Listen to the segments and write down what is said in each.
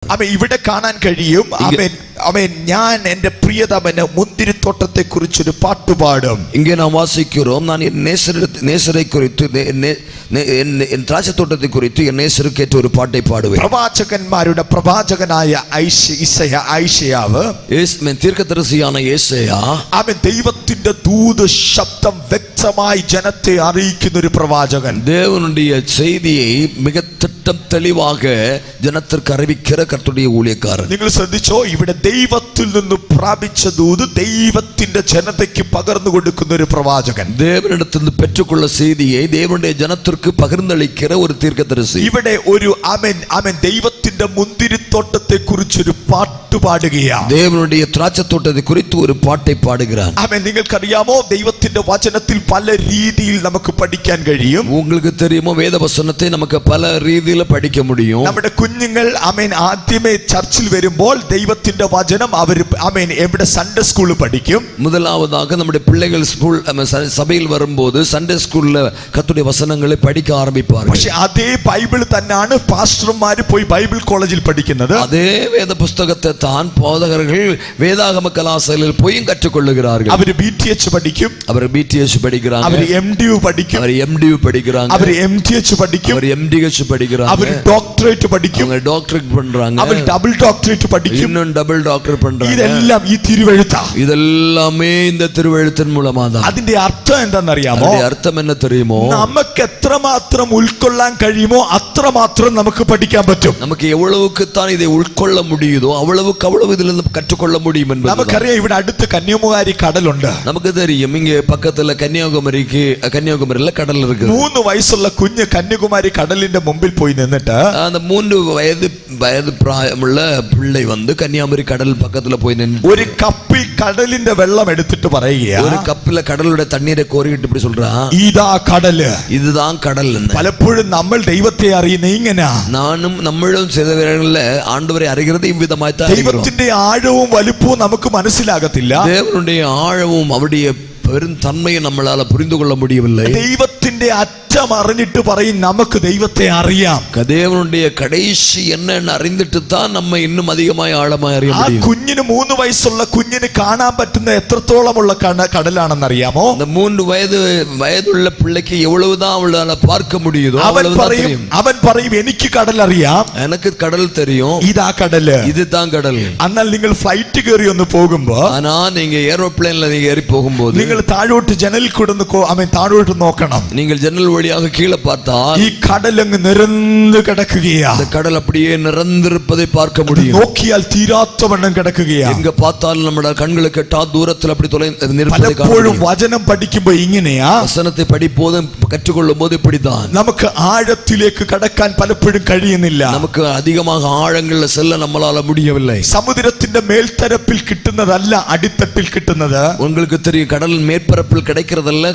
അവൻ ഇവിടെ കാണാൻ കഴിയും. അവൻ ഞാൻ എൻ്റെ പ്രിയതമന് മുന്തിരിത്തോട്ടത്തെ കുറിച്ചൊരു പാട്ടുപാടും. இங்கே நாம் வாசிக்கிறோம், நான் என் நேசரை குறித்து என் திராட்சைத்தோட்டத்தை குறித்து என் நேசருக்கு ஏற்ற ஒரு பாட்டை பாடுவேன். പ്രവാചകന്മാരുടെ പ്രവാചകനായ ഐശയാവ്, தீர்க்கதரிசியான യേശയ്യാ, അവൻ ദൈവത്തിന്റെ ദൂത് ശബ്ദം വ്യക്തമായി ജനത്തെ അറിയിക്കുന്ന ഒരു പ്രവാചകൻ. தேவனுடைய செய்தியை மிக திட்டம் தெளிவாக ஜனத்திற்கு அறிவிக்கிற கர்த்தருடைய ஊழியக்காரன். നിങ്ങൾ ശ്രദ്ധിച്ചോ, ഇവിടെ ദൈവത്തിൽ നിന്ന് പ്രാപിച്ച ദൂത് ദൈവത്തിന്റെ ജനതയ്ക്ക് പകർന്നു കൊടുക്കുന്ന ഒരു പ്രവാചകൻ. தேவனிடத்தில் നിന്ന് பெற்றுக்கொள்ள செய்தியை தேவனுடைய ஜனத்திற்கு பகிர்ந்தளிக்கிற ஒரு தீர்க்கதரிசி. ഇവിടെ ഒരു അവൻ ദൈവത്തിന്റെ മുന്തിരിത്തോട്ടത്തെ കുറിച്ചൊരു പാട്ട് പാടുകയാണ്. தேவனுடைய திராட்சைத்தோட்டத்தை குறித்து ஒரு பாட்டை பாடுகிறான். നിങ്ങൾക്കറിയാമോ, ദൈവത്തിന്റെ വചനത്തിൽ പല രീതിയിൽ നമുക്ക് പഠിക്കാൻ കഴിയും. உங்களுக்கு தெரியுமோ, வேத வசனத்தை நமக்கு பல ரீதியில படிக்க முடியும். നമ്മുടെ കുഞ്ഞുങ്ങൾ ആദ്യമേ ചർച്ചിൽ വരുമ്പോൾ ദൈവത്തിന്റെ വചനം അവർ എവിടെ സൺഡേ സ്കൂളിൽ പഠിക്കും. முதலாவதாக நம்முடைய பிள்ளைகள் ஸ்கூல் சபையில் வரும்போது சண்டே ஸ்கூல்ல கர்த்தருடைய வசனங்களை படிக்க ஆரம்பிப்பார்கள். പക്ഷേ അതേ ബൈബിൾ തന്നെയാണ് പാസ്റ്റർമാർ പോയി ബൈബിൾ കോളേജിൽ പഠിക്കുന്നത്. அதே வேத புத்தகத்தை தான் போதகர்கள் வேதாகம கலாசாலையில் போய் கற்றுக்கொள்ளுகிறார்கள். അവർ BTH പഠിക്കും, അവർ BTH പഠിக்கிறாங்க, അവർ MDU പഠിക്കും, അവർ MDU പഠിக்கிறாங்க, അവർ MTH പഠിക്കും, അവർ MDH പഠിக்கிறாங்க, അവർ ഡോക്ടറേറ്റ് പഠിക്കും, அவங்க டாக்டரேட் பண்றாங்க, അവർ ഡബിൾ ഡോക്ടറേറ്റ് പഠിക്കും, இன்னும் டபுள் டாக்டர் பண்றாங்க. ഇതെല്ലാം ഈ തിരുവെഴുത്താ. ഇതെല്ലാമേ இந்த திருவெழுத்தின் மூலமா தான். അതിന്റെ അർത്ഥം എന്താണെന്നറിയാമോ? അതിന്റെ അർത്ഥം என்ன தெரியுமோ? നമുക്ക് എത്രമാത്രം ഉൾക്കൊള്ളാൻ കഴിയുമോ അത്രമാത്രം നമുക്ക് പഠിക്കാൻ പറ്റും. നമുക്ക് എவ்வளவுக்கு தான் இதை உட்கொள்ள முடியுதோ அவ்வளவுக்கு அவ்வளவு இதில் இருந்து கற்றுக்கொள்ள முடியும் என்பது. നമുക്കറിയാം, ഇവിടെ അടുത്ത് കന്യാകുമാരി കടലുണ്ട്. നമുക്ക് தெரியும், இங்க பக்கத்துல கன்னியாகுமரியில கடல் இருக்கு. 3 വയസ്സുള്ള കുഞ്ഞ് കന്യാകുമാരി കടലിന്റെ മുമ്പിൽ പോയി നിന്നിട്ട് அந்த 3 வயது പ്രായമുള്ള പിള്ളை வந்து കന്യാകുമാരി கடல் பக்கத்துல போய் நின்று ഒരു കപ്പിൽ കടലിന്റെ വെള്ളം എടുത്തിട്ട് പറയുകയാണ്. ஒரு கப்பில கடலுடைய தண்ணீரை கோரிட்டு இப்படி சொல்றான், ഇതാ കടല്, இதுதான் கடல். പലപ്പോഴും നമ്മൾ ദൈവത്തെ അറിയുന്ന ഇങ്ങനെയാ. நானும் நம்மளும் சில வேளைகள்ல ஆண்டவரை அறிகிறது இவ்விதமாய் தான். ദൈവത്തിന്റെ ആഴവും വലുപ്പവും നമുക്ക് മനസ്സിലാകത്തില്ല. தேவனுடைய ஆழமும் அவருடைய பெரும் தன்மையை நம்மளால புரிந்து கொள்ள முடியவில்லை. ദൈവത്തിന്റെ അറ്റം അറിഞ്ഞിട്ട് പറയും നമുക്ക് ദൈവത്തെ അറിയാം. தேவனுடைய கடைசி என்னன்னு அறிந்துட்டு தான் நம்ம இன்னும் அதிகமாய் ஆழமாய் அறிய முடியும். ആ കുഞ്ഞിന് 3 വയസ്സുള്ള കുഞ്ഞിന് കാണാൻ പറ്റുന്ന എത്രത്തോളമുള്ള കടലാണെന്ന് അറിയാമോ? அந்த 3 வயதுள்ள பிள்ளைக்கு எவ்வளவுதான் அவளால பார்க்க முடியுதோ அவ்வளவுதான் தெரியும். അവൻ പറയും എനിക്ക് കടൽ അറിയാം, எனக்கு கடல் தெரியும், ഇതാ കടല്, இதுதான் கடல். എന്നാൽ നിങ്ങൾ ഫ്ലൈറ്റ് കയറി ഒന്ന് പോകുമ്പോ, ஆனா நீங்க ஏரோப்ளேன்ல நீங்க ஏறி போகும்போது നിങ്ങൾ താഴോട്ട് ജനലിൽ കൂടെ താഴോട്ട് നോക്കണം. நீங்கள் ஜன்னல் வழியாக கீழே பார்த்தால் ഈ കടലങ്ങ് നിരന്ന് കിടക്കുകയാ. அந்த கடல் அப்படியே நிரந்திருப்பதை பார்க்க முடியும். നോക്കിയാൽ തീരാത്തവണ്ണം കിടക്കുകയാ. எங்க பார்த்தாலும் നമ്മുടെ കണ്ണുகளுக்கு എട്ടാ ദൂരത്തിൽ அப்படி நிற்பதை காண പലപ്പോഴും முடியும். വചനം പഠിക്കുമ്പോ ഇങ്ങനെയാ. വചനത്തെ പഠിപ്പോതും കற்றுകൊള്ളും போது இப்படிதான். നമുക്ക് ആഴത്തിലേക്ക് കടക്കാൻ പലപ്പോഴും കഴിയുന്നില്ല. നമുക്ക് അധികமாக ആഴങ്ങളിൽ செல்ல நம்மளால முடியவில்லை. സമുദ്രത്തിന്റെ മേൽത്തരപ്പിൽ കിട്ടുന്നതല്ല അടിത്തട്ടിൽ കിട്ടുന്നത്. உங்களுக்கு தெரியும், கடலின் மேற்பரப்பில் கிடைக்கிறதல்ல,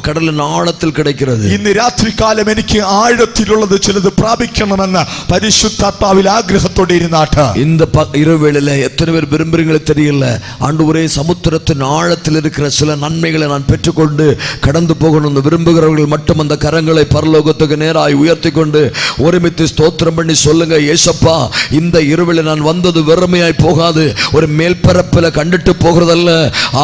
கடலின் ஆழத்தில் கிடைக்கிறது. ഇന്ന് രാത്രികാലം എനിക്ക് ആഴത്തിലുള്ളത് ചിലത് പ്രാപിക്കണമെന്ന് പരിശുദ്ധാത്മാവിൽ ആഗ്രഹത്തോടെ ഇരുന്നാട്ട് இந்த இரவேளையில எத்தனை பேர் விரும்புறீங்களோ தெரியல, ஆண்டவரே சமுத்திரத்தின் ஆழத்தில் இருக்கிற சில நன்மைகளை நான் பெற்றுக்கொண்டு கடந்து போகணும்னு விரும்புகிறவர்கள் மட்டும் அந்த கரங்களை பரலோகத்துக்கு நேராய் உயர்த்தி கொண்டு ஒருமித்து ஸ்தோத்திரம் பண்ணி சொல்லுங்க, ஏசப்பா, இந்த இரவில் நான் வந்தது வெறுமையாய் போகாது, ஒரு மேல்பரப்பில் கண்டுட்டு போகிறதல்ல,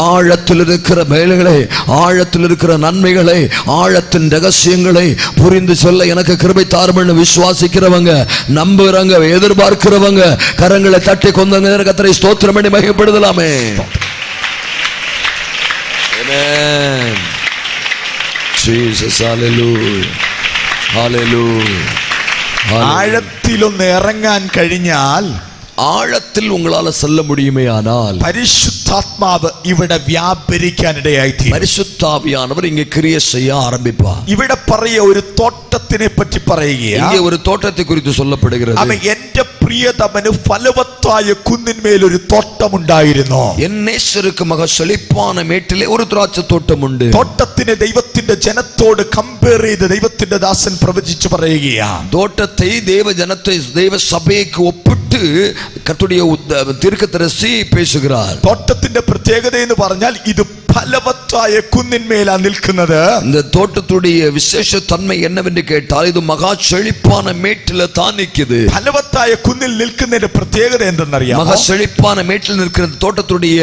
ஆழத்தில் இருக்கிற மேல்களை, ஆழத்தில் இருக்கிற நன்மைகளை, ஆழத்தின் ரகசியங்களை புரிந்து சொல்ல எனக்கு கிருபை தாரும்னு விசுவாசிக்கிறவங்க, நம்புறவங்க, எதிர்பார்க்கிறவங்க கரங்களை தட்டி கொண்ட நேரம் கர்த்தரை ஸ்தோத்திரம் பண்ணி மகிமைப்படுத்தலாமே. ஆமென். Jesus, hallelujah. Hallelujah. ആഴത്തിലൊന്ന് ഇറങ്ങാൻ കഴിഞ്ഞാൽ, ആഴത്തിൽ ഉങ്ങളാൽ செல்ல முடியுமே ஆனால் പരിശുദ്ധാത്മാവ് ഇവിടെ വ്യാപരിക്കാനിടയായി തീരും. പരിശുദ്ധാവിയാനവർ ഇങ്ങ ക്രിയ செய்ய ஆரம்பிப்பார். ഇവിടെ ഒരു തോട്ടത്തിനെ പറ്റി പറയുകയാണ്. இங்கே ஒரு தோட்டத்தை குறித்து சொல்லப்படுகிறது. അവൻ എന്റെ പ്രിയതമന് ഫലവത്തായ കുന്നിന്മേൽ ഒരു തോട്ടമുണ്ടായിരുന്നു. என் நேசருக்கு மக செழிப்பான மேட்டிலே ஒரு திராட்சை தோட்டம் உண்டு. തോട്ടത്തിനെ ദൈവത്തിന്റെ ജനത്തോട് കമ്പയർ ചെയ്ത് ദൈവത്തിന്റെ ദാസൻ പ്രവചിച്ചു പറയുകയാണ്. தோட்டத்தை தேவ ஜனத்தை தேவ சபைக்கு ஒப்பிட்டு கர்த்தருடைய தீர்க்கதரிசி பேசுகிறார். തോട്ടത്തിന്റെ പ്രത്യേകത എന്ന് പറഞ്ഞാൽ ഇത് ഫലവത്തായ കുന്നിന്മേലാ നിൽക്കുന്നത്. இந்த தோட்டத்துடைய விசேஷ தன்மை என்னவென்று கேட்டால் இது மகா செழிப்பான மேட்டில தான் நிக்குது. ഫലവത്തായ കുന്നിൽ നിൽക്കുന്നതിന്റെ പ്രത്യേകത എന്തെന്നറിയാമോ? மகா செழிப்பான மேட்டில் நிற்கிற தோட்டத்துடைய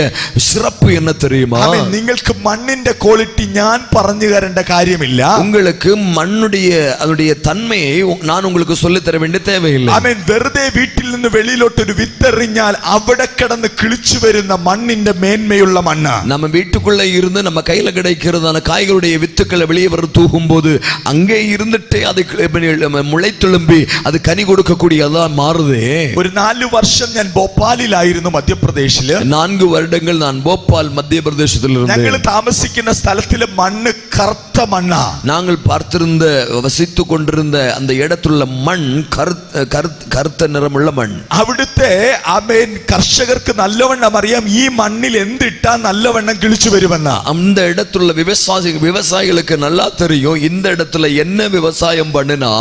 சிறப்பு என்ன தெரியுமா? നിങ്ങൾക്ക് മണ്ണിന്റെ ക്വാളിറ്റി ഞാൻ പറഞ്ഞു തരേണ്ട കാര്യമില്ല. உங்களுக்கு மண்ணுடைய அதனுடைய தன்மையை நான் உங்களுக்கு சொல்லி தர வேண்டிய தேவையில்லை. വെറുതെ വീട്ടിൽ നിന്ന് വെളിയിലോട്ട് ഒരു വിത്തെറിഞ്ഞാൽ അവിടെ കിടന്ന് കിളിച്ചു വരുന്ന മണ്ണിന്റെ മേന്മയുള്ള മണ്ണ്. நம்ம வீட்டுக்குள்ள இருந்து நம்ம கையில கிடைக்கிறதான காய்களுடைய வித்துக்களை வெளியே வர தூகும் போது அங்கே இருந்துட்டே அது முளைத்தெழும்பி அது கனி கொடுக்கக்கூடியதான் மாறுது. ഒരു 4 വർഷം ഞാൻ ഭോപ്പാലിലായിരുന്നു, മധ്യപ്രദേശില്. 4 வருடங்கள் நான் போபால் மத்திய பிரதேசத்தில் இருந்தேன். ഞങ്ങൾ താമസിക്കുന്ന സ്ഥലത്തിലെ മണ്ണ് കറുത്ത മണ്ണാ. நாங்கள் பார்த்திருந்த வசித்து கொண்டிருந்த அந்த இடத்துள்ள மண் கருத்த நிறமுள்ள மண். അവിടുത്തെ കർഷകർക്ക് നല്ലവണ്ണം അറിയാം ഈ മണ്ണിൽ എന്തിട്ടാ നല്ലവണ്ണം കിളിച്ചു വരുമെന്ന്. அந்த இடத்துள்ள விவசாயிகளுக்கு நல்லா தெரியும் இந்த இடத்துல என்ன விவசாயம் பண்ணினா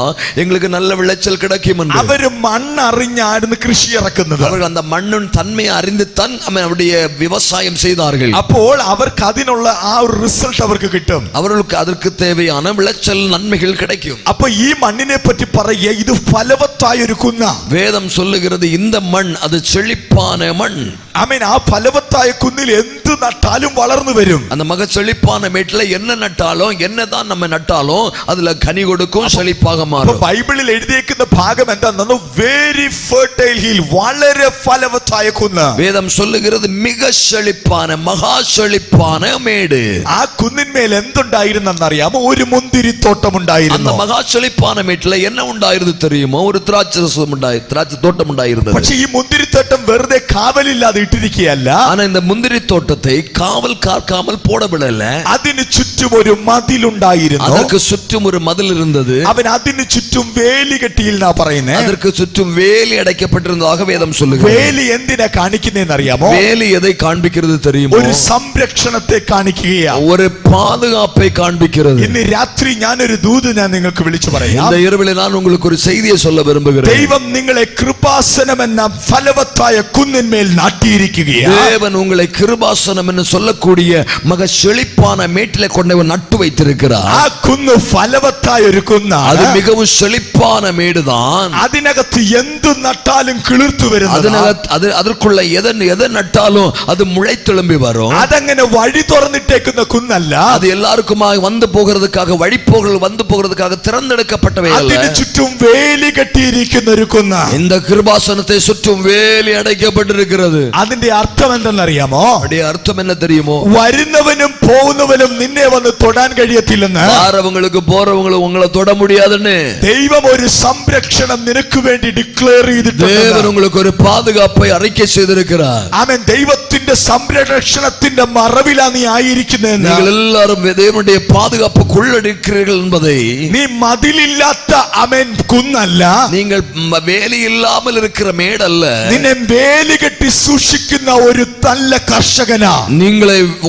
எங்களுக்கு நல்ல விளைச்சல் கிடைக்கும் என்று. അവര് മണ്ണറിഞ്ഞായിരുന്നു കൃഷി ഇറക്കുന്നത്. அவர்கள் அந்த மண்ணின் தன்மையை அறிந்து தான் அவருடைய விவசாயம் செய்தார்கள். അപ്പോൾ അവർക്ക് അതിനുള്ള ആ ഒരു റിസൾട്ട് അവർക്ക് കിട്ടും. அவர்களுக்கு அதற்கு தேவையான விளைச்சல் நன்மைகள் கிடைக்கும். அப்ப ഈ മണ്ണിനെ പറ്റി പറയുക ഇത് ഫലവത്തായ ഒരു കുന്ന. வேதம் சொல்லுகிறது இந்த மண் அது செழிப்பான மண். ആ ഫലവത്തായ കുന്നിൽ എന്ത് നട്ടാലും വളർന്നു വരും. அந்த மக செழிப்பான மேட்டில என்ன நட்டாலும் என்னதான் நம்ம நட்டாலும் அதுல கனி கொடுக்கும், செழிப்பாக மாறும். ബൈബിളിൽ എഴുതിയിരിക്കുന്ന ഭാഗം എന്താണെന്ന് വെരി ഫെർട്ടൈൽ ഹിൽ, വളരെ ഫലവത്തായ കുന്ന്. வேதம் சொல்லுகிறது மிக செழிப்பான மகா செழிப்பான மேடு. ആ കുന്നിന്മേൽ എന്തുണ്ടായിരുന്നെന്നറിയാമോ? ഒരു മുന്തിരിത്തോട്ടം ഉണ്ടായിരുന്നു. அந்த மகா செழிப்பான மேட்டில என்ன உண்டாயிருது தெரியுமோ? ஒரு திராட்சை தோட்டம் ഉണ്ടായിരുന്നത്. പക്ഷേ ഈ മുന്തിരിത്തോട്ടം വെറുതെ കാവലില്ലാതെ ഇട്ടിരിക്കുകയല്ല. ஆனா இந்த முந்திரி தோட்டத்தை காவல் காக்காமல் போடவிடல. അതിന് ചുറ്റും ഒരു മതിലുണ്ടായിരുന്നു. அதற்கு சுற்றும் ஒரு மதில் இருந்தது. അവൻ അതിന് ചുറ്റും വേലി കെട്ടിയില്ലെന്നാ പറയുന്നത്. அதற்கு சுற்றும் வேலி அடைக்கப்பட்டிருந்ததாக வேதம் சொல்லுகிறது. വേലി എന്തിനാ കാണിക്കുന്നതെന്ന് അറിയാമോ? வேலி எதை காண்பிக்கிறது தெரியுமோ? ഒരു സംരക്ഷണത്തെ കാണിക്കുകയാ, ஒரு பாதுகாப்பை காண்பிக்கிறது. ഇന്ന് രാത്രി ഞാനൊരു ദൂത് ഞാൻ നിങ്ങൾക്ക് വിളിച്ചു പറയാം. இந்த இரவில் நான் உங்களுக்கு ஒரு செய்தியை சொல்ல விரும்புகிறேன். ദൈവം നിങ്ങളെ കൃപാസനം എന്ന ഫലവത്തായ കുന്നിന്മേൽ നാട്ടിയിരിക്കുകയാണ്. தேவன் உங்களை கிருபாசனம் என்று சொல்லக்கூடிய மக செழிப்பான மேட்டிலே கொண்டு நட்டு வைத்திருக்கிறார். ആ കുന്ന് ഫലവത്തായ ഒരു കുന്നാണ്. அது மிகவும் செழிப்பான மேடுதான். അതിനകത്ത് എന്തു നട്ടാലും കിളിർത്തു വരുന്നത്. அதற்குள்ள எதை நட்டாலும் அது முளைத்தெழும்பி வரும். അതങ്ങനെ വഴി തുറന്നിട്ടേക്കുന്ന കുന്നല്ല. அது எல்லாருக்குமாக வந்து போகிறதுக்காக வழிபோகல் வந்து போகிறதுக்காக திறந்தெடுக்கப்பட்டவை அல்ல. അതിന് ചുറ്റും വേലി കെട്ടിയിരിക്കുന്ന ഒരു കുന്ന. இந்த கிருபாசனத்தை சுற்றும் வேலி அடைக்கப்பட்டிருக்கிறது. അതിന്റെ അർത്ഥം എന്തെന്നറിയാമോ? அப்படியே அர்த்தம் என்ன தெரியுமோ? വരുന്നവനും പോകുന്നവനും നിന്നെ വന്ന് തൊടാൻ കഴിയത്തില്ലെന്ന്. ആരവങ്ങൾക്ക് പോറവങ്ങളും ഉങ്ങളെ തൊട முடியாதுன்னு ദൈവം ഒരു സംരക്ഷണം നിനക്ക് വേണ്ടി ഡിക്ലെയർ ചെയ്തിട്ടുണ്ട്. தேவன் உங்களுக்கு ஒரு பாதுகாப்பை அறிக்கை செய்திருக்கிறார். ആമേൻ. ദൈവത്തിന്റെ സംരക്ഷണത്തിന്റെ മറവിലാണ് നീ ആയിരിക്കുന്നതെന്ന്. நீங்கள் எல்லாரும் தேவனுடைய பாதுகாப்புக்குள் இருக்கிறீர்கள் என்பதை. നീ മതിലില്ലാത്ത ആമേൻ കുന്നല്ല. நீங்கள் வேலி இல்லாமல் இருக்கிற மேடல்ல. നിന്നെ വേലി കെട്ടി സൂക്ഷിക്കുന്ന ഒരു നല്ല കർഷകനാ.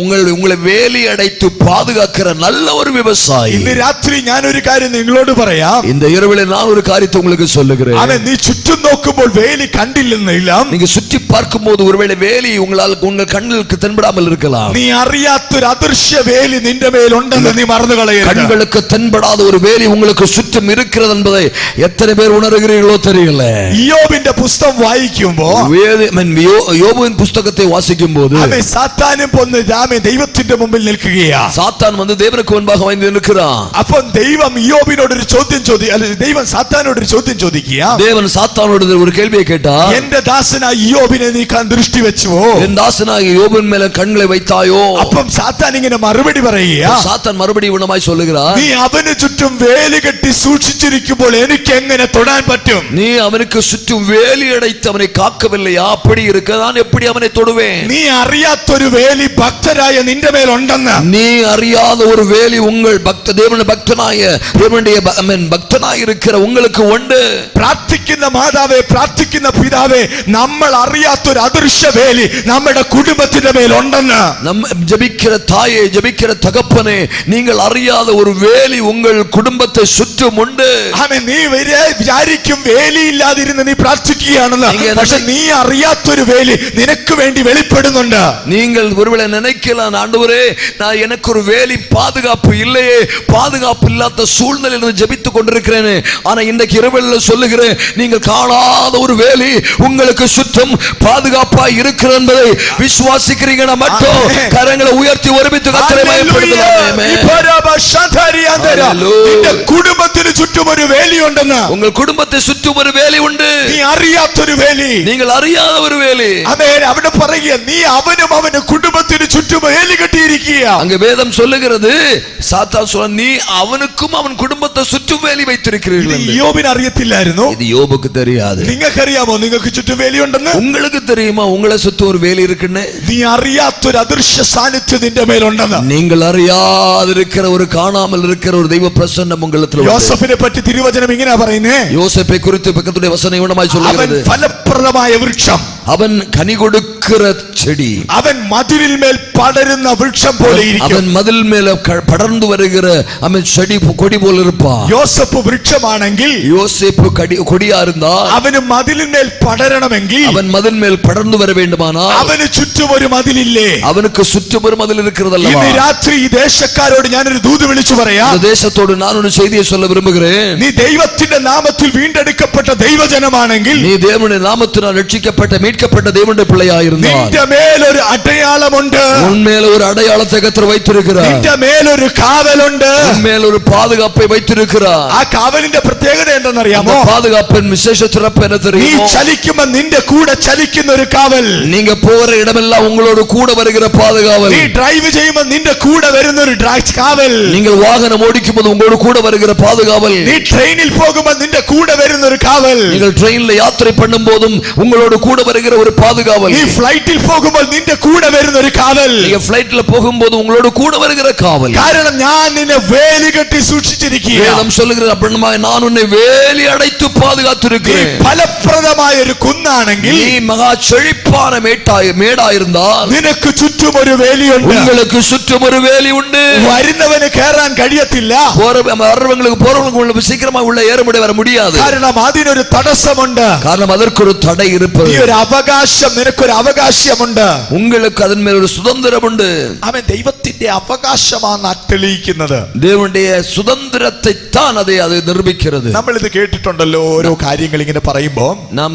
உங்களை வேலி அடைத்து பாதுகாக்கிற நல்ல ஒரு விவசாயி. ഇന്ന് രാത്രി ഞാൻ ഒരു കാര്യം നിങ്ങളോട് പറയാം. இந்த இரவிலே நான் ஒரு காரியத்தை உங்களுக்கு சொல்லுகிறேன். ആമേൻ. നീ ചുറ്റും നോക്കുമ്പോൾ വേലി കണ്ടില്ലെന്നില്ല. நீங்க சுற்றி பார்க்கும்போது ஒருவேளை வேலி உங்கள் கண்களுக்கு தென்படாமல் இருக்கலாம். നീ അറിയാത്തൊരു അദൃശ്യ വേലി നിന്റെ മേലുണ്ടെന്ന് നീ മറന്നു കളയരുത്. கண்களுக்கு தென்படாத ஒரு வேலி உங்களுக்கு சுற்றும் இருக்கிறது என்பதை எத்தனை பேர் உணர்கிறீர்களோ தெரியல. யோபிന്റെ പുസ്തകം വായിക്കുമ്പോൾ யோபுவின் புத்தகத்தை வாசிக்கும் போது സാത്താനും പൊന്ന് ദൈവത്തിന്റെ മുമ്പിൽ നിൽക്കുകയാ. சாத்தான் வந்து தேவனுக்கு முன்பாக வந்து நிற்கிறான். അപ്പോൾ ദൈവം യോബിനോട് ഒരു ചോദ്യം ദൈവം സാത്താനോട് ഒരു ചോദ്യം ചോദിക്കുക. தேவன் சாத்தானோடு ஒரு கேள்வியை கேட்டார். എന്റെ ദാസനായ യോബിനെ നീ ദൃഷ്ടി വെച്ചുവോ? என் தாசனாகிய யோபின் மேல கண்களை வைத்தாயோ? അപ്പം സാത്താൻ ഇങ്ങനെ മറുപടി പറയുക. சாத்தான் மறுபடியும் உணமாய் சொல்லுகிறார். നീ അവന് ചുറ്റും വേലി കെട്ടി സൂക്ഷിച്ചിരിക്കുമ്പോൾ എനിക്ക് എങ്ങനെ തൊടാൻ പറ്റും? நீ அவனுக்கு சுற்றும் வேலி அடைத்து அவனை காக்கவில்லையா? அப்படி இருக்க நான் எப்படி அவனை தொடுவேன்? നീ അറിയാത്തൊരു വേലി ഭക്തരായ നിന്റെ മേൽ ഉണ്ടെന്ന്. நீ அறியாத ஒரு வேலி உங்கள் தேவனுடைய பக்தனாய் இருக்கிற உங்களுக்கு உண்டு. പ്രാർത്ഥിക്കുന്ന മാതാവേ, പ്രാർത്ഥിക്കുന്ന പിതാവേ, നമ്മൾ അറിയാത്തൊരു അദൃശ്യ വേലി നമ്മുടെ കുടുംബത്തിന്റെ മേൽ ഉണ്ടെന്ന്. ஜெபிக்கிற தாயே, ஜெபிக்கிற தகப்பனே, நீங்கள் அறியாத ஒரு வேலி உங்கள் குடும்பத்தை சுற்றும் உண்டு. ആമേൻ. നീ വിചാരിക്കും വേലിയില്ലാതിരുന്ന് നീ പ്രാർത്ഥിക്കുകയാണെന്ന്. പക്ഷെ നീ അറിയാത്തൊരു വേലി നിനക്ക് വേണ്ടി വെളിപ്പെടുന്നുണ്ട്. நீங்க நீங்கள் ஒருவேளை நினைக்கலாம், ஆண்டவரே நான் எனக்கு ஒரு வேலி பாதுகாப்பு இல்லையே, பாதுகாப்பு இல்லாத சூழ்நிலையில் ஜெபித்துக் கொண்டிருக்கிறேன். ஆனா இன்றைக்கு இரவில் சொல்லுகிறேன், நீங்கள் காணாத ஒரு வேலி உங்களுக்கு சுற்றும் பாதுகாப்பா இருக்கிறது என்பதை விசுவாசிக்கிறீங்கன்னா மட்டும் கரங்களை உயர்த்தி ஒருமித்து கர்த்தரை மகிமைப்படுத்தலாம். குடும்பത്തിന് ചുറ്റും ഒരു വേലി ഉണ്ടെന്ന്, உங்கள் குடும்பத்தை சுற்றும் ஒரு வேலி உண்டு, നീ അറിയാത്തൊരു വേലി, நீங்கள் அறியாத ஒரு வேலி. ആമേൻ. അവിടെ പറയുക, നീ അവനും അവന്റെ കുടുംബത്തിന് ചുറ്റും വേലി കെട്ടിയിരിക്കുക. அங்க வேதம் சொல்லுகிறது, சாத்தான் சொல்ல, நீ அவனுக்கும் அவன் குடும்பத்தை சுற்றும் வேலி வைத்திருக்கிறீர்கள். யோபிന് അറിയത്തില്ലായിരുന്നു, இது யோபுக்கு தெரியாது. നിങ്ങൾക്കറിയാമോ നിങ്ങൾക്ക് ചുറ്റും വേലി ഉണ്ടെന്ന്? உங்களுக்கு தெரியுமா உங்களை சுத்தி ஒரு வேலி இருக்குன்னு? നീ അറിയാത്തൊരു അദൃശ്യ സാന്നിധ്യം നിന്റെ മേലുണ്ടെന്ന്. நீங்கள் അറിയാതിருக்கிற ஒரு காணாமல் இருக்கிற ஒரு தெய்வ பிரசன்னம் உங்களுக்கு உண்டு. യോസഫിനെ പറ്റി തിരുവചനം ഇങ്ങനെ പറയുന്നേ, யோசேப்பை குறித்து பக்கத்துடைய வசனம் இவனமாய் சொல்லுகிறது, അവൻ ഫലപ്രദമായ വൃക്ഷം, அவன் கனி கொடுக்கிற செடி, അവൻ മതിലിൽ മേൽ പടരുന്ന വൃക്ഷം പോലെ ഇരിക്കും. அவன் மதில் மேல படர்ந்து வருகிற அவன் செடி கொடி போல இருப்பான். യോസഫ് വൃക്ഷമാണെങ്കിൽ யோசேப்பு கொடியா இருந்தா അവന് മതിലിന്മേൽ പടരണമെങ്കിൽ அவன் மதில் மேல் படர்ந்து வர வேண்டுமானால் അവന് ചുറ്റും ഒരു മതിലില്ലേ? அவனுக்கு சுற்றும் ஒரு மதில் இருக்கிறதல்லவா? ഇന്ന് രാത്രി ഈ ദേശക്കാരോട് ഞാനൊരു ദൂത് വിളിച്ചു പറയാം. இந்த தேசத்தோடு நான் ஒரு செய்தியை சொல்ல விரும்புகிறேன். നീ ദൈവത്തിന്റെ നാമത്തിൽ വീണ്ടെടുക്കപ്പെട്ട ദൈവജനമാണെങ്കിൽ, நீ தேவனுடைய நாமத்தினால் ரட்சிக்கப்பட்ட மீட்கப்பட்ட தேவனுடைய பிள்ளையாயிருந்தால், നിന്റെ മേൽ ഒരു അടയാളമുണ്ട്, உன் மேல் ஒரு அடையாளத்தை கர்த்தர் வைத்திருக்கிறார், നിന്റെ മേൽ ഒരു കാവലുണ്ട്, உன் மேல் ஒரு பாதுகாப்பை வைத்திருக்கிறார். ആ കാവലിന്റെ പ്രത്യേകത എന്തെന്നറിയാമോ? பாதுகாப்பின் விசேஷ சிறப்பு என்ன നീ தெரியுமோ? ചലിക്കുമ്പോൾ നിന്റെ കൂടെ ചലിക്കുന്ന ഒരു കാവൽ, நீங்க போற இடமெல்லாம் உங்களோடு கூட வருகிற பாதுகாவல், നീ ഡ്രൈവ് ചെയ്യുമ്പോൾ നിന്റെ കൂടെ വരുന്ന ഒരു കാവൽ, நீங்கள் വാഹനം ഓടിക്കുമ്പോൾ உங்களோடு கூட வருகிற பாதுகாவல், നീ ട്രെയിനിൽ പോകുമ്പോൾ നിന്റെ കൂടെ വരുന്ന ഒരു കാവൽ, நீங்கள் ட்ரெயின்ல யாத்திரை பண்ணும் போதும் உங்களோடு கூட வருகிற ஒரு பாதுகாவல், നീ ഫ്ലൈറ്റിൽ പോകുമ്പോൾ നിന്റെ കൂടെ വരുന്ന ഒരു കാവൽ, நீங்க ஃளைட்ல போகும்போது உங்களோடு கூட வருகிற காவல். കാരണം ഞാൻ നിന്നെ വേലി കെട്ടി സൂക്ഷിച്ചിരിക്കുക. வேதம் சொல்லுகிறது, அப்படின்னா நான் உன்னை வேலி அடைத்து பாதுகாத்திருக்கிறேன். ഫലപ്രദമായ ഒരു കുന്നാണെങ്കിൽ, நீ மகா செழிப்பான மேடாயிருந்தால் നിനക്ക് ചുറ്റും ഒരു വേലിയുണ്ട്, உங்களுக்கு சுற்றும் ஒரு வேலி உண்டு. വരുന്നവന് കയറാൻ കഴിയത്തില്ല, போறவங்களுக்கு சீக்கிரமா உள்ள ஏற வர முடியாது. കാരണം അതിനൊരു തടസ്സമുണ്ട്, காரணம் அதற்கு ஒரு தடை இருப்பது. ഈ ഒരു അവകാശം, നിനക്കൊരു അവകാശമുണ്ട്, உங்களுக்கு அதன் மேல் ஒரு சுதந்திரம் உண்டு. അവൻ ദൈവത്തിന്റെ അവകാശമാണ് തെളിയിക്കുന്നത്. தேவனுடைய சுதந்திரத்தை தான் அது நிரூபிக்கிறது. നമ്മൾ ഇത് കേട്ടിട്ടുണ്ടല്ലോ, ഓരോ കാര്യങ്ങൾ ഇങ്ങനെ പറയുമ്പോ നാം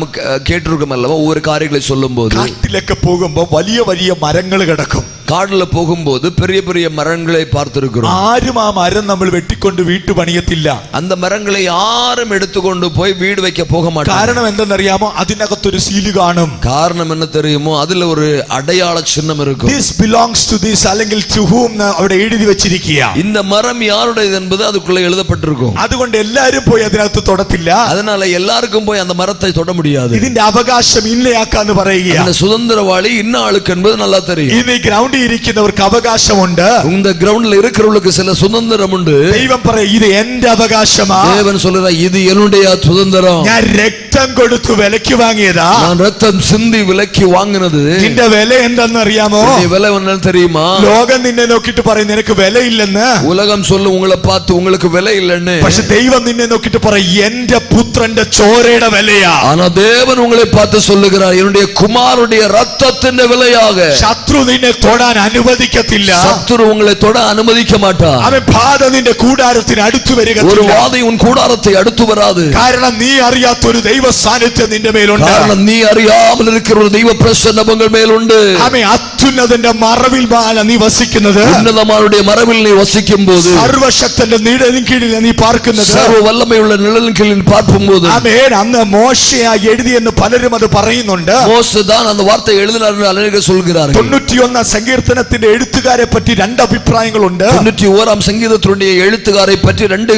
കേട്ടിരിക്കും அல்லவா, ஒவ்வொரு காரியங்களை சொல்லும்போது. കാട്ടിലൊക്കെ പോകുമ്പോ വലിയ വലിയ മരങ്ങൾ കിടക്കും, காடுல போகும்போது பெரிய பெரிய மரங்களை பார்த்திருக்கிறோம். ആരും ആ മരം നമ്മൾ വെട്ടിക്കൊണ്ട് വീട്ടു പണിയത്തില്ല. அந்த മരங்களை யாரும் எடுத்துக்கொண்டு போய் வீடு வைக்க போக மாட்டாங்க. കാരണം എന്തെന്നറിയാമോ? അതിനകത്തൊരു സീല് കാണും. காரணம் என்ன தெரியுமோ? அதுல ஒரு அடையாள சின்னம் இருக்கும். This belongs to this, അല്ലെങ്കിൽ to whom അവിടെ എഴുതി വെച്ചിരിക്കുക. இந்த மரம் யாருடையது என்பது அதுக்குள்ள எழுதப்பட்டிருக்கும். അതുകൊണ്ട് എല്ലാരും പോയി അതിനകത്ത് തൊടത്തില്ല. அதனால எல்லாருக்கும் போய் அந்த மரத்தை தொட முடியாது. ഇതിന്റെ അവകാശം ഇന്നയാക്കാന്ന് പറയുക. அந்த சுதந்திரவாளி இன்ன ஆளுக்கு என்பது நல்லா தெரியும். ഇന്ന് ഈ ഗ്രൗണ്ടിൽ ഇരിക്കുന്നവർക്ക് അവകാശമുണ്ട്, இந்த கிரவுண்ட்ல இருக்கிறவங்களுக்கு சில சுதந்திரம் உண்டு. ദൈവം പറയും, ഇത് എന്റെ അവകാശമാ. தேவன் சொல்றார், இது என்னுடைய சுதந்திரம். ഞാൻ രക്തം കൊടുത്തു വിലക്ക് വാങ്ങിയതാ, நான் ரத்தம் சிந்தி விலைக்கு வாங்கினது. നിന്റെ വില എന്തെന്ന് അറിയാമോ? விலை என்னன்னு தெரியுமா? ലോകം നിന്നെ നോക്കിട്ട് പറയും നിനക്ക് വിലയില്ലെന്ന്. உலகம் சொல்லு உங்களை பார்த்து உங்களுக்கு விலை இல்லைன்னு. പക്ഷെ ദൈവം നിന്നെ നോക്കിട്ട് പറയും എന്റെ പുത്രന്റെ ചോരയുടെ വിലയാ. ஆனா தேவன் உங்களை பார்த்து சொல்லுகிறார், என்னுடைய குமாரனுடைய ரத்தத்தின் விலையாக. ശത്രു നിന്നെ തൊടാൻ അനുവദിക്കത്തില്ല, சத்துரு உங்களை தொட அனுமதிக்க மாட்டார். അവൻ ബാധ നിന്റെ കൂടാരത്തിന് അടുത്തു വരിക, ஒரு வாதை உன் கூடாரத்தை அடுத்து வராது. കാരണം നീ അറിയാത്ത ഒരു ദൈവ സാന്നിധ്യം നിന്റെ മേലുണ്ട്. காரணம் நீ அறியாமல் இருக்கிற ஒரு தெய்வ பிரசன்னம் உங்கள் மேல் உண்டு. അവൻ അത്യുന്നതന്റെ മറവിൽ നീ വസിക്കുന്നത്, உன்னதமானுடைய மரபில் நீ வசிக்கும் போது, സർവശക്തന്റെ നിഴലിൻ കീഴിൽ നീ പാർക്കുന്നത്, സർവ്വ വല്ലമയുള്ള നിഴലിൻ കീഴിൽ பார்க்கும்போது. ആമേൻ. അന്ന് മോശയാ എഴുതിയെന്ന് പലരും അത് പറയുന്നുണ്ട്. மோசே தான் அந்த வார்த்தையை எழுதினார் என்று அநேகர் சொல்கிறார்கள். 91 സങ്കീർത്തനത്തിന്റെ എഴുത്തുകാരെ പറ്റി രണ്ട് അഭിപ്രായങ്ങളുണ്ട്. 91 സങ്കീർത്തനത്തിന്റെ എഴുത്തുകാരെ പറ്റി രണ്ട്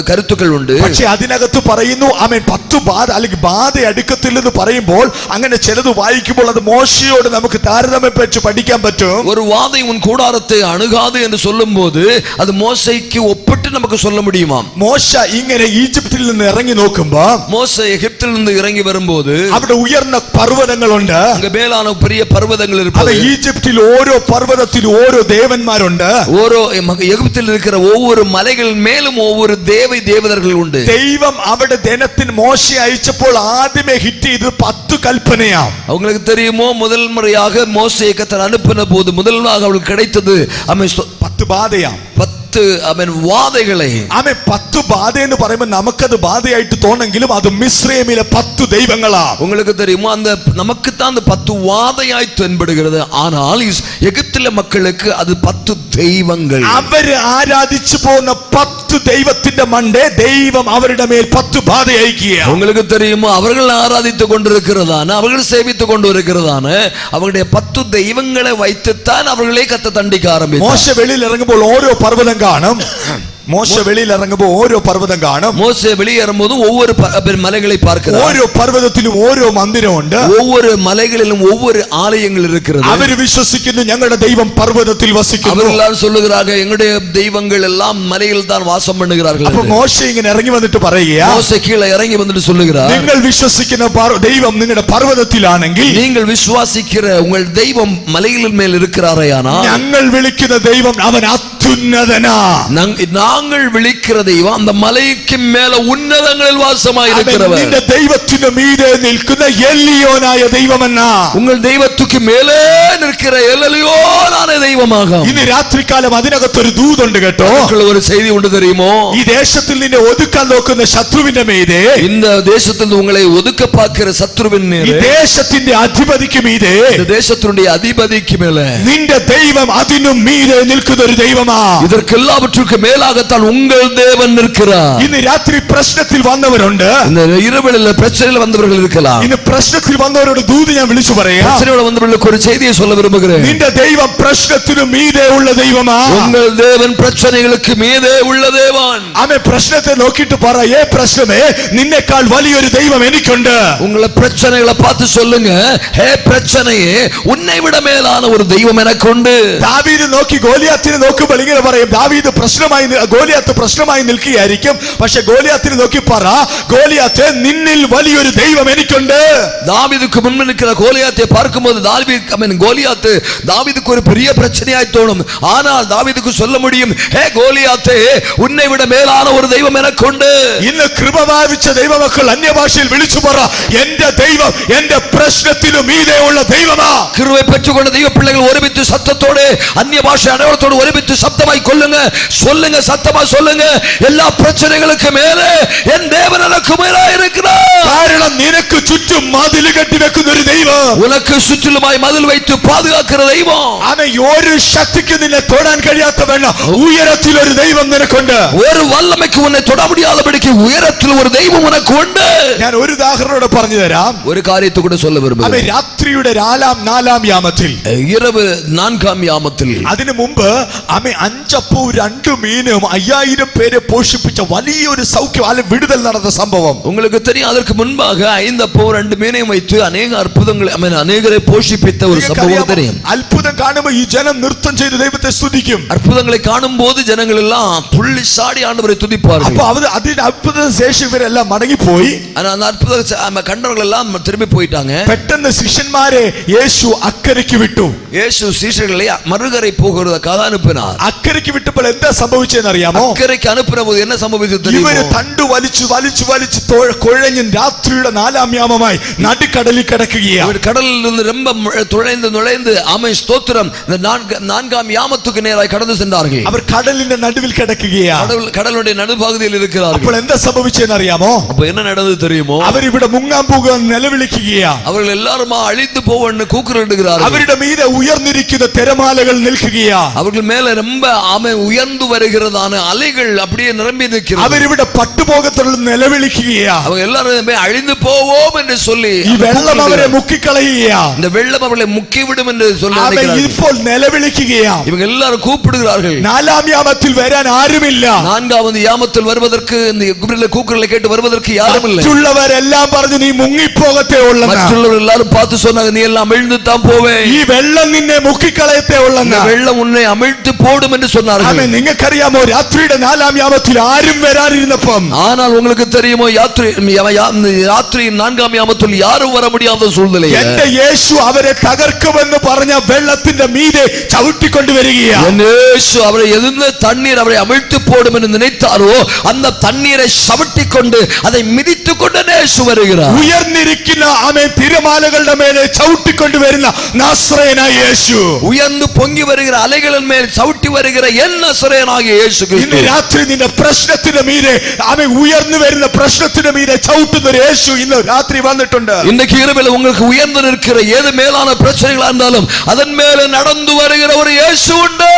കരുത്തുക്കൾ ഉണ്ട്. പക്ഷേ അതിനകത്ത് പറയുന്നു, ആമേൻ, 10 ബാധ അല്ലെങ്കിൽ ബാധ അടുക്കത്തില്ലെന്ന് പറയുമ്പോൾ അങ്ങനെ ചിലത് വായിക്കുമ്പോൾ അത് മോശയോട് നമുക്ക് താരതമ്യം വെച്ച് പഠിക്കാൻ പറ്റും. ஒரு வாதை உன் கூடாரத்தை அணுகாது என்று சொல்லும்போது அது மோசேக்கு ஒப்பிட்டு என்று நமக்கு சொல்ல முடியுமா? മോശ ഇങ്ങനെ ഈജിപ്തിൽ നിന്ന് ഇറങ്ങി നോക്കുമ്പോ மோசே எகிப்தில் இருந்து இறங்கி வரும்போது അവിടെ ഉയർന്ന പർവ്വതങ്ങളുണ്ട്. அங்க மேலான பெரிய பர்வதங்கள் അത് இருப்பது. ഈജിപ്തിൽ ഓരോ പർവ്വതത്തിലും ഓരോ ദേവന്മാരുണ്ട്. ஓரோ எகிப்தில் இருக்கிற ஒவ்வொரு மலைகள் மேலும் ஒவ்வொரு தேவதர்கள் உண்டு. ദൈവം അവിടെ ജനത്തിന് മോശയെ അയച്ചപ്പോൾ ആദ്യമേ ഹിറ്റ് ചെയ്തത് 10 കൽപ്പനയാണ്. உங்களுக்கு தெரியுமோ முதல் முறையாக மோசேயை கர்த்தர் அனுப்பின போது முதலாக அவளுக்கு கிடைத்தது 10 ബാധയാണ്. 10 വാதைகளை. 10 ബാധ എന്ന് പറയുമ്പോൾ നമുക്കത് ബാധയായിട്ട് തോന്നെങ്കിലും അത് മിസ്രൈമിലെ 10 ദൈവങ്ങളാണ്. உங்களுக்கு தெரியுமா அந்த நமக்கு தான் அந்த 10 வாதையாய் தென்படுகிறது. ஆனால் எகிப்தில மக்களுக்கு அது 10 தெய்வங்கள். അവര് ആരാധിച്ചു പോകുന്ന 10 ദൈവത്തിന്റെ മണ്ടേ ദൈവം അവരുടെ മേൽ 10 ബാധ അയക്കുക. உங்களுக்கு தெரியுமா அவர்கள் ஆராதித்துக் கொண்டிருக்கிறதான அவர்கள் சேவித்துக் கொண்டிருக்கிறதான அவருடைய 10 தெய்வங்களை வைத்துத்தான் அவர்களே கர்த்தர் தண்டிக்க ஆரம்பித்தார். മോശ വെളിയിൽ ഇറങ്ങുമ്പോൾ ഓരോ പർവ്വതം കാണും. മോശ വെളിയിൽ ഇറങ്ങുമ്പോൾ ഓരോ പർവ്വതം കാണും. மோசே வெளியேறும்போது ஒவ்வொரு மலைகளை பார்க்கிறார். ഓരോ പർവ്വതത്തിലും ഓരോ മന്ദിരമുണ്ട്. ஒவ்வொரு மலைகளிலும் ஒவ்வொரு ஆலயங்கள் இருக்கிறது. അവർ വിശ്വസിക്കുന്നു ഞങ്ങളുടെ ദൈവം പർവ്വതത്തിൽ വസിക്കുന്നു. அவர்கள் சொல்லுகிறார்கள் எங்களுடைய தெய்வங்கள் எல்லாம் மலையில் தான் வாசம் பண்ணுகிறார்கள். അപ്പോൾ മോശ ഇങ്ങനെ ഇറങ്ങി വന്നിട്ട് പറയുക, மோசே கீழே இறங்கி வந்துட்டு சொல்லுகிறார், നിങ്ങൾ വിശ്വസിക്കുന്ന ദൈവം നിങ്ങളുടെ പർവ്വതത്തിലാണെങ്കിൽ நீங்கள் விசுவாசிக்கிற உங்கள் தெய்வம் மலைகளின் மேல் இருக்கிறாரையானால் ഞങ്ങൾ വിളിക്കുന്ന ദൈവം അവൻ അത്യുന്നതനാ. நாங்கள் விളിக்கிற தெய்வம் அந்த மலைக்கு மேல உன்னதங்களில் வாசமாய் இருக்கிறவர். നിന്റെ ദൈവത്തിന്റെ മീതെ നിൽക്കുന്ന എല്ലിയോനായ ദൈവമെന്നാ. உங்கள் தெய்வத்துக்கு மேலே நிற்கிற எல்லியோனான தெய்வமாகும். ഇന്ന് രാത്രികാലം അതിനകത്തൊരു ദൂതുണ്ട് കേട്ടോ. ஒரு செய்தி உண்டு தெரியுமோ? ഈ ദേശത്തിൽ നിന്നെ ഒതുക്കാൻ നോക്കുന്ന ശത്രുവിന്റെ മീതെ, இந்த தேசத்தில் உங்களை ஒதுக்க பார்க்கிற சத்ருவின் ഈ மேலே, ദേശത്തിന്റെ അധിപതിക്ക് മീതെ, இந்த தேசத்தினுடைய அதிபதிக்கு மேலே നിന്റെ ദൈവം അതിനും മീതെ നിൽക്കുന്ന ഒരു ദൈവമാ. இதற்கெல்லாவற்றுக்கு மேலாகத்தான் உங்கள் தேவன் நிற்கிறார். ഇന്ന് രാത്രി പ്രശ്നത്തിൽ വന്നവരുണ്ട്. இந்த இரவிலே பிரச்சனையில் வந்தவர்கள் இருக்கலாம். ഇന്ന് പ്രശ്നത്തിൽ വന്നവരോട് ദൂത് ഞാൻ വിളിച്ചു പറയാം. பிரச்சனையோட வந்தவர்களுக்கு ஒரு செய்தியை சொல்ல விரும்புகிறேன். നിന്റെ ദൈവം പ്രശ്നത്തിനു മീതെ ഉള്ള ദൈവമാ. உங்கள் தேவன் பிரச்சனைகளுக்கு மீதே உள்ள தேவன். അവൻ പ്രശ്നത്തെ നോക്കിയിട്ട് പറ, ഏ പ്രശ്നമേ നിന്നെക്കാൾ വലിയൊരു ദൈവം എനിക്കുണ്ട്. உங்களை பிரச்சனைகளை பார்த்து சொல்லுங்க, ஹே பிரச்சனையே உன்னை விட மேலான ஒரு தெய்வம் எனக்கு உண்டு. ദാവീദ് നോക്കി ഗോലിയാത്തിനെ നോക്കുമ്പോൾ ഇങ്ങനെ പറയും, ദാവീദ് ഗോലിയാത്ത് പ്രശ്നമായി നിൽക്കുകയായിരിക്കും, പക്ഷെ ഗോലിയാത്തിനെ നോക്കി പറ, ഗോലിയാത്ത് നിന്നിൽ വലിയൊരു ദൈവം എനിക്കുണ്ട്. தாவீதுக்கு முன்பு நிற்கிற கோலியாத்தை பார்க்கும்போது கோலியாத்து தாவீதுக்கு ஒரு பெரிய பிரச்சனையாய் தோணும். ஆனால் தாவீதுக்கு சொல்ல முடியும், ஹே கோலியாத்தே உன்னை விட மேலான ஒரு தெய்வம் எனக்கு உண்டு. ഇന്ന് കൃപ പ്രാപിച്ച ദൈവമക്കൾ അന്യഭാഷയിൽ വിളിച്ചു പറ, എന്റെ ദൈവം എന്റെ പ്രശ്നത്തിനു മീതെ ഉള്ള ദൈവമാ. கிருபை பெற்றுக்கொண்ட தெய்வ பிள்ளைகள் ஒருமித்து சத்தத்தோடு அந்நிய பாஷை அனைவரோடு ஒருமித்து சத்தமாய் சொல்லுங்க, சத்தமா சொல்லுங்க, எல்லா பிரச்சனைகளுக்கு மேலே என் தேவன் எனக்கு மேலே இருக்கிறார். കാരണം നിനക്ക് ചുറ്റും മതിൽ കെട്ടി വെക്കുന്ന ഒരു ദൈവം, உனக்கு சுற்றிலுமாய் மதில் வைத்து பாதுகாக்கிற தெய்வம், അവൻ ഒരു ശക്തിക്ക് നിന്നെ തൊടാൻ കഴിയാത്ത വേണം ഉയരത്തിൽ ഒരു ദൈവം നിനക്കുണ്ട്. ஒரு வல்லமைக்கு உன்னை தொட முடியாதபடிக்கு உயரத்தில் ஒரு தெய்வம் உனக்கு உண்டு. ഞാൻ ഒരു ഉദാഹരണോടെ പറഞ്ഞു തരാം. ஒரு காரியத்தை கூட சொல்ல விரும்புகிறேன். അവൻ രാത്രിയുടെ 4-ാം യാമത്തിൽ, இரவு 4-ാം യാമത്തിൽ, അതിനു മുമ്പ് അവൻ 5 അപ്പവും 2 മീനും 5000 പേരെ പോഷിപ്പിച്ച വലിയൊരു സൗഖ്യം അല്ല വിടുതൽ നടന്ന സംഭവം உங்களுக்கு தெரியும். அதற்கு முன்பாக 5 அப்பவும் 2 மீனையும் வைத்து அநேக அற்புதங்களை அநேகரை போஷிப்பித்த ஒரு சம்பவம் தெரியும். അത്ഭുതം കാണുമ്പോൾ ഈ ജനം നൃത്തം ചെയ്ത് ദൈവത്തെ സ്തുതിക്കും. அற்புதங்களை காணும் போது ஜனங்கள் எல்லாம் துள்ளி சாடி ஆண்டவரை துதிப்பார்கள். അപ്പോൾ അതിന്റെ അത്ഭുതം ശേഷം ഇവരെല്ലാം മടങ്ങിപ്പോയി. அந்த அற்புதம் கண்டவர்கள் எல்லாம் திரும்பி போயிட்டாங்க. പെട്ടെന്ന് ശിഷ്യന്മാരെ യേശു അക്കരയ്ക്ക് വിട്ടു. இயேசு சீஷர்களை மறுகரை போகிறதுக்காக அனுப்பினார். അക്കരയ്ക്ക് വിട്ടപ്പോൾ എന്താ സംഭവിച്ചതെന്ന് അറിയാമോ? அக்கரைக்கு அனுப்பின போது என்ன சம்பவிச்சது தெரியுமா? ഇവര് തണ്ടു വലിച്ചു കുഴഞ്ഞ് രാത്രിയുടെ 4-ാം യാമമായി നടുക്കടലിൽ കിടക്കുകയാണ്. கடலில் இருந்து ரொம்ப நுழைந்து ஆமென் ஸ்தோத்திரம் 4-ாம் யாமத்துக்கு நேராய் கடந்து சென்றார்கள். അവർ കടലിന്റെ നടുവിൽ കിടക്കുകയാണ്. கடலுடைய நடுப்பகுதியில் இருக்கிறார்கள். അപ്പോൾ എന്താ സംഭവിച്ചതെന്ന് അറിയാമോ? அப்ப என்ன நடந்தது தெரியுமோ? അവരിവിടെ മുങ്ങാൻ പോകാൻ നിലവിളിക്കുകയാണ്. அவர்கள் எல்லாரும் அழிந்து போவன்னு கூக்குரலிடுகிறார்கள். അവരുടെ മീതെ ഉയർന്നിരിക്കുന്ന തിരമാലകൾ നിൽക്കുകയാണ്. அவர்கள் மேல ரொம்ப உயர்ந்து வருகிறதான அலைகள் அப்படியே நிரம்பி நிற்கிறது. അവരിവിടെ പട്ടുപോകത്തുള്ള നിലവിളിക്കുകയാണ്. அவங்க எல்லாரும் அழிந்து போவோம் என்று சொல்லி ഈ വെള്ളം അവരെ മുക്കിക്കളയുകയാണ്. இந்த வெள்ளம் அவர்களை முக்கிவிடும் என்று சொல்லி അവൻ ഇപ്പോൾ നിലവിളിക്കുകയാണ്. இவங்க எல்லாரும் கூப்பிடுகிறார்கள். നാലാം യാമത്തിൽ വരാൻ ആരുമില്ല. நான்காவது யாமத்தில் வருவதற்கு இந்த கூக்குரலை கேட்டு வருவதற்கு யாரும் இல்லை. മറ്റുള്ളവരെല്ലാം പറഞ്ഞു നീ മുങ്ങിപ്പോകത്തേ ഉള്ളെന്ന്. மற்றவர்கள் எல்லாரும் பார்த்து சொன்னாங்க நீ எல்லாம் அமிழ்ந்து தான் போவே. ഈ വെള്ളം നിന്നെ മുക്കിക്കളയത്തേ ഉള്ളെന്ന്. வெள்ளம் உன்னை അമിழ்ത്തി போடும் என்று சொன்னார்கள். ആമേൻ. നിങ്ങൾക്കറിയാമോ രാത്രിയുടെ നാലാം യാമത്തിൽ ആരും വരാനിരുന്നപ്പം, ஆனால் உங்களுக்கு தெரியுமோ രാത്രിயின் നാன்കാം യാമത്തിൽ யாரும் வர முடியாத சூழ்நிலை. എന്റെ യേശു അവരെ തകർക്കുമെന്ന് പറഞ്ഞ വെള്ളത്തിന്റെ മീതെ ചവിട്ടിക്കൊണ്ട് വരികയാണ്. യേശു അവരെ എതിർന്ന് തണ്ണീർ അവരെ അമിഴ്ത്തി போடும் என்று நினைத்தாரோ அந்த தண்ணீரை சவிட்டி கொண்டு அதை மிதித்து கொண்டு യേശു வருகிறார். ഉയർന്നിരിക്കുന്ന ആമേൻ തിരമാലകളുടെ മേലെ ചവിട്ടിക്കൊണ്ട് വരുന്ന നാസറേയനായ യേശു, ഉയർന്നു പൊങ്ങി വരുகிற അലകളിൻ മേൽ ചവിട്ടി വരുகிற എൻ നസറേയനായ യേശു ക്രിസ്തു, ഇന്ന് രാത്രി നിന്റെ പ്രശ്നത്തിന്റെ മീതെ ആമേൻ ഉയർന്നു വരുന്ന പ്രശ്നത്തിന്റെ മീതെ ചവിട്ടുന്ന ഒരു യേശു ഇന്ന് രാത്രി വന്നിട്ടുണ്ട്. ഇന്നേക്ക് இரவில் உங்களுக்கு உயர்ந்து நிற்கிற ஏது மேலான பிரச்சனைகளா இருந்தாலும் அதன் மேல நடந்து வருகிற ஒரு യേശു ഉണ്ട്.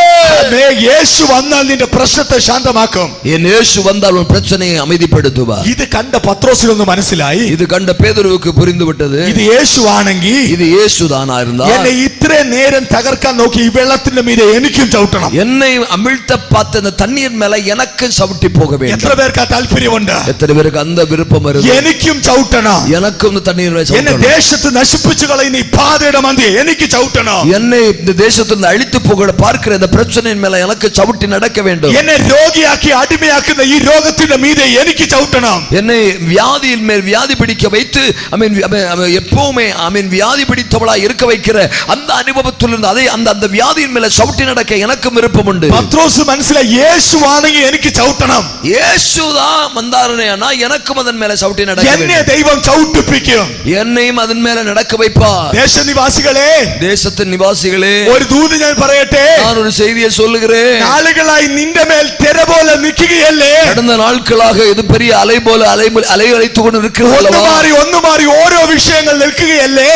യേശു വന്നാൽ നിന്റെ പ്രശ്നത്തെ ശാന്തമാക്കും. என் യേശു வந்தால் உன் பிரச்சனையை அமைதிப்படுத்துவார். ഇത് കണ്ട പത്രോസിനൊന്ന് മനസ്സിലായി. இது കണ്ട പേതുരുவுக்கு புரிந்து விட்டது. ഇത് യേശു ആണെങ്കിൽ, ഇത് യേശുதானா இருந்தால் എന്നെ ഇത്രയും നേരം തകർക്കാൻ നോക്കി ഈ വെള്ളത്തിന്റെ മീതെ എനിക്കും ചവിട്ടണം. என்னை அமிழ்த்த பார்த்த அந்த தண்ணீர் மேல எனக்கும் சவிட்டி போக வேண்டும். എത്ര പേർക്ക് ആ താല്പര്യമുണ്ട്? எத்தனை பேருக்கு அந்த விருப்பம் வருது? എനിക്കും ചവിട്ടണം. எனக்கும் இந்த தண்ணீர் மேல എന്നെ சவிட்டணும். ദേശത്ത് നശിപ്പിച്ചു കളയുന്ന ഈ പാതയുടെ മധ്യേ എനിക്ക് ചവിട്ടണം. என்னை இந்த தேசத்திலிருந்து அழித்து போக பார்க்கிற இந்த பிரச்சனையின் மேல எனக்கு சவிட்டி நடக்க வேண்டும். എന്നെ രോഗിയാക്കി അടിമയാക്കുന്ന ഈ രോഗത്തിന്റെ മീതെ എനിക്ക് ചവിട്ടണം. என்னை வியாதியின் மேல் வியாதி பிடிக்க வைத்து எப்பவுமே வியாதி பிடித்தவளா இருக்க வைக்கிற அந்த அனுபவத்திலிருந்து அதை அந்த வியாதியின் மேல சவிட்டி நடக்க எனக்கும் விருப்பம் உண்டு. പത്രോസ് മനസ്സിലായി യേശുവാണെങ്കിൽ എനിക്ക് ചവിട്ടണം. യേശുதான் வந்தாருன்னா எனக்கும் அதன் மேல சவிட்டி நடக்க എന്നെ வேண்டும். ദൈവം ചവിട്ടിപ്പിക്കും. என்னையும் அதன் மேல நடக்க வைப்பார். ദേശനിവാസികളെ, தேசத்தின் நிவாசிகளே, ഒരു ദൂത് ഞാൻ പറയട്ടെ. நான் ஒரு செய்தியை சொல்லுகிறேன். നാളുകളായി നിന്റെ മേൽ തിര പോലെ നിൽക്കുകയല്ലേ? கடந்த நாட்களாக இது பெரிய அலை போல அலைத்து கொண்டு இருக்கிறது. ഒന്ന് മാറി ഓരോ വിഷയങ്ങൾ നിൽക്കുകയല്ലേ?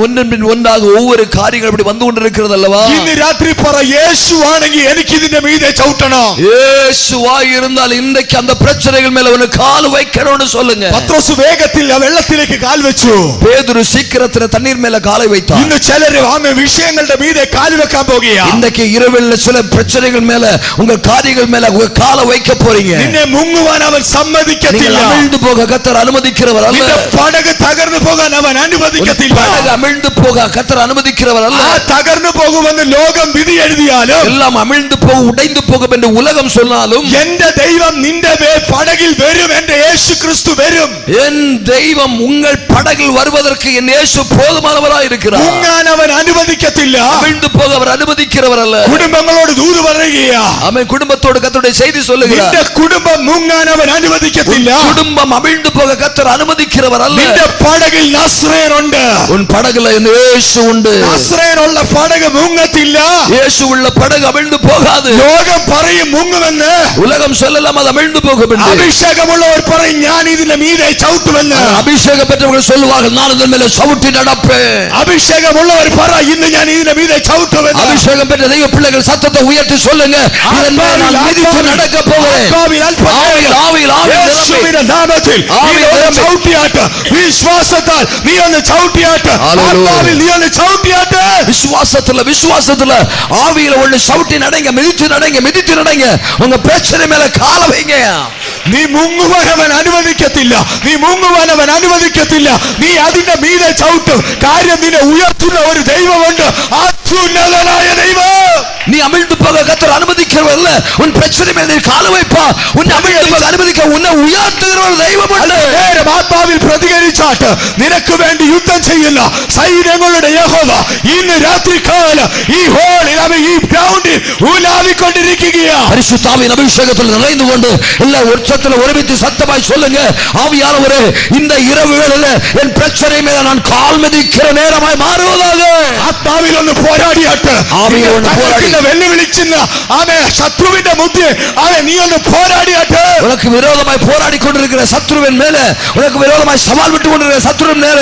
ஒன்றன் பின் ஒன்றாக ஒவ்வொரு காரியங்கள் இப்படி வந்து கொண்டிருக்கிறது அல்லவா? ഇന്ന് രാത്രി പറ, യേശുവാണെങ്കിൽ എനിക്ക് ഇതിന്റെ മീതെ ചവിട്ടണം. യേശുവായി இருந்தால் இன்றைக்கு அந்த பிரச்சனைகள் மேல ஒரு கால் வைக்கணும்னு சொல்லுங்க. പത്രോസ് വേഗത്തിൽ വെള്ളത്തിലേക്ക് കാൽ വെച്ചു. பேதுரு சீக்கிரத்துல தண்ணீர் மேல காலை வைத்தார். ഇന്ന് ചിലർ വിഷയങ്ങളുടെ മീതെ കാൽ വെക്കാൻ പോകുകയാണ്. இன்றைக்கு இரவில் சில பிரச்சனைகள் மேல உங்க காரியங்கள் மேல உங்க காலை வைக்க போறீங்க. നിന്നെ മുങ്ങുവാൻ അവൻ സമ്മതിക്കത്തില്ല. அமிழ்ந்து போக கர்த்தர் அனுமதிக்கிறவர் அல்ல. നിന്റെ പടക് തകർന്നു പോകാൻ അവൻ അനുവദിക്കത്തില്ല. படகு அமிழ்ந்து போக கர்த்தர் அனுமதிக்கிறவர் அல்ல. ആ തകർന്നു പോകുമെന്ന് ലോകം വിധി എഴുതിയാലും, எல்லாம் அமிழ்ந்து போக உடைந்து போகும் என்று உலகம் சொன்னாலும், എന്റെ ദൈവം നിന്റെ പടകിൽ വരും. എന്റെ യേശു ക്രിസ്തു വരും. என் தெய்வம் உங்கள் படகில் வருவதற்கு என் இயேசு போதுமானவராய் இருக்கிறார். മുങ്ങാൻ അവൻ അനുവദിക്കത്തില്ല. அமிழ்ந்து போக அவர் அனுமதிக்கிறவர் அல்ல. കുടുംബങ്ങളോട് ദൂത് പറയുകയാ. அவன் குடும்பத்தோடு கர்த்தருடைய செய்தி சொல்லுகிறார். നിന്റെ കുടുംബം മുങ്ങാൻ അവൻ അനുവദിക്കത്തില്ല. குடும்பம் அமிழ்ந்து போக கர்த்தர் அனுமதிக்கிறவர் அல்ல. നിന്റെ പടകിൽ നസ്രേനുണ്ട്. உன் படகுல என் இயேசு உண்டு. നസ്രേനുള്ള പടക് മുങ്ങത്തില്ല. இயேசு உள்ள படகு அமிழ்ந்து போகாது. ലോകം പറയും മുങ്ങുമെന്ന്. உலகம் சொல்லலாம் அது அமிழ்ந்து போகும் என்று. അഭിഷേകമുള്ളവർ പറയും ഞാൻ ഇതിന്റെ മീതെ ചവിട്ടുമെന്ന്. அபிஷேகம் பெற்றவர்கள் சொல்லுவார்கள் நான் இதன் மேல சவுட்டி நடப்பேன். അഭിഷേകമുള്ളവർ പറ ഇന്ന് ഞാൻ ഇതിന്റെ മീതെ ചവിട്ടുമെന്ന്. அபிஷேகம் பெற்ற தெய்வ பிள்ளைகள் சத்தத்தை உயர்த்தி சொல்லுங்க இதன் மேல நான் மிதித்து நடக்க போகிறேன். യേശുവിന്റെ നാമത്തിൽ നീ ഒന്ന് ചവിട്ടിയാട്ട്. വിശ്വാസത്താൽ നീ ഒന്ന് ചവിട്ടിയാട്ട്. ആത്മാവിൽ നീ ഒന്ന് ചവിട്ടിയാട്ട്. விசுவாசத்துல ஆவியில ஒண்ணு சவுட்டி நடங்க, மிதித்து நடங்க. உங்க பிரச்சனை மேல கால வைங்க. നീ മുങ്ങുവാൻ അവൻ അനുവദിക്കത്തില്ല. നീ അതിന്റെ മീതെ ചവിട്ടും. കാര്യം നിന്നെ ഉയർത്തുന്ന ഒരു ദൈവമുണ്ട്. അത്യുന്നതനായ ദൈവം. நீ அமிழ்ந்து போக கர்த்தர் அனுமதிக்கிறவர் அல்ல. உன் பிரச்சனை மேல நீ கால வைப்பா. உன்னை அமிழ்ந்து போக அனுமதிக்க உன்னை உயர்த்துகிற ஒரு தெய்வம் ഉണ്ട്. നേരം ആത്മാവിൽ പ്രതികരിച്ചാട്ട് നിനക്ക് വേണ്ടി യുദ്ധം ചെയ്യുന്ന സൈന്യങ്ങളുടെ യഹോവ ഇന്ന് രാത്രികാലം ഈ ഹോളിൽ ഈ ഗ്രൗണ്ടിൽ ഉലാവിക്കൊണ്ടിരിക്കുകയാണ്. பரிசுத்தாவின் அபிஷேகத்தில் நிறைந்து கொண்டு எல்லா உற்சவத்தில் ஒருமித்து சத்தமாய் சொல்லுங்க, ஆவியானவரே இந்த இரவு வேளையில என் பிரச்சனை மேல நான் கால் மிதிக்கிற நேரமாய் மாறுவதாக. ആത്മാവിൽ ഒന്ന് പോരാടിയാട്ട്. ആവിയിൽ ഒന്ന് പോരാടി വെല്ലുവിളിക്കുന്ന ശത്രുവിന്റെ മുദ്ദേ നീ ഒന്ന് പോരാടിയാട്ട്. உனக்கு விரோதமாய் போராடி கொண்டிருக்கிற சத்ருவின் மேல, உனக்கு விரோதமாய் சவால் விட்டு கொண்டிருக்கிற சத்ருவின் மேல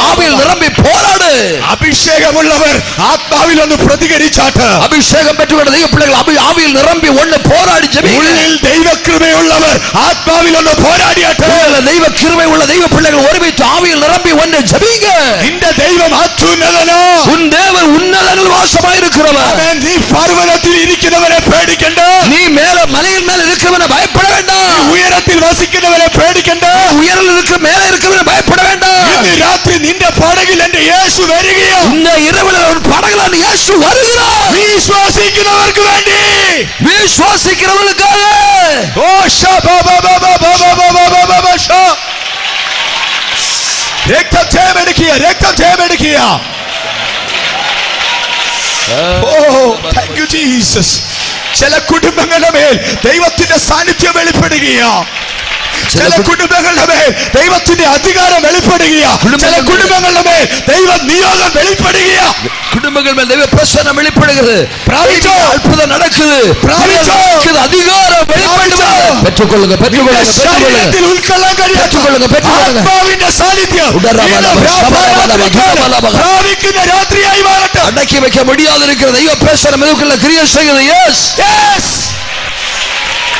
ஆவியில் நிரம்பி போராடு. അഭിഷേകമുള്ളവർ ആത്മാവിൽ ഒന്ന് പ്രതികരിച്ചാട്ട്. അഭിഷേകം പെറ്റുകൊണ്ട് ദൈവ പിള്ളകൾ ആവിയിൽ നിറമ്പി ഒന്ന് പോരാടി ജപിക്കുക. ഉള്ളിൽ ദൈവകൃപയുള്ളവർ ആത്മാവിൽ ഒന്ന് പോരാടിയാട്ട്. ദൈവകൃപയുള്ള ദൈവ പിള്ളകൾ ഒരുമിച്ച് ആവിയിൽ നിറമ്പി ഒന്ന് ജപിക്കുക. നിന്റെ ദൈവം അത്യുന്നതനോ, உன் தேவன் உன்னதனில் வாசமாயிருக்கிறவர். നീ പർവ്വതത്തിൽ ഇരിക്കുന്നവനെ പേടിക്കണ്ട. നീ മേലെ മലയിൽ മേൽ இருக்கிறவனை பயப்பட வேண்டாம். ഉയരത്തിൽ വസിക്കുന്നവനെ പേടിക്കണ്ട. ഉയരത്തിൽ இருக்கிற മേലെ இருக்கிறவனை பயப்பட வேண்டாம். ഇന്ന് രാത്രി നിന്റെ പടകിൽ എന്റെ യേശു വരികയോ. இந்த இரவில் ஒரு படகில் യേശു வருகிறார். വിശ്വസിക്കുന്നവർക്ക് വേണ്ടി, വിശ്വസിക്കുന്നവർക്കാக. ഓ രക്തം ജയമെടുക്കുക, രക്തം ജയമെടുക്കുക. Thank you Jesus. ചില കുടുംബങ്ങളുടെ മേൽ ദൈവത്തിന്റെ സാന്നിധ്യം വെളിപ്പെടുകയാ. ചില കുടുംബങ്ങളുടെ മേൽ ദൈവത്തിന്റെ അധികാരം വെളിപ്പെടുകയാ. ചില കുടുംബങ്ങളുടെ മേൽ ദൈവ നിയോഗം വെളിപ്പെടുകയാ. குடும்பங்கள் மேல் தெய்வ பிரசன்னம் வெளிப்படுகிறது. அற்புதம் நடக்குது. அதிகாரம் வெளிப்படுகிறது. பெற்றுக்கொள்ளுங்க, பெற்றுக்கொள்ளுங்க, ശരീരത്തിൽ ഉൾക്കൊള്ളാൻ பெற்றுக்கொள்ளுங்க, பெற்றுக்கொள்ளுங்க. ആത്മാവിന്റെ സാന്നിധ്യം പ്രാപിക്കുന്ന രാത്രിയായി മാറട്ടെ. അടക്കി வைக்க முடியாத இருக்கிற தெய்வ பிரசன்னம் இதுக்குள்ள கிரியை செய்கிறது. യെസ്.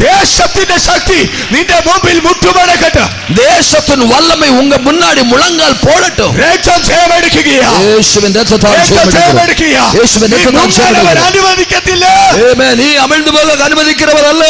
ദേശത്തിന്റെ ശക്തി നിന്റെ മുമ്പിൽ മുട്ടുമടക്കട്ടെ. ദേശത്തിൻ വല്ലமை உங்க முன்னாடி முழங்கால் போடட்டும். രക്തം ജയമെടുക്കുകയാ. യേശുവിന്റെ രക്തത്താൽ ജയമെടുക്കുകയാ. യേശുവിന്റെ രക്തത്താൽ ജയമെടുക്കുക. അനുവദിക്കത്തില്ല. ആമേൻ. നീ അമിഴ്ന്നു പോകാൻ അനുവദിക്കുന്നവർ അല്ല.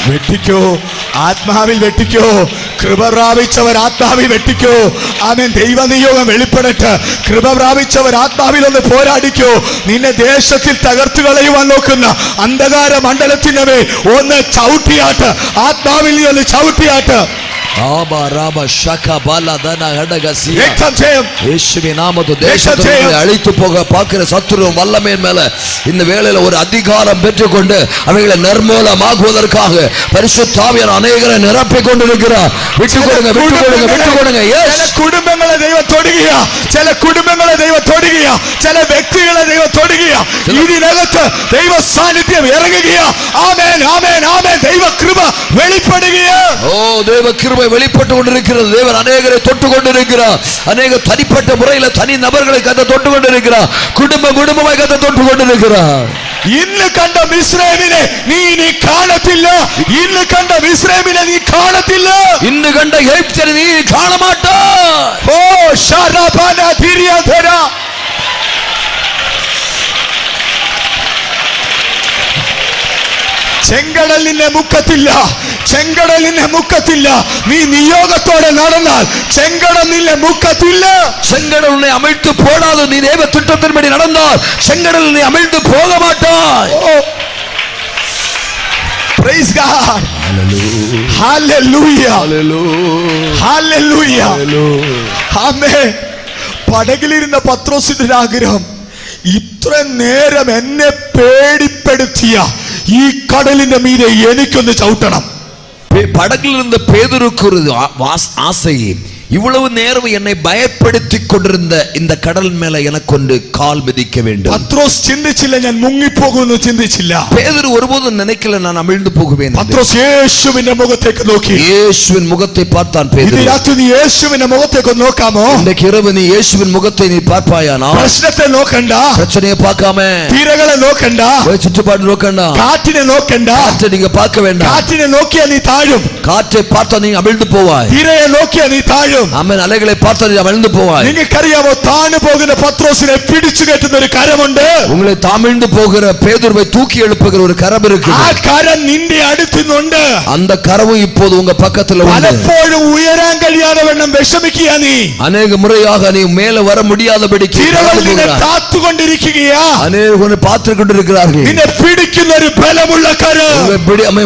വെട്ടിക്കോ, ആത്മാവിൽ വെട്ടിക്കോ. കൃപ പ്രാപിച്ചവർ ആത്മാവിൽ വെട്ടിക്കോ. ആമേൻ. ദൈവനിയോഗം വെളിപ്പെടട്ടെ. കൃപ പ്രാപിച്ചവർ ആത്മാവിൽ ഒന്ന് പോരാടിക്കോ. നിന്നെ ദേശത്തിൽ തകർത്തു കളയുവാൻ നോക്കുന്ന അന്ധകാര മണ്ഡലത്തിന്റെ മേൽ ഒന്ന് ചവിട്ടിയാട്ട്. ആത്മാവിൽ നീ ഒന്ന് ചവിട്ടിയാട്ട്. அழித்து போக பார்க்கிற சத்துருவும் வல்லமையின் மேல இந்த வேளையில ஒரு அதிகாரம் பெற்றுக்கொண்டு அவைகளை நிர்மூலமாக்குவதற்காக பரிசுத்த ஆவியானவர் அநேகரை நிரப்பிக் கொண்டிருக்கிறார். விட்டுக்கொடுங்க, விட்டுக்கொடுங்க, விட்டுக்கொடுங்க. ചില കുടുംബങ്ങളെ ദൈവം തൊടുകയ, ചില കുടുംബങ്ങളെ ദൈവം തൊടുകയ, ചില വ്യക്തികളെ ദൈവം തൊടുകയ. ഇതിനകത്ത് ദൈവ സാന്നിധ്യം ഇറങ്ങുകയ. ആമേൻ, ആമേൻ, ആമേൻ. ദൈവ കൃപ വെളിപ്പെടുകയ. ഓ, ദൈവ കൃപ வெளிப்பட்டு கொண்டிருக்கிறது. தேவன் அநேகரை தொட்டு கொண்டிருக்கிறார். அநேக தனிப்பட்ட முறையில் தனி நபர்களை கத்த தொட்டு கொண்டிருக்கிறார். குடும்பமாய் கத்த தொட்டு கொண்டிருக்கிறார். ഇന്ന് കണ്ട മിസ്രൈമിനെ നീ കാണത്തില്ല. ഇന്ന് കണ്ട മിസ്രൈമിനെ നീ കാണത്തില്ല. ഇന്ന് കണ്ട എகிப்தியரை നീ കാണ മാട്ടാய். ഓ ശരബന ദിരിയധര. ചെങ്കടൽ നിന്നെ മുക്കത്തില്ല. ചെങ്കടൽ നിന്നെ മുക്കത്തില്ല. നീ നിയോഗത്തോടെ നടന്നാൽ ചെങ്കടൽ നിന്നെ മുക്കത്തില്ല. ചെങ്കടൽ ഉന്നെ അമിഴ്ത്തു പോടാതെ നീ ദൈവ തിട്ടത്തിൻപടി നടന്നാൽ ചെങ്കടൽ നീ അമിഴ്ത്തു പോക മാട്ടാய். Praise God. Hallelujah. Hallelujah. Amen. പടകിലിരുന്ന പത്രോസിന്റെ ആഗ്രഹം, ഇത്ര നേരം എന്നെ പേടിപ്പെടുത്തിയ ഈ കടലിന്റെ മീതെ എനിക്കൊന്ന് ചവിട്ടണം. പടകിൽ ഇരുന്ന പേതുരുക്ക് ഒരു ആസை, இவ்வளவு நேரம் என்னை பயப்படுத்தி கொண்டிருந்த இந்த கடல் மேல எனக்கொண்டு கால் மிதிக்க வேண்டும். പത്രോസ് ചിന്തിച്ചില്ല ഞാൻ മുങ്ങിപ്പോകുമെന്ന് ചിന്തിച്ചില്ല. பேதுரு ஒருபோதும் நினைக்கல நான் அமிழ்ந்து போகுவேன். പത്രോസ് യേശുവിന്റെ മുഖത്തേക്ക് നോക്കി. യേശുവിன் മുഖத்தை பார்த்தான் பேதுரு. ഈ രാത്രി നീ യേശുവിന്റെ മുഖത്തേക്ക് നോക്കാമോ? இன்றைக்கு இரவு நீ இயேசுவின் முகத்தை நீ பார்ப்பாயானா? പ്രശ്നത്തെ നോക്കണ്ട, பிரச்சனையை பார்க்காம, തീരകളെ നോക്കണ്ട, ചുറ്റുപാട് നോക്കണ്ട, കാറ്റിനെ നോക്കണ്ട. കാറ്റ് நீங்க பார்க்க வேண்டாம். കാറ്റിനെ നോക്കിയാ നീ താഴും. காற்றை பார்த்தா நீ அமிழ்ந்து போவாய். തീരയെ നോക്കിയാ നീ താഴും. ആമേൻ. അലകളെ பார்த்தாൽ നീ അമിഴ്ந்து പോവാய். നിങ്ങൾക്കറിയാമോ താണു പോകുന്ന പത്രോസിനെ പിടിച്ചു കെട്ടുന്ന ഒരു കരമുണ്ട്. உங்களை தாமிழ்ந்து போகிற பேதுருவை தூக்கி எழுப்புகிற ஒரு கரம் இருக்கு. ആ കരം നിന്റെ അടുത്തുണ്ട്. அந்த கரവും இப்போது உங்க பக்கத்துல உண்டு. പലപ്പോഴും ഉയരാൻ കഴിയാതെ വണ്ണം വിഷമിക്കുക നീ. അനേക മുറயாக നീ மேலே வர முடியாதபடிக்கு നിന്നെ കാത്തുകൊണ്ടിരിക്കുകയാ. அநேகர் பார்த்துக் கொண்டிருக்கிறார்கள். നിന്നെ പിടിക്കുന്ന ഒരു ബലമുള്ള കരം,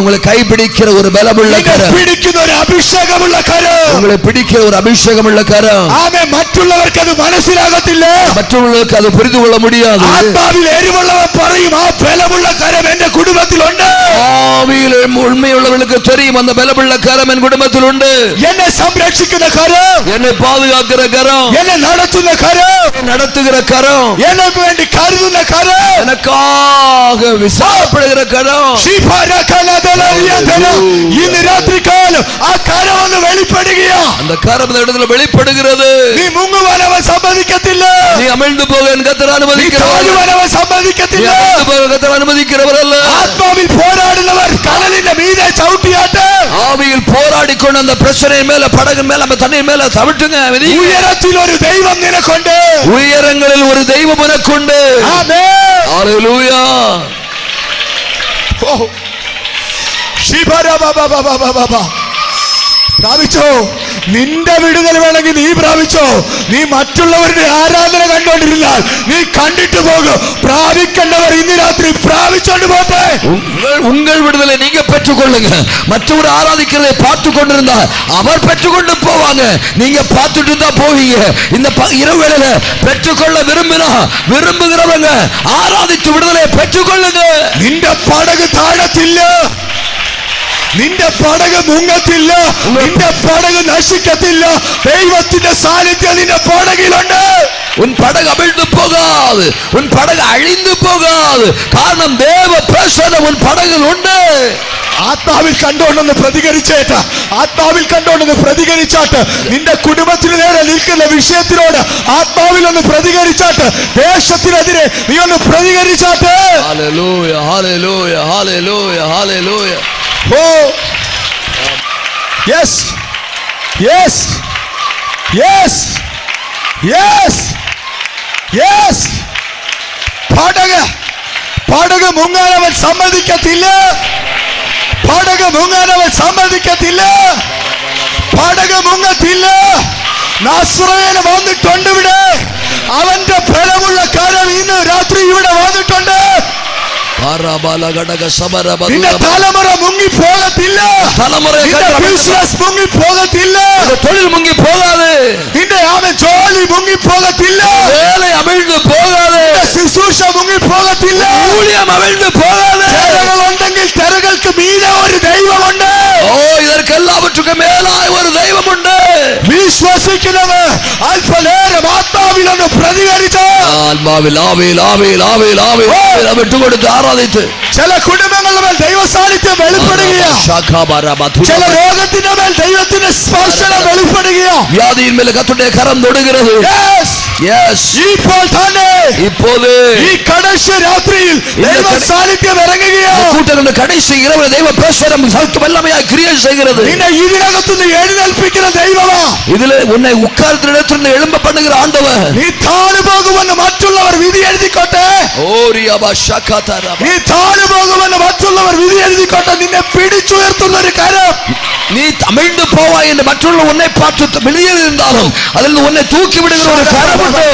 உங்களை கை பிடிக்கிற ஒரு பலமுள்ள கரம், പിടിക്കുന്ന ഒരു അഭിഷേകമുള്ള കരം, உங்களை பிடிக்கிற ஒரு அபிஷேகமுள்ள கரம். ആമേൻ. മറ്റുള്ളവർക്ക് അത് മനസ്സിലാകത്തില്ല. மற்றவர்களுக்கு அது புரிந்து கொள்ள முடியாது. ആത്മാവിൽ എരിവുള്ളവൻ പറയും ആ ബലമുള്ള കരം എന്റെ കുടുംബത്തിലുണ്ട്. ஆவியில் உண்மையுள்ளவர்களுக்கு தெரியும் அந்த பலமுள்ள கரம் என் குடும்பத்தில் உண்டு. എന്നെ സംരക്ഷിക്കുന്ന കരം, என்னை பாதுகாக்கிற கரம், എന്നെ നടത്തുന്ന കരം, நடத்துகிற கரம், எனக்கு വേണ്ടി കരുതുന്ന കരം, எனக்காக விசாரப்படுகிற கரம். ഇന്ന് രാത്രികാലം ആ കരം ഒന്ന് വെളിപ്പെടുകയാ. அந்த கரம் இந்த இடத்துல வெளிப்படுகிறது. നീ മുങ്ങുവാൻ അവൻ സമ്മതിക്കത്തില്ല. நீ அமிழ்ந்து போக என் கர்த்தர் அனுமதிக்கிறவர். താഴുവാൻ അവൻ സമ്മതിക്കത്തില്ല. கர்த்தர் அனுமதிக்கிறவர் அல்ல. ആത്മാവിൽ പോരാടുന്നവർ കടലിന്റെ മീതെ ചവിട്ടിയാട്ട്. ஆவியில் போராடி கொண்டு அந்த பிரச்சனை மேல படகு மேல அந்த தண்ணீர் மேல தவிட்டுங்க. ഉയരത്തിൽ ഒരു ദൈവം നിനക്കുണ്ട്. உயரங்களில் ஒரு தெய்வம் உனக்குண்டு. ആമേൻ. ഹല്ലേലൂയ. പ്രാപിച്ചോ? നിന്റെ വിടുതൽ വേണമെങ്കിൽ നീ പ്രാപിച്ചോ. നീ മറ്റുള്ളവരുടെ ആരാധന കണ്ടോണ്ടിരുന്നാൽ നീ കണ്ടിട്ട് പോകും. പ്രാപിക്കേണ്ടവർ ഇന്ന് രാത്രി പ്രാപിച്ചോണ്ട് പോട്ടെ. உங்கள் விடுதலை நீங்க பெற்றுக்கொள்ளுங்க. மற்றவர் ஆராதிக்கிறதை பார்த்து கொண்டிருந்தா அவர் பெற்றுக்கொண்டு போவாங்க. நீங்க பார்த்துட்டு தான் போவீங்க. இந்த இரவு வேளையில பெற்றுக்கொள்ள விரும்புகிறவங்க ஆராதித்து விடுதலை பெற்றுக்கொள்ளுங்க. നിന്റെ പടക് താഴത്തില്ല, നിന്റെ പടക് മുങ്ങത്തില്ല, നിന്റെ പടക് നശിക്കത്തില്ല. ദൈവത്തിന്റെ സാന്നിധ്യം നിന്റെ പടകിലുണ്ട്. உன் படகு அமிழ்ந்து போகாது, உன் படகு அழிந்து போகாது. காரணம் தேவ பிரசன்னம் உன் படகில் உண்டு. ആത്മാവിൽ കണ്ടോണ്ടെന്ന് പ്രതികരിച്ചേറ്റ, ആത്മാവിൽ കണ്ടോണ്ടെന്ന് പ്രതികരിച്ചാട്ട് നിന്റെ കുടുംബത്തിന് നേരെ നിൽക്കുന്ന വിഷയത്തിനോട് ആത്മാവിൽ ഒന്ന് പ്രതികരിച്ചാട്ട്, ദേശത്തിനെതിരെ നീ ഒന്ന് പ്രതികരിച്ചാട്ട്. ഹല്ലേലൂയ, ഹല്ലേലൂയ, ഹല്ലേലൂയ, ഹല്ലേലൂയ. ഓ yes yes yes yes yes. പടക് മുങ്ങാനവൻ സമ്മതിക്കത്തില്ല. പടക് മുങ്ങാനവൻ സമ്മതിക്കത്തില്ല. പടക് മുങ്ങത്തില്ല. നസ്രയന് വന്നിട്ടുണ്ട് ഇവിടെ. അവന്റെ ബലമുള്ള കരം ഇന്ന് രാത്രി ഇവിടെ വന്നിട്ടുണ്ട്. നിന്റെ തലമുറ മുങ്ങി പോകത്തില്ല. ബിസിനസ് മുങ്ങി പോകത്തില്ല. തൊഴിൽ മുങ്ങി പോകാതെ, നിന്റെ ജോലി മുങ്ങി പോകത്തില്ല. വേല അമിഴ്ന്നു പോകാതെ, ശുശ്രൂഷ മുങ്ങി പോകത്തില്ല. ഊഴിയം അമിഴ്ന്നു പോകാതെ. ഉണ്ടെങ്കിൽ തെരകൾക്ക് മീതെ ഒരു ദൈവമുണ്ട്. ഓ ഇവർക്കെല്ലാവറ്റും മേലായ ഒരു ദൈവമുണ്ട്. വിശ്വസിക്കുന്നവർ അല്പനേരം ആത്മാവിലൊന്ന് പ്രതികരിച്ച് ആത്മാവിൽ ആവിൽ ആവിൽ ആവിൽ ആവിൽ വിട്ടുകൊടുത്ത് ആരാധിച്ച് ചില കുടുംബങ്ങളുടെ മേൽ ദൈവ സാന്നിധ്യം വെളിപ്പെടുകയാ. ചില രോഗത്തിന്റെ മേൽ ദൈവത്തിന്റെ സ്പർശനം വെളിപ്പെടുകയാ. വ്യാധിயின் மேல கர்த்தருடைய கரம் தொடுகிறது. ഇപ്പോൾ തന്നെ இப்போது ഈ കടശ രാത്രിയിൽ ദൈവ സാന്നിധ്യം ഇറങ്ങുകയാ. കൂട്ടങ്ങളുടെ കടശ இரவு ദൈവ പ്രസന്നം വല്ലമയായി ക്രിയ ചെയ്യുகிறது. നിന്നെ ഇതിനകത്തുനിന്ന് എഴുന്നേൽപ്പിക്കുന്ന ദൈവമാ. ഇതിൽ ഉന്നെ ഉക്കാരത്തിനിടത്തുനിന്ന് എഴുമ്പ பண்ணுகிற ஆண்டவர். നീ താഴെ പോകുമെന്ന് മറ്റുള്ളവർ വിധി എഴുതിക്കോട്ടെ. നീ താഴെ പോകുമെന്ന് മറ്റുള്ളവർ വിധി എഴുതിക്കോട്ടെ. നിന്നെ പിടിച്ചുയർത്തുന്ന ഒരു കരം. നീ അമിഴ്ന്നു പോവാ എന്ന് മറ്റുള്ള ഉന്നെ பார்த்து வெளியிருந்தாலும் അതിൽ നിന്ന് ഉന്നെ തൂക്കി വിടുന്ന ഒരു കരമുണ്ട്.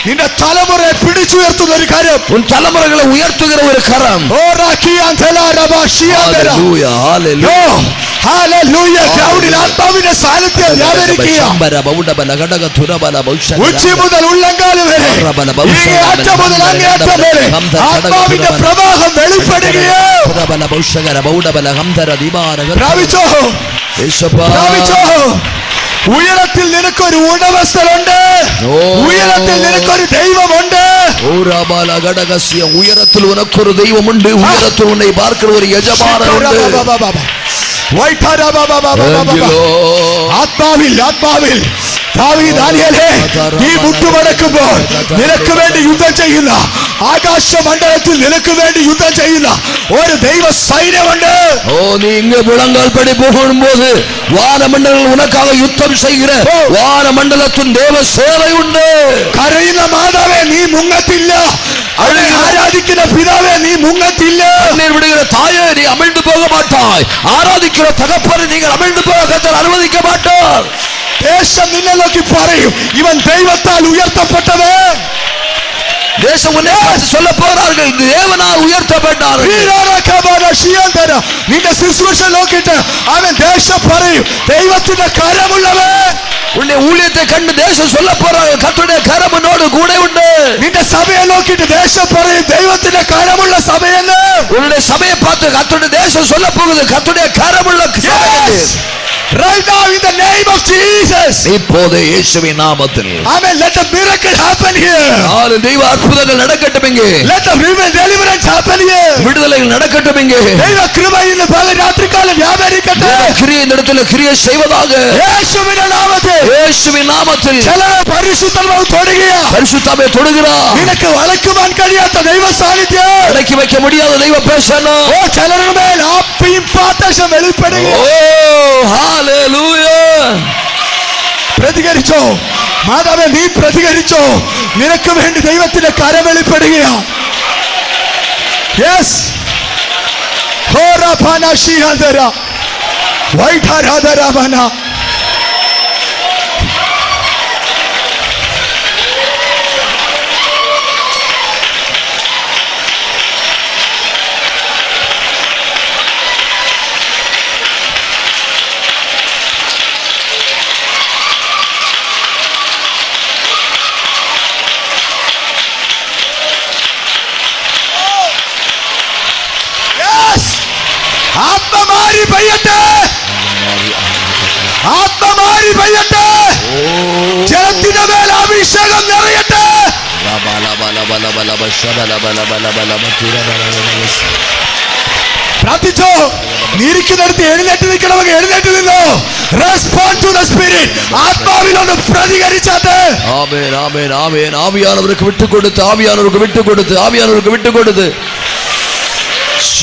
നിന്റെ തലമുറയെ പിടിച്ചുയർത്തുന്ന ഒരു കരം. ഉൻ തലമുറകളെ ഉയർത്തുന്ന ഒരു കരം. ഹല്ലേലൂയ, ഹല്ലേലൂയ, ഹല്ലേലൂയ. ഗ്രൗണ്ടിൽ ആത്മാവിന്റെ സാന്നിധ്യം വ്യാപരിക്കുക. ഉച്ചി മുതൽ ഉള്ളങ്കാലം വരെ, അറ്റം മുതൽ അങ്ങേയറ്റം വരെ ആത്മാവിന്റെ പ്രവാഹം വെളിപ്പെടുകയോ. പ്രാപിച്ചോ, പ്രാപിച്ചോ. ഉയരത്തിൽ നിനക്കൊരു ഉടമസ്ഥനുണ്ട്. ഉയരത്തിൽ നിനക്കൊരു ദൈവമുണ്ട്. ഉയരത്തിൽ ഉനക്കൊരു ദൈവമുണ്ട്. ഉയരത്തിൽ ഉന്നെ പാർക്കുന്ന ഒരു യജമാനനുണ്ട്. ആത്മാവിൽ ദാനിയേലേ, നീ മുട്ടുമടക്കുമ്പോൾ നിനക്ക് വേണ്ടി യുദ്ധം ചെയ്യുന്ന, ആകാശമണ്ഡലത്തിൽ നിനക്ക് വേണ്ടി യുദ്ധം ചെയ്യുന്ന ഒരു ദൈവ സൈന്യമുണ്ട്. ഓ നീ ഇങ്ങ് മുളങ്കാൽ പടി പോകുമ്പോது വാനമണ്ഡലങ്ങൾ ഉനക്കാக യുദ്ധം ചെയ്യുന്ന വാനമണ്ഡലത്തിൽ ദേവസേനയുണ്ട്. കരയുന്ന മാതാവേ നീ മുങ്ങത്തില്ല. ആരാധിക്കുന്ന പിതാവേ നീ മുങ്ങത്തില്ല. വിടുകിற தாயே நீ அமிழ்ந்து போக மாட்டாய். ஆராதிக்கிற தகப்பனை நீங்கள் அமிழ்ந்து போக கர்த்தர் அனுமதிக்க மாட்டார். ദേശം നിന്നെ നോക്കി പറയും, ഇവൻ ദൈവത്താൽ ഉയർത്തപ്പെട്ടവൻ. ദേശം ഉന്നെ சொல்ல போறார்கள், தேவனால் உயர்த்தப்பட்டார். നിന്റെ ശുശ്രൂഷ നോക്കിയിട്ട് അവൻ ദേശം പറയും, ദൈവത്തിന്റെ കരമുള്ളവൻ. உன்னுடைய ஊழியத்தை கண்டு தேசம் சொல்ல போறாங்க, கர்த்தருடைய கரம் உன்னோடு கூட உண்டு. നിന്റെ സഭയെ നോക്കിയിട്ട് ദേശം പറയും ദൈവത്തിന്റെ കരമുള്ള സഭയെന്ന്. உன்னுடைய சபையை பார்த்து கர்த்தருடைய தேசம் சொல்ல போகுது, கர்த்தருடைய கரமுள்ள சபை என்று. Right now in the name of Jesus. இப்போது இயேசுவின் நாமத்தில். Amen. Let the miracle happen here. தெய்வ அற்புதங்கள் நடக்கட்டும் இங்கே. Let the deliverance happen here. விடுதலைகள் நடக்கட்டும் இங்கே. ദൈവ കൃപ ഇന്ന് രാത്രികാലം വ്യാപരിക്കട്ടെ. கிரியை இந்த இடத்துல கிரியை செய்வதாக യേശുവിൻ നാമത്തിൽ. യേശുവിൻ നാമത്തിൽ. ചില പരിശുദ്ധാത്മാവ് തൊടുകയാ. പരിശുദ്ധാത്മാവ് തൊടുകയാ. നിനക്ക് വളയ്ക്കുവാൻ കഴിയാത്ത ദൈവ സാന്നിധ്യം. അടക്കി വെക്കാൻ முடியாத ദൈവ പ്രസന്നം. ഓ ചിലരുടെ മേൽ ആ ഇംപാർട്ടേഷൻ വെളിപ്പെടുകയാ. ഓ ഹല്ലേലൂയ. പ്രതികരിച്ചോ മാതാവേ, നീ പ്രതികരിച്ചോ. നിനക്ക് വേണ്ടി ദൈവത്തിന്റെ കരം വെളിപ്പെടുകയാ. യെസ്. ഹോറാഫാന ഷിഹാദര വൈഠാരാധരാമന. ആത്മമാരി പെയ്യട്ടെ, ആത്മമാരി പെയ്യട്ടെ. ജലത്തിന്റെ മേൽ അഭിഷേകം നിറയട്ടെ. പ്രാർത്ഥിച്ചോ. നീരിക്കുന്നിടത്ത് എഴുന്നേറ്റ് നിൽക്കണമെങ്കിൽ എഴുന്നേറ്റ് നിന്നോ. Respond to the spirit. ആത്മാവിലൊന്ന് പ്രതികരിച്ചാട്ടെ. ആമേൻ ആമേൻ ആമേൻ. ആവിയാനവർക്ക് വിട്ടുകൊടുത്ത്, ആവിയാനവർക്ക് വിട്ടുകൊടുത്ത്, ആവിയാനവർക്ക് വിട്ടുകൊടുത്ത്.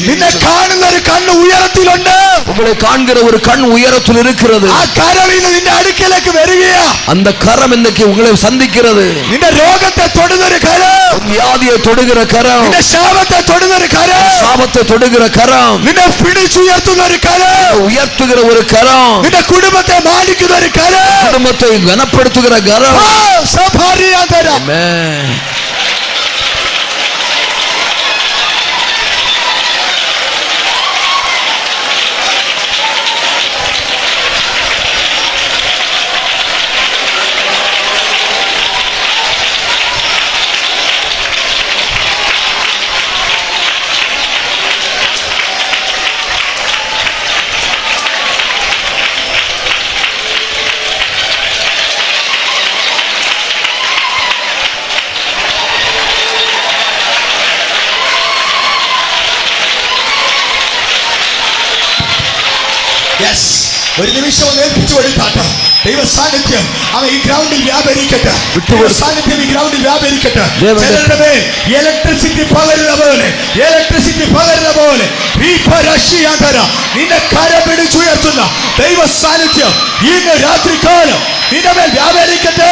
നിന്നെ കാണുന്ന ഒരു കണ്ണ് ഉയരത്തിലുണ്ട്. உங்களை காண்கிற ஒரு கண் உயரத்தில் இருக்கிறது. ആ കരം ഇന്ന് നിന്റെ അടുക്കലേക്ക് വരികയാ. அந்த கரம் இன்னைக்கு உங்களை சந்திக்கிறது. നിന്റെ രോഗത്തെ തൊടുന്ന ഒരു കരം, வியாதியை தொடுகிற கரம், നിന്റെ ശാപത്തെ തൊടുന്ന ഒരു കരം, சாபத்தை தொடுகிற கரம், നിന്നെ പിടിച്ചുയർത്തുന്ന ഒരു കരം, உயர்த்துகிற ஒரு கரம், നിന്റെ കുടുംബത്തെ മാനിക്കുന്ന ഒരു കരം, குடும்பத்தை கனப்படுத்துகிற கரம். ആമേൻ. ഒരു നിമിഷം ഒന്ന് ഏൽപ്പിച്ചു കൊടുത്താട്ടെ. ദൈവ സാന്നിധ്യം അവൻ ഈ ഗ്രൗണ്ടിൽ വ്യാപരിക്കട്ടെ. സാന്നിധ്യം ഈ ഗ്രൗണ്ടിൽ വ്യാപരിക്കട്ടെ. ചിലരുടെ മേൽ ഇലക്ട്രിസിറ്റി പകരുന്ന പോലെ, ഇലക്ട്രിസിറ്റി പകരുന്ന പോലെ നിന്നെ കരം പിടിച്ചുയർത്തുന്ന ദൈവ സാന്നിധ്യം ഇന്ന് രാത്രികാലം നിന്റെ മേൽ വ്യാപരിക്കട്ടെ.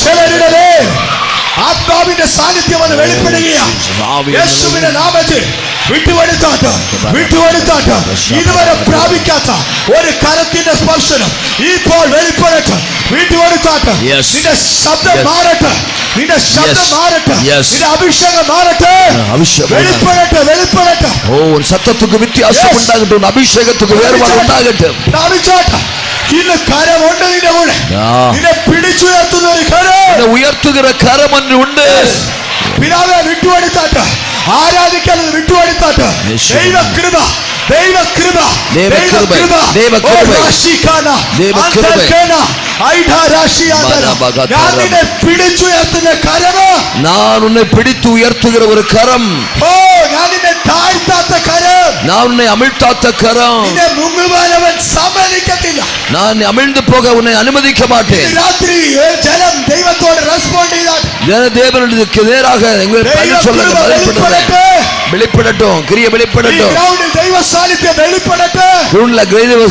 ചിലരുടെ മേൽ ആത്മാവിന്റെ സാന്നിധ്യം അത് വെളിപ്പെടുകയാണ്. യേശുവിന്റെ നാമത്തിൽ വിട്ടുകൊടുത്താട്ട്, വിട്ടുകൊടുത്താട്ട്. ഇതുവരെ പ്രാപിക്കാത്ത ഒരു കരത്തിന്റെ സ്പർശനം ഇപ്പോൾ വെളിപ്പെടട്ടെ. വിട്ടുകൊടുത്താട്ട്. നിന്റെ ശബ്ദം മാറട്ടെ, നിന്റെ ശബ്ദം മാറട്ടെ, നിന്റെ അഭിഷേകം മാറട്ടെ. വെളിപ്പെടട്ടെ, വെളിപ്പെടട്ടെ. ഓ സത്യத்துக்கு வித்தியாசம் உண்டாகட்டும், அபிஷேகத்துக்கு வேறுபாடு உண்டாகட்டும். പ്രാപിച്ചാട്ടെ. ഇന്ന് കരമുണ്ട് നിന്റെ കൂടെ. നിന്നെ പിടിച്ചുയർത്തുന്ന ഒരു കരം, ഉയർത്തുകിற കരം ഉണ്ട്. പിതാവെ വിട്ടുകൊടുത്താട്ട്, ആരാധിക്കാതെ വിട്ടുകൊടുത്താട്ട്. ദൈവകൃപ, ദൈവകൃപ, ദൈവകൃപ, ഞാൻ നിന്നെ പിടിച്ചുയർത്തുന്ന കരമോ. நான் உன்னை பிடித்து உயர்த்துகிற ஒரு கரம். ഓ ഞാൻ നിന്നെ താഴ്ത്താത്ത കരം, நான் உன்னை அமிழ்த்தாத்த கரம். നിന്നെ മുങ്ങുവാനവൻ സമ്മതിക്കത്തില്ല. நான் அமிழ்ந்து போக உன்னை அனுமதிக்க மாட்டேன். രാത്രി ജലം ദൈവത്തോട് റെസ്പോണ്ട് ചെയ്താൽ தேவனுக்கு நேராக வெளிப்படட்டும், கிரிய வெளிப்படட்டும். ദൈവ സാന്നിധ്യം വെളിപ്പെടട്ടെ.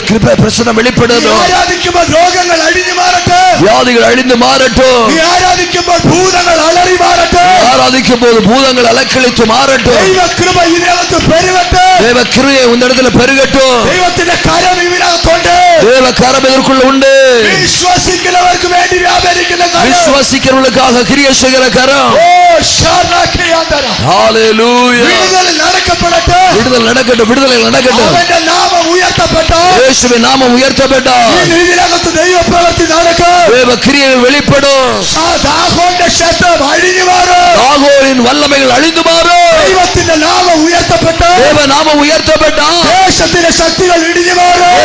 கிருபை பிரசன்னம் வெளிப்படட்டும். ആരാധിക്കുമ്പോൾ രോഗങ്ങൾ അഴിഞ്ഞു മാറട്ടെ, வியாதிகள் அழிந்து மாறட்டும். ആരാധിക്കുമ്പോൾ ഭൂതങ്ങൾ അലറി മാറട്ടെ, ஆராதிக்கும்போது பூதங்கள் அலக்களித்து மாறட்டும். ദൈവകൃപ ഇതിനകത്ത് പെരുകട്ടെ, தேவ கிருபை இந்த இடத்துல பெருகட்டும். ദൈവത്തിന്റെ കരം ഇതിനകത്തുണ്ട്, தேவ கரம் இதற்குள்ள உண்டு. വിശ്വസിക്കുന്നവർക്ക് വേണ്ടി വ്യാപരിക്കുന്ന കരം, விசுவாசிக்கிறவர்களுக்காக கிரியை செய்கிற கரம். ഓ ഹല്ലേലൂയ. വിടുതൽ നടക്കപ്പെടട്ടെ. വിടുതൽ നടക്കട്ടെ, വിടുതൽ നടക്കട്ടെ. അവന്റെ നാമം ഉയർത്തപ്പെട്ടോ. യേശുവിൻ നാമം ഉയർത്തപ്പെട്ടോ. ഇതിനകത്ത് ദൈവപ്രവൃത്തി നടക്കും. ദൈവക്രിയകൾ വെളിപ്പെടും. ദാഗോന്റെ ശബ്ദം അഴിഞ്ഞു മാറും. ദാഗോനിൻ വല്ലമകൾ അഴിഞ്ഞു മാറും. ദൈവത്തിന്റെ നാമം ഉയർത്തപ്പെട്ടോ. ദൈവനാമം ഉയർത്തപ്പെട്ടോ. ദേശത്തിന്റെ ശക്തികൾ ഇടിഞ്ഞു മാറും.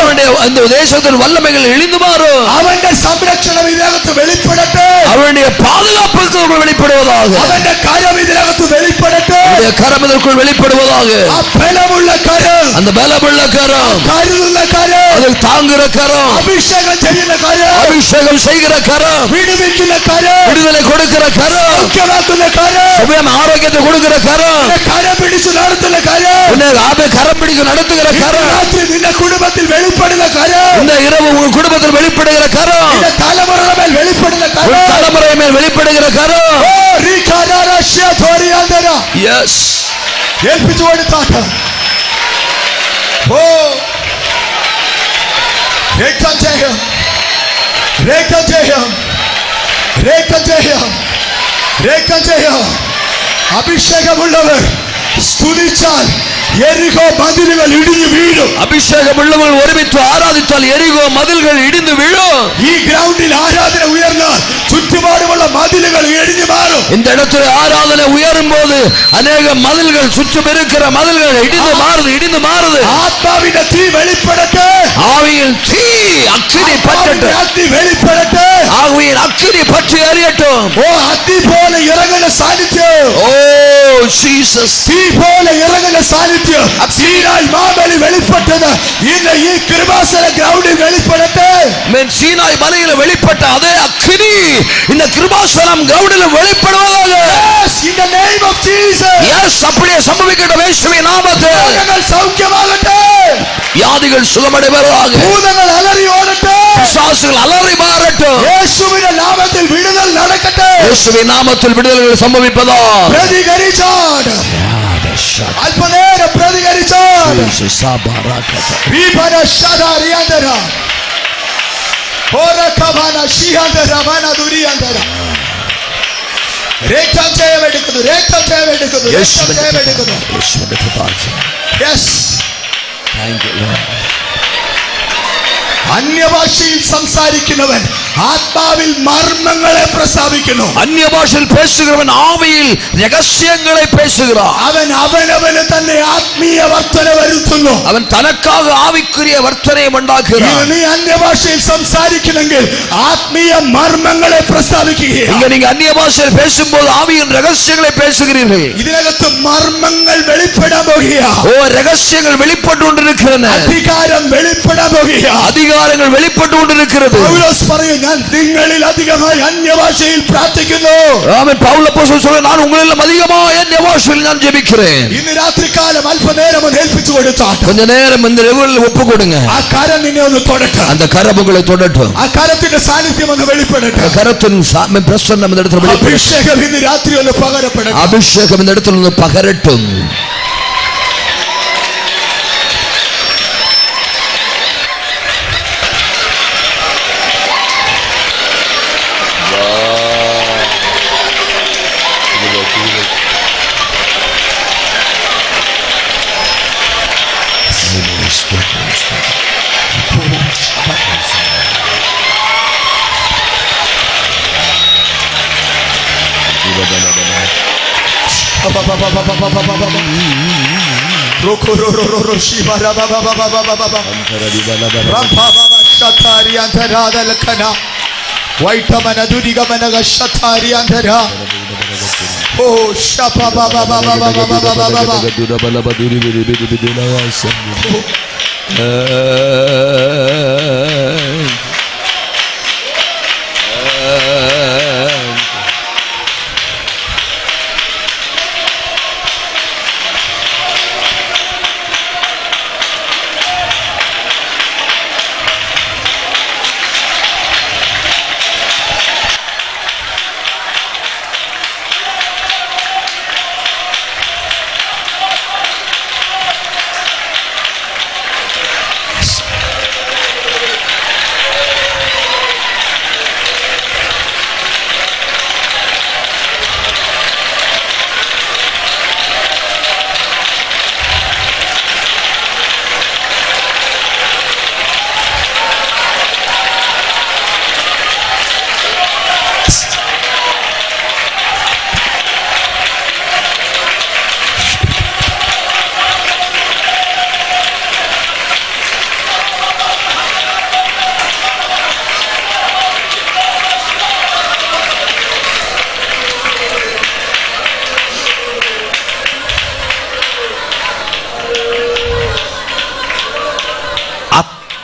ദേശത്തിന് വല്ലമകൾ ഇടിഞ്ഞു മാറും. അവന്റെ സംരക്ഷണം ഇതിനകത്ത് വെളിപ്പെടട്ടെ. അവന്റെ പാതുകാപ്പ് വെളിപ്പെടുവதாக. അവന്റെ കരം ഇതിനകത്ത് വെളിപ്പെടട്ടെ. കരം இதற்குள் வெளிப்படுவதாக. ആ ബലമുള്ള കരം, அந்த பலமுள்ள கரம், കരുതുന്ന കരം, அது தாங்குற கரம், അഭിഷേകം ചെയ്യുന്ന കരം, அபிஷேகம் செய்கிற கரம், വിടുവിക്കുന്ന കരം, விடுதலை கொடுக்கிற கரம், സൗഖ്യമാക്കുന്ന കരം, சுகம் ஆரோக்கியத்தை கொடுக்கிற கரம், കരം പിടിച്ചു നടത്തുന്ന കരം, உன்னை கரம் பிடிச்சு நடத்துகிற கரம், രാത്രി നിന്റെ കുടുംബത്തിൽ വെളിപ്പെടുന്ന കരം, இந்த இரவு உங்கள் குடும்பத்தில் வெளிப்படுகிற கரம், നിന്റെ തലമുറയുടെ മേൽ വെളിപ്പെടുന്ന உன் കരം, தலைமுறை மேல் வெளிப்படுகிற கரம். Yes. ഏൽപ്പിച്ചു കൊടുത്താട്ട്. ഓ രക്തം ജയം, രക്തം ജയം, രക്തം ജയം, രക്തം ജയം. അഭിഷേകമുള്ളവർ സ്തുതിച്ചാൽ എരികോ മതിലുകൾ ഇടിഞ്ഞു വീഴും. അഭിഷേകമുള്ളവർ ഒരുമിച്ച് ആരാധിച്ചാൽ എരികോ മതിലുകൾ ഇടിഞ്ഞു വീഴും. ഈ ഗ്രൗണ്ടിൽ ആരാധന ഉയർന്നാൽ ചുറ്റുപാടുമുള്ള മതിലുകൾ ഇടിഞ്ഞു മാറും. இந்த இடத்துல ஆராதனை உயரும் போது அநேக மதில்கள் சுற்றும் இருக்கிற மதில்கள் இடிந்து மாறுது, இடிந்து மாறுது. ആത്മാവിന്റെ തീ വെളിപ്പെടട്ടെ. ஆவியின் தீ அக்கினி பற்றட்டும். അഗ്നി വെളിപ്പെടട്ടെ. ஆவியின் அக்கினி பற்றி எரியட்டும். ഓ അഗ്നി പോലെ ഇറങ്ങുന്ന സാന്നിധ്യം. Oh Jesus. തീ പോലെ ഇറങ്ങുന്ന സാന്നിധ്യം. സീനായി മാമലി വെളിപ്പെട്ടത് ഇന്ന് ഈ കൃപാസന ഗ്രൗണ്ടിൽ വെളിപ്പെടട്ടെ. സീനായി മലയിൽ വെളിപ്പെട്ട അതേ അഗ്നി இந்த கிருபாசனம் கிரவுண்டில் வெளிப்படுவதாக. In the name of Jesus. Yes, அப்படியே சம்பவிக்கட்டும் இயேசுவின் நாமத்தில். രോഗങ്ങൾ സൗഖ്യമാകട്ടെ. വ്യാധികൾ സുഖമடைவதாக. ഭൂതങ്ങൾ അലറി ഓടട്ടെ. പിശാചുകൾ അലറി മാറട്ടെ. യേശുവിന്റെ നാമത്തിൽ വിടുതൽ നടക്കട്ടെ. യേശുവിൻ നാമത്തിൽ വിടുതലുകൾ സംഭവിപ്പതാ. പ്രതികരിച്ചാട്. അല്പനേരം പ്രതികരിച്ചാട്. വിപന ശദാരിയന്തര ഓരകബന ശിഹന്തര വന ദുരിയന്തര. രക്തം ജയമെടുക്കുന്നു, രക്തം ജയമെടുക്കുന്നു, രക്തം ജയമെടുക്കുന്നു. Yes. Thank you Lord. അന്യഭാഷയിൽ സംസാരിക്കുന്നവൻ ആത്മാവിൽ മർമ്മങ്ങളെ പ്രസ്താവിക്കുന്നു. അന്യഭാഷയിൽ പേശുகிறவன் ആവിയിൽ രഹസ്യങ്ങളെ പേശുகிறான். അവൻ അവനവന് തന്നെ ആത്മീയ വർധന വരുത്തുന്നു. അവൻ തനക്കാக ആവിക്കുரிய വർധനയും ഉണ്ടാക്കുകയാണ്. നീ അന്യഭാഷയിൽ സംസാരിക്കുന്നെങ്കിൽ ആത്മീയ മർമ്മങ്ങളെ പ്രസ്താവിക്കുകയാണ്. ഇങ്ങനെ നിങ്ങൾ അന്യഭാഷയിൽ പേശുമ്പോൾ ആവിயின் രഹസ്യങ്ങളെ പേശുகிறீர்கள். ഇതിനകത്ത് മർമ്മങ്ങൾ വെളിപ്പെടാൻ പോകുകയാണ്. ഓ രഹസ്യങ്ങൾ വെളിപ്പെട്ടുകൊണ്ടിരിക്കുന്നன. അധികാരം വെളിപ്പെടാൻ പോകുകയാണ്. അധികാരങ്ങൾ വെളിപ്പെട്ടുകൊണ്ടിരിക്കുന്നത്. പൗലോസ് പറയും, ഞാൻ നിങ്ങളിൽ അധികമായി അന്യഭാഷയിൽ പ്രാർത്ഥിക്കുന്നു. ആമേൻ. പൗലോസ് சொல்றார், நான் உங்களிலும் அதிகமாக அந்நியபாஷையில் நான் ஜெபிக்கிறேன். ഇന്ന് രാത്രികാലം അല്പനേരം ഒന്ന് ഏൽപ്പിച്ചു കൊടുത്താട്ടെ. கொஞ்ச நேரம் இந்த ரெகுலர் ஒப்பு கொடுங்க. ആ കരം നിന്നെ ഒന്ന് തൊടട്ടെ. அந்த கரம் உங்களை தொடட்டும். ആ കരത്തിന്റെ സാന്നിധ്യം ഒന്ന് വെളിപ്പെടട്ടെ. கரத்தின் பிரசன்னம் இந்த இடத்துல வெளிப்படட்டும். അഭിഷേകം ഇന്ന് രാത്രി ഒന്ന് പകരപ്പെടട്ടെ. அபிஷேகம் இந்த இடத்துல ഒന്ന് പകരட்டும்.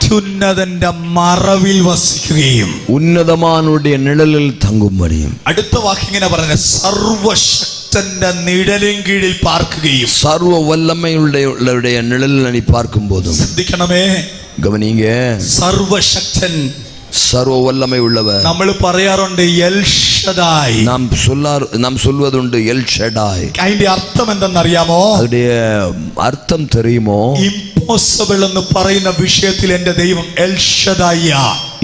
അത്യുന്നതന്റെ മറവിൽ വസിക്കുകയും ഉന്നതമാനുடைய നിഴലിൽ തങ്ങുംപടിയും. അടുത്ത വാക്ക് ഇങ്ങനെ പറഞ്ഞ സർവശക്തന്റെ നിഴലിൻ കീഴിൽ പാർക്കുകയും. സർവ വല്ലമയുള്ളവരുടെ നിഴലിൽ നീ பார்க்கும்போதும் ശ്രദ്ധിക്കണമേ, ഗവനിங்க, സർവശക്തൻ സർവ വല്ലമയുള്ളവർ. നമ്മൾ പറയാറുണ്ട് എൽ ഷദായ്, നാം சொல்வதுண்டு എൽ ഷഡായ്. അതിന്റെ അർത്ഥം എന്തെന്നറിയാമോ? അതിന്റെ അർത്ഥം தெரியுமோ? ഇംപോസിബിൾ എന്ന് പറയുന്ന വിഷയത്തിൽ എന്റെ ദൈവം എൽ ഷദായ.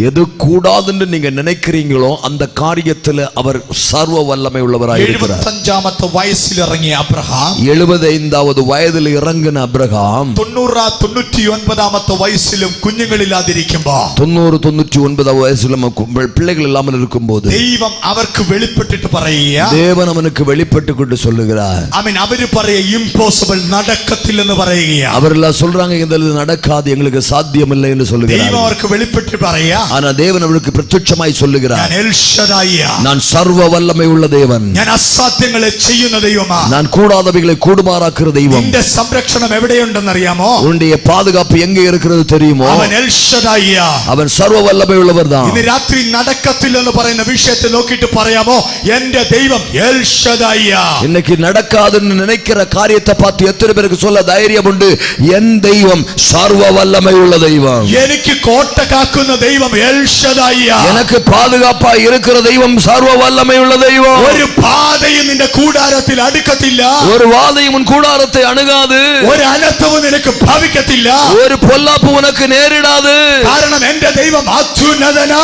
எது கூடாதுன்னு நீங்க நினைக்கிறீங்களோ அந்த காரியத்துல அவர் சர்வ வல்லமை உள்ளவராய் இருக்கிறார். 75ാമത്തെ വയസ്സിൽ ഇറങ്ങിയ അബ്രഹാം, 75வது വയതിൽ ഇറങ്ങിന അബ്രഹാം 99ാമത്തെ വയസ്സിലും കുഞ്ഞുങ്ങളില്ലാതിരിക്കുമ്പോൾ, 99 വയസ്സിലും പിള്ളകൾ ഇല്ലാமல் இருக்கும்போது ദൈവം അവർക്ക് വെളിപ്പെട്ടിട്ട് പറയുക, தேவன் அவனுக்கு வெளிப்பட்டு கொண்டு சொல்லுகிறார். ആമേൻ. അവര് പറയുക ഇംപോസിബിൾ, നടക്കത്തില്ലെന്ന് പറയുക. அவரெல்லாம் சொல்றாங்க இது நடக்காது, எங்களுக்கு சாத்தியம் இல்லை என்று சொல்லுகிறார். ദൈവം അവർക്ക് വെളിപ്പെട്ട് പറയുക, ஆனா தேவன் அவருக்கு பிரத்யட்சமாய் சொல்லுகிறார், ഞാൻ എൽ ഷദായ, நான் சர்வ வல்லமை உள்ள தேவன், ഞാൻ അസാധ്യങ്ങളെ ചെയ്യുന്ന ദൈവമാണ്, நான் കൂടാதவைகளை കൂടുമാറാக்குற ദൈവം. നിന്റെ സംരക്ഷണം എവിടെയുണ്ടെന്ന് അറിയാമോ? உன்னுடைய பாதுகாப்பு எங்கே இருக்கிறது தெரியுமோ? അവൻ എൽ ഷദായ, அவன் சர்வ வல்லமை உள்ளவர்தான். ഇന്ന് രാത്രി നടക്കത്തില്ലെന്ന് പറയുന്ന വിഷയത്തെ നോക്കിയിട്ട് പറയാമോ, എന്റെ ദൈവം എൽ ഷദായ. இன்னைக்கு நடக்காதுன்னு நினைக்கிற காரியத்தை பார்த்து எத்தனை பேருக்கு சொல்ல தைரியம் உண்டு? என் தெய்வம் சர்வ வல்லமை உள்ள தெய்வம். എനിക്ക് കോട്ട കാക്കുന്ന ദൈവം എൽ ഷദായ. எனக்கு பாதுகாப்பா இருக்கிற தெய்வம் சர்வ வல்லமை உள்ள தெய்வம். ഒരു പാതയും നിന്റെ കൂടാരത്തിൽ അടുക്കത്തില്ല, ஒரு வாதையும் உன் கூடாரத்தை அணுகாது, ഒരു അനർത്ഥവും നിനക്ക് ഭവിക്കത്തില്ല. ஒரு பொல்லாப்பு உனக்கு நேரிடாது. കാരണം എന്റെ ദൈവം അത്യുന്നതനാ,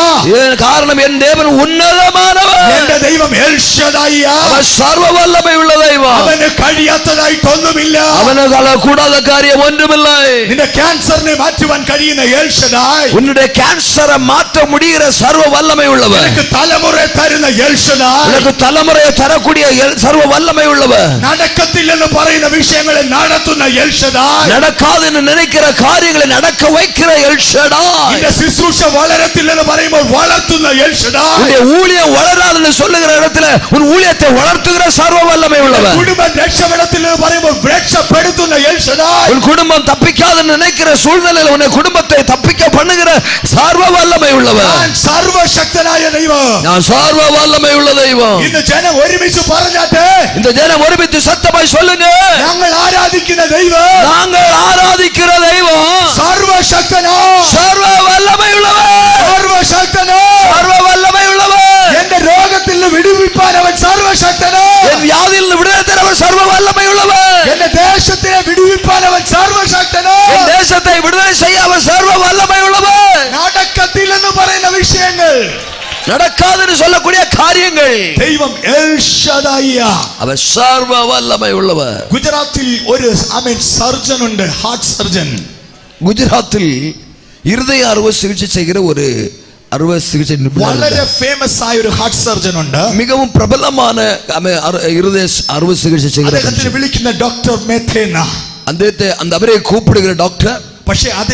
காரணம் என் தேவன் உன்னதமானவர். എന്റെ ദൈവം എൽ ഷദായ. அவன் சர்வ வல்லமை உள்ள தெய்வம். അവന് കഴിയാത്തതായിട്ടൊന്നുമില്ല, அவனுக்கு கூடாத காரியம் ஒன்றுமில்லை. നിന്റെ ക്യാൻസറിനെ മാറ്റുവാൻ കഴിയുന്ന എൽ ഷദായ്, உன்னுடைய கேன்சரை மாற்ற முடிகிற சர்வ வல்லமை உள்ளவர், നിനക്ക് തലമുറ തരുന്ന എൽ ഷദായ്, உனக்கு தலைமுறையை தரக்கூடிய சர்வ வல்லமை உள்ளவர், നടക്കത്തില്ലെന്ന് പറയുന്ന വിഷയങ്ങളെ നടത്തുന്ന എൽ ഷദായ്, நடக்காதுன்னு நினைக்கிற காரியங்களை நடக்க வைக்கிற எல் ஷடாய், നിന്റെ ശുശ്രൂഷ വളരത്തില്ലെന്ന് പറയുമ്പോൾ വളർത്തുന്ന എൽ ஷடாய், உன்னுடைய ஊழியம் வளராதுன்னு சொல்லுகிற இடத்துல உன் ஊழியத்தை வளர்த்துகிற சர்வ வல்லமை உள்ளவர், കുടുംബം രക്ഷപ്പെടത്തില്ലെന്ന് പറയുമ്പോൾ രക്ഷപ്പെടുത്തുന്ന എൽ ഷദായ്, உன் குடும்பம் தப்பிக்காதுன்னு நினைக்கிற சூழ்நிலையில் உன்னை குடும்பத்தை தப்பிக்க பண்ணுகிற சர்வ வல்லமை உள்ளவர். ഞാൻ സർവശക്തനായ ദൈവം, நான் சர்வ வல்லமை உள்ள தெய்வம். ഇന്ന് ജനം ഒരുമിച്ച് പറഞ്ഞാട്ടെ, இந்த ஜனம் ஒருமித்து சத்தமாய் சொல்லுங்க, ഞങ്ങൾ ആരാധിക്കുന്ന ദൈവം, நாங்கள் ஆராதிக்கிற தெய்வம் സർവശക്തനോ, சர்வ வல்லமை உள்ளவர், സർവശക്തനോ, சர்வ வல்லமை உள்ளவர். എന്റെ രോഗത്തിൽ നിന്ന് വിടുവിപ്പാൻ അവൻ സർവശക്തനോ, என் வியாதியில் இருந்து விடுதலை தரவர் சர்வ வல்லமை உள்ளவர், എന്റെ ദേശത്തിനെ വിടുവിപ്പാൻ അവൻ സർവശക്തനോ, என் தேசத்தை விடுதலை செய்ய அவர் சர்வ வல்லமை உள்ளவர். നടക്കത്തില്ലെന്ന് പറയുന്ന വിഷയങ്ങൾ, நடக்காதுன்னு சொல்லக்கூடிய காரியங்கள் ദൈവം എൽ ഷദായ, அவர் சர்வ வல்லமை உள்ளவர். ഗുജറാത്തിൽ ഒരു സർജൻ ഉണ്ട്, ഹാർട്ട് സർജൻ. குஜராத்தில் இருதய அறுவை சிகிச்சை செய்கிற ஒரு அறுவை சிகிச்சை വളരെ ഫേമസ് ആയ ഒരു ഹാർട്ട് സർജൻ ഉണ്ട്, மிகவும் பிரபலமான இருதய அறுவை சிகிச்சை செய்கிற അദ്ദേഹത്തിന് വിളിക്കുന്ന ഡോക്ടർ മേത്തേന. அந்த அவரை கூப்பிடுகிற டாக்டர் പക്ഷേ അത്